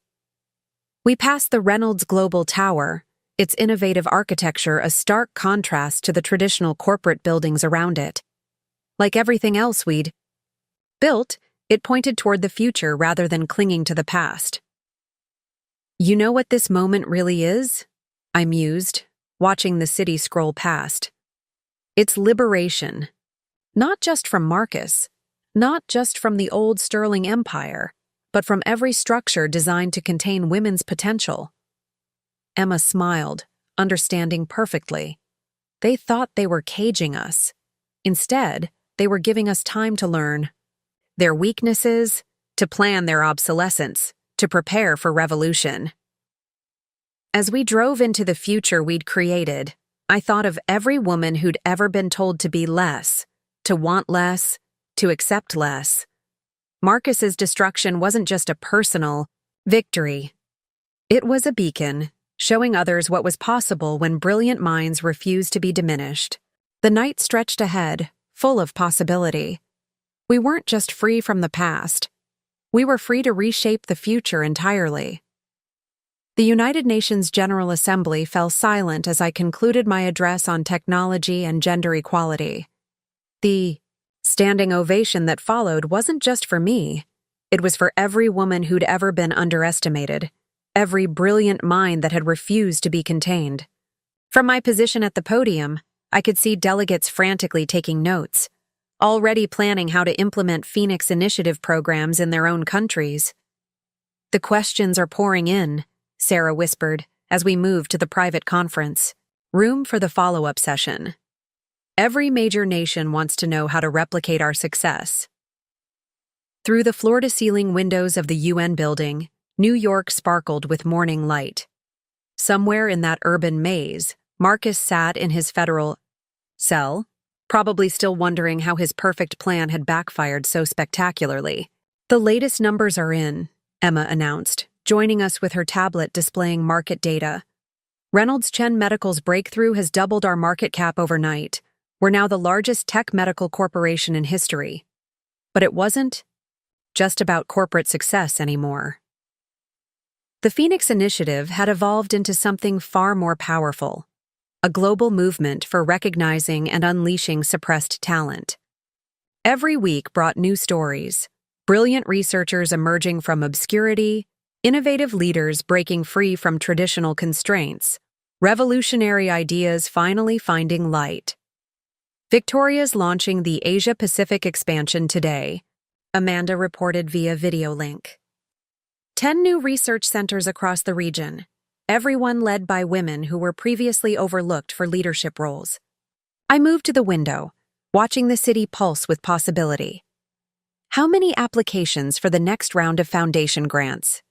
We passed the Reynolds Global Tower, its innovative architecture a stark contrast to the traditional corporate buildings around it. Like everything else we'd built, it pointed toward the future rather than clinging to the past. You know what this moment really is? I mused, watching the city scroll past. It's liberation. Not just from Marcus, not just from the old Sterling Empire, but from every structure designed to contain women's potential. Emma smiled, understanding perfectly. They thought they were caging us. Instead, they were giving us time to learn their weaknesses, to plan their obsolescence, to prepare for revolution. As we drove into the future we'd created, I thought of every woman who'd ever been told to be less, to want less, to accept less. Marcus's destruction wasn't just a personal victory. It was a beacon, showing others what was possible when brilliant minds refused to be diminished. The night stretched ahead, full of possibility. We weren't just free from the past. We were free to reshape the future entirely. The United Nations General Assembly fell silent as I concluded my address on technology and gender equality. The standing ovation that followed wasn't just for me. It was for every woman who'd ever been underestimated, every brilliant mind that had refused to be contained. From my position at the podium, I could see delegates frantically taking notes, already planning how to implement Phoenix Initiative programs in their own countries. "The questions are pouring in," Sarah whispered as we moved to the private conference room for the follow-up session. "Every major nation wants to know how to replicate our success." Through the floor-to-ceiling windows of the UN building, New York sparkled with morning light. Somewhere in that urban maze, Marcus sat in his federal cell, probably still wondering how his perfect plan had backfired so spectacularly. "The latest numbers are in," Emma announced, joining us with her tablet displaying market data. "Reynolds Chen Medical's breakthrough has doubled our market cap overnight. We're now the largest tech medical corporation in history." But it wasn't just about corporate success anymore. The Phoenix Initiative had evolved into something far more powerful, a global movement for recognizing and unleashing suppressed talent. Every week brought new stories, brilliant researchers emerging from obscurity, innovative leaders breaking free from traditional constraints, revolutionary ideas finally finding light. Victoria's launching the Asia-Pacific expansion today, Amanda reported via video link. 10 new research centers across the region, everyone led by women who were previously overlooked for leadership roles. I moved to the window, watching the city pulse with possibility. "How many applications for the next round of foundation grants?"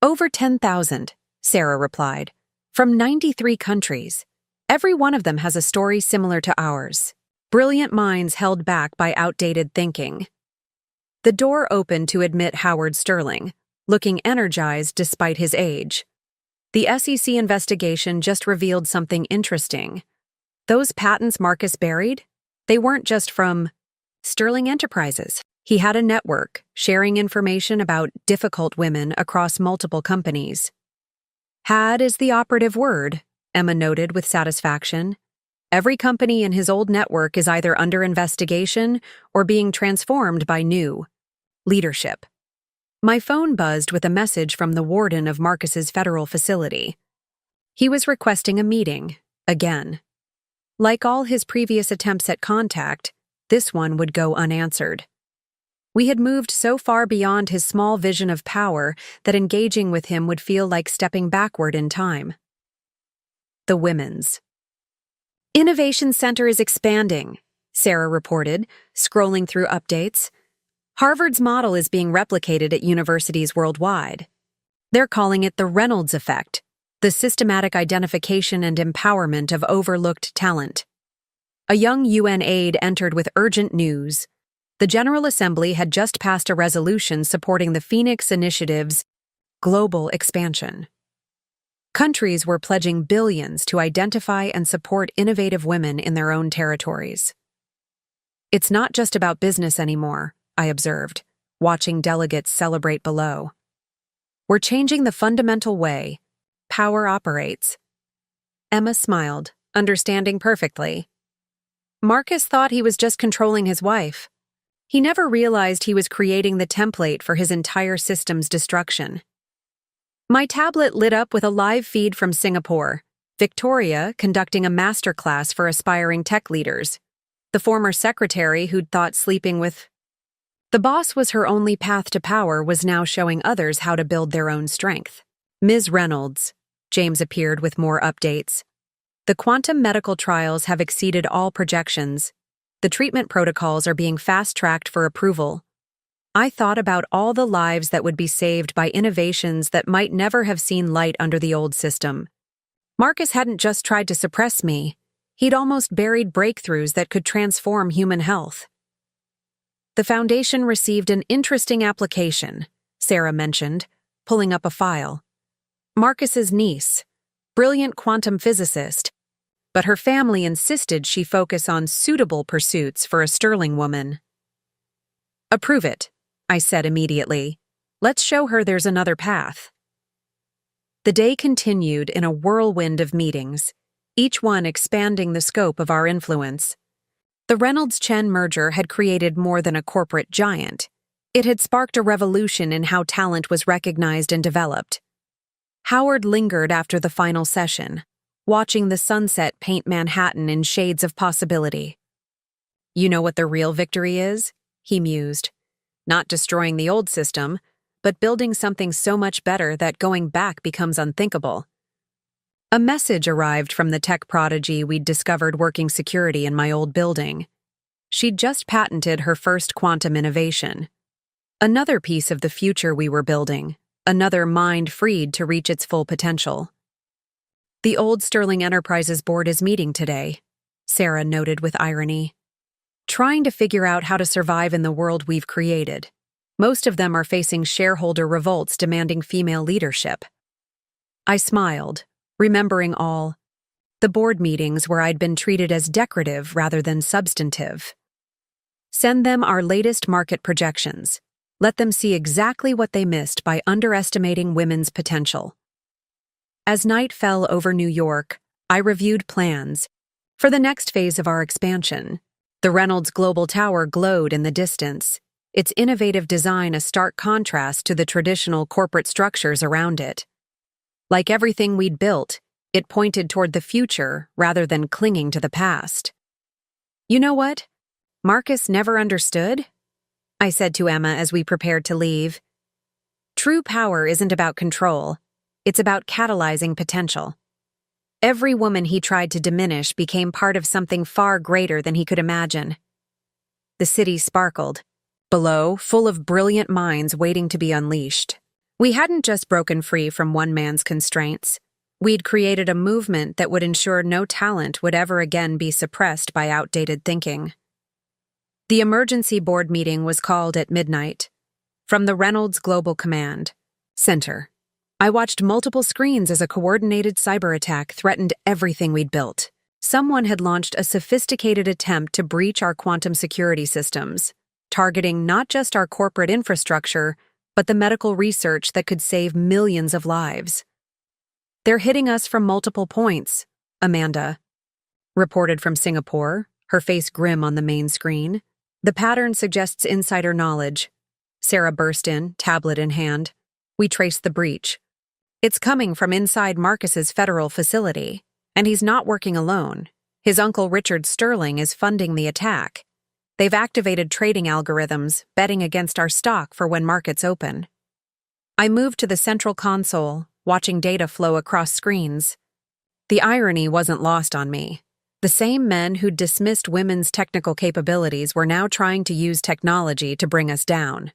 "Over 10,000, Sarah replied. "From 93 countries. Every one of them has a story similar to ours. Brilliant minds held back by outdated thinking." The door opened to admit Howard Sterling, looking energized despite his age. "The SEC investigation just revealed something interesting. Those patents Marcus buried? They weren't just from Sterling Enterprises. He had a network, sharing information about difficult women across multiple companies." "Had is the operative word," Emma noted with satisfaction. "Every company in his old network is either under investigation or being transformed by new leadership." My phone buzzed with a message from the warden of Marcus's federal facility. He was requesting a meeting, again. Like all his previous attempts at contact, this one would go unanswered. We had moved so far beyond his small vision of power that engaging with him would feel like stepping backward in time. The Women's Innovation Center is expanding, Sarah reported, scrolling through updates. Harvard's model is being replicated at universities worldwide. They're calling it the Reynolds effect, the systematic identification and empowerment of overlooked talent. A young UN aide entered with urgent news. The General Assembly had just passed a resolution supporting the Phoenix Initiative's global expansion. Countries were pledging billions to identify and support innovative women in their own territories. "It's not just about business anymore," I observed, watching delegates celebrate below. "We're changing the fundamental way power operates." Emma smiled, understanding perfectly. Marcus thought he was just controlling his wife. He never realized he was creating the template for his entire system's destruction. My tablet lit up with a live feed from Singapore, Victoria conducting a masterclass for aspiring tech leaders. The former secretary who'd thought sleeping with the boss was her only path to power was now showing others how to build their own strength. "Ms. Reynolds," James appeared with more updates. "The quantum medical trials have exceeded all projections. The treatment protocols are being fast-tracked for approval." I thought about all the lives that would be saved by innovations that might never have seen light under the old system. Marcus hadn't just tried to suppress me. He'd almost buried breakthroughs that could transform human health. The Foundation received an interesting application, Sarah mentioned, pulling up a file. Marcus's niece, brilliant quantum physicist, but her family insisted she focus on suitable pursuits for a sterling woman. Approve it, I said immediately. Let's show her there's another path. The day continued in a whirlwind of meetings, each one expanding the scope of our influence. The Reynolds-Chen merger had created more than a corporate giant. It had sparked a revolution in how talent was recognized and developed. Howard lingered after the final session, watching the sunset paint Manhattan in shades of possibility. You know what the real victory is? He mused. Not destroying the old system, but building something so much better that going back becomes unthinkable. A message arrived from the tech prodigy we'd discovered working security in my old building. She'd just patented her first quantum innovation. Another piece of the future we were building, another mind freed to reach its full potential. The old Sterling Enterprises board is meeting today, Sarah noted with irony. Trying to figure out how to survive in the world we've created. Most of them are facing shareholder revolts demanding female leadership. I smiled, remembering all the board meetings where I'd been treated as decorative rather than substantive. Send them our latest market projections. Let them see exactly what they missed by underestimating women's potential. As night fell over New York, I reviewed plans for the next phase of our expansion. The Reynolds Global Tower glowed in the distance, its innovative design a stark contrast to the traditional corporate structures around it. Like everything we'd built, it pointed toward the future rather than clinging to the past. You know what? Marcus never understood, I said to Emma as we prepared to leave. True power isn't about control. It's about catalyzing potential. Every woman he tried to diminish became part of something far greater than he could imagine. The city sparkled. Below, full of brilliant minds waiting to be unleashed. We hadn't just broken free from one man's constraints. We'd created a movement that would ensure no talent would ever again be suppressed by outdated thinking. The emergency board meeting was called at midnight. From the Reynolds Global Command Center, I watched multiple screens as a coordinated cyber attack threatened everything we'd built. Someone had launched a sophisticated attempt to breach our quantum security systems, targeting not just our corporate infrastructure, but the medical research that could save millions of lives. They're hitting us from multiple points, Amanda reported from Singapore, her face grim on the main screen. The pattern suggests insider knowledge. Sarah burst in, tablet in hand. We traced the breach. It's coming from inside Marcus's federal facility, and he's not working alone. His uncle Richard Sterling is funding the attack. They've activated trading algorithms, betting against our stock for when markets open. I moved to the central console, watching data flow across screens. The irony wasn't lost on me. The same men who'd dismissed women's technical capabilities were now trying to use technology to bring us down.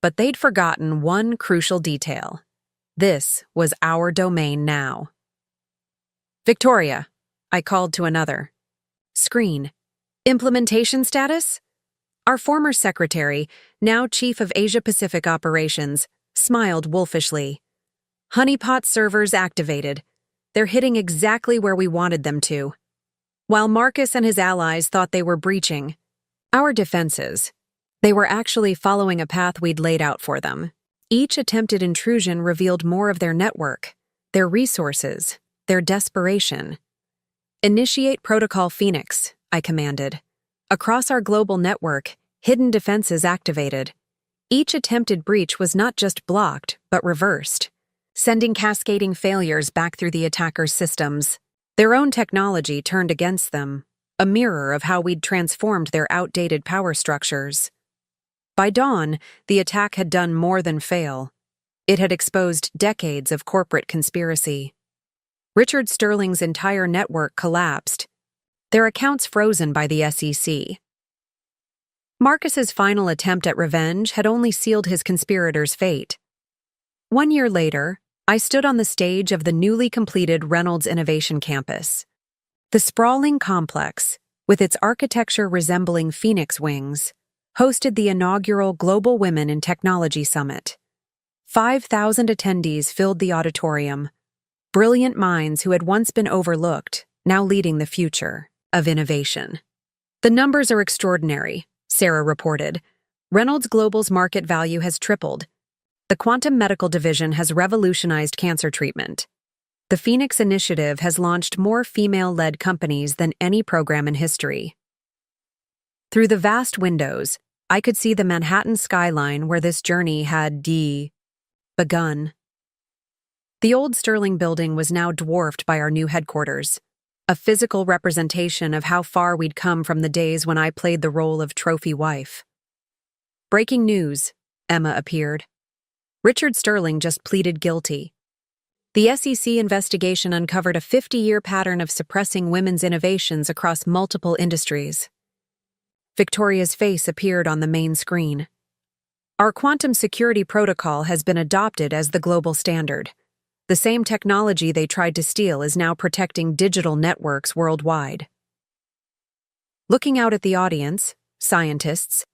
But they'd forgotten one crucial detail. This was our domain now. Victoria, I called to another. Screen. Implementation status? Our former secretary, now Chief of Asia-Pacific Operations, smiled wolfishly. Honeypot servers activated. They're hitting exactly where we wanted them to. While Marcus and his allies thought they were breaching our defenses, they were actually following a path we'd laid out for them. Each attempted intrusion revealed more of their network, their resources, their desperation. Initiate Protocol Phoenix, I commanded. Across our global network, hidden defenses activated. Each attempted breach was not just blocked, but reversed, sending cascading failures back through the attacker's systems. Their own technology turned against them, a mirror of how we'd transformed their outdated power structures. By dawn, the attack had done more than fail. It had exposed decades of corporate conspiracy. Richard Sterling's entire network collapsed, their accounts frozen by the SEC. Marcus's final attempt at revenge had only sealed his conspirators' fate. 1 year later, I stood on the stage of the newly completed Reynolds Innovation Campus. The sprawling complex, with its architecture resembling phoenix wings, hosted the inaugural Global Women in Technology Summit. 5,000 attendees filled the auditorium, brilliant minds who had once been overlooked, now leading the future of innovation. The numbers are extraordinary, Sarah reported. Reynolds Global's market value has tripled. The quantum medical division has revolutionized cancer treatment. The Phoenix Initiative has launched more female-led companies than any program in history. Through the vast windows, I could see the Manhattan skyline where this journey had begun. The old Sterling building was now dwarfed by our new headquarters, a physical representation of how far we'd come from the days when I played the role of trophy wife. Breaking news, Emma appeared. Richard Sterling just pleaded guilty. The SEC investigation uncovered a 50-year pattern of suppressing women's innovations across multiple industries. Victoria's face appeared on the main screen. Our quantum security protocol has been adopted as the global standard. The same technology they tried to steal is now protecting digital networks worldwide. Looking out at the audience, scientists,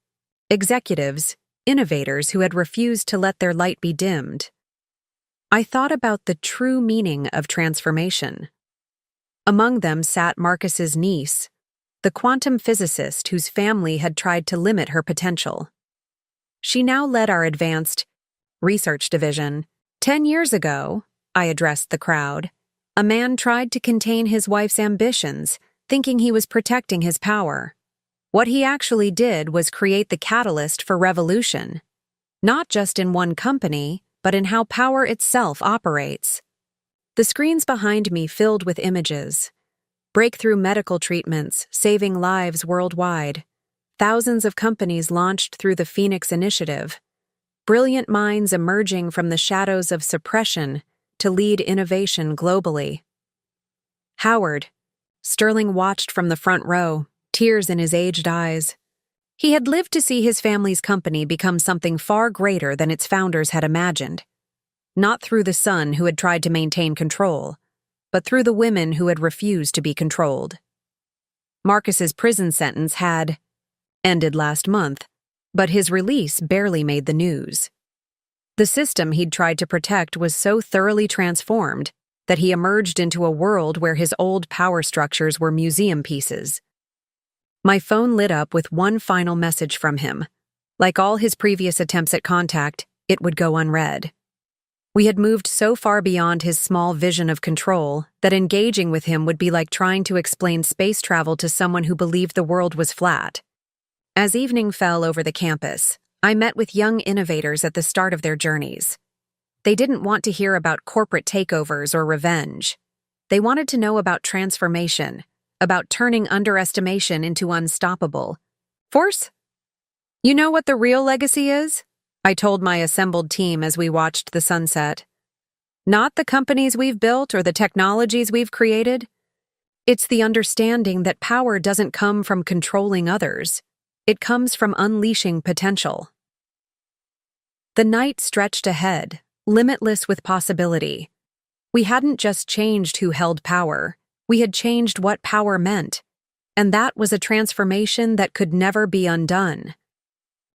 executives, innovators who had refused to let their light be dimmed, I thought about the true meaning of transformation. Among them sat Marcus's niece, the quantum physicist whose family had tried to limit her potential. She now led our advanced research division. 10 years ago, I addressed the crowd, a man tried to contain his wife's ambitions, thinking he was protecting his power. What he actually did was create the catalyst for revolution, not just in one company, but in how power itself operates. The screens behind me filled with images. Breakthrough medical treatments, saving lives worldwide. Thousands of companies launched through the Phoenix Initiative. Brilliant minds emerging from the shadows of suppression to lead innovation globally. Howard, Sterling watched from the front row, tears in his aged eyes. He had lived to see his family's company become something far greater than its founders had imagined. Not through the son who had tried to maintain control, but through the women who had refused to be controlled. Marcus's prison sentence had ended last month, but his release barely made the news. The system he'd tried to protect was so thoroughly transformed that he emerged into a world where his old power structures were museum pieces. My phone lit up with one final message from him. Like all his previous attempts at contact, it would go unread. We had moved so far beyond his small vision of control that engaging with him would be like trying to explain space travel to someone who believed the world was flat. As evening fell over the campus, I met with young innovators at the start of their journeys. They didn't want to hear about corporate takeovers or revenge. They wanted to know about transformation, about turning underestimation into unstoppable force. You know what the real legacy is? I told my assembled team as we watched the sunset. Not the companies we've built or the technologies we've created. It's the understanding that power doesn't come from controlling others. It comes from unleashing potential. The night stretched ahead, limitless with possibility. We hadn't just changed who held power, we had changed what power meant, and that was a transformation that could never be undone.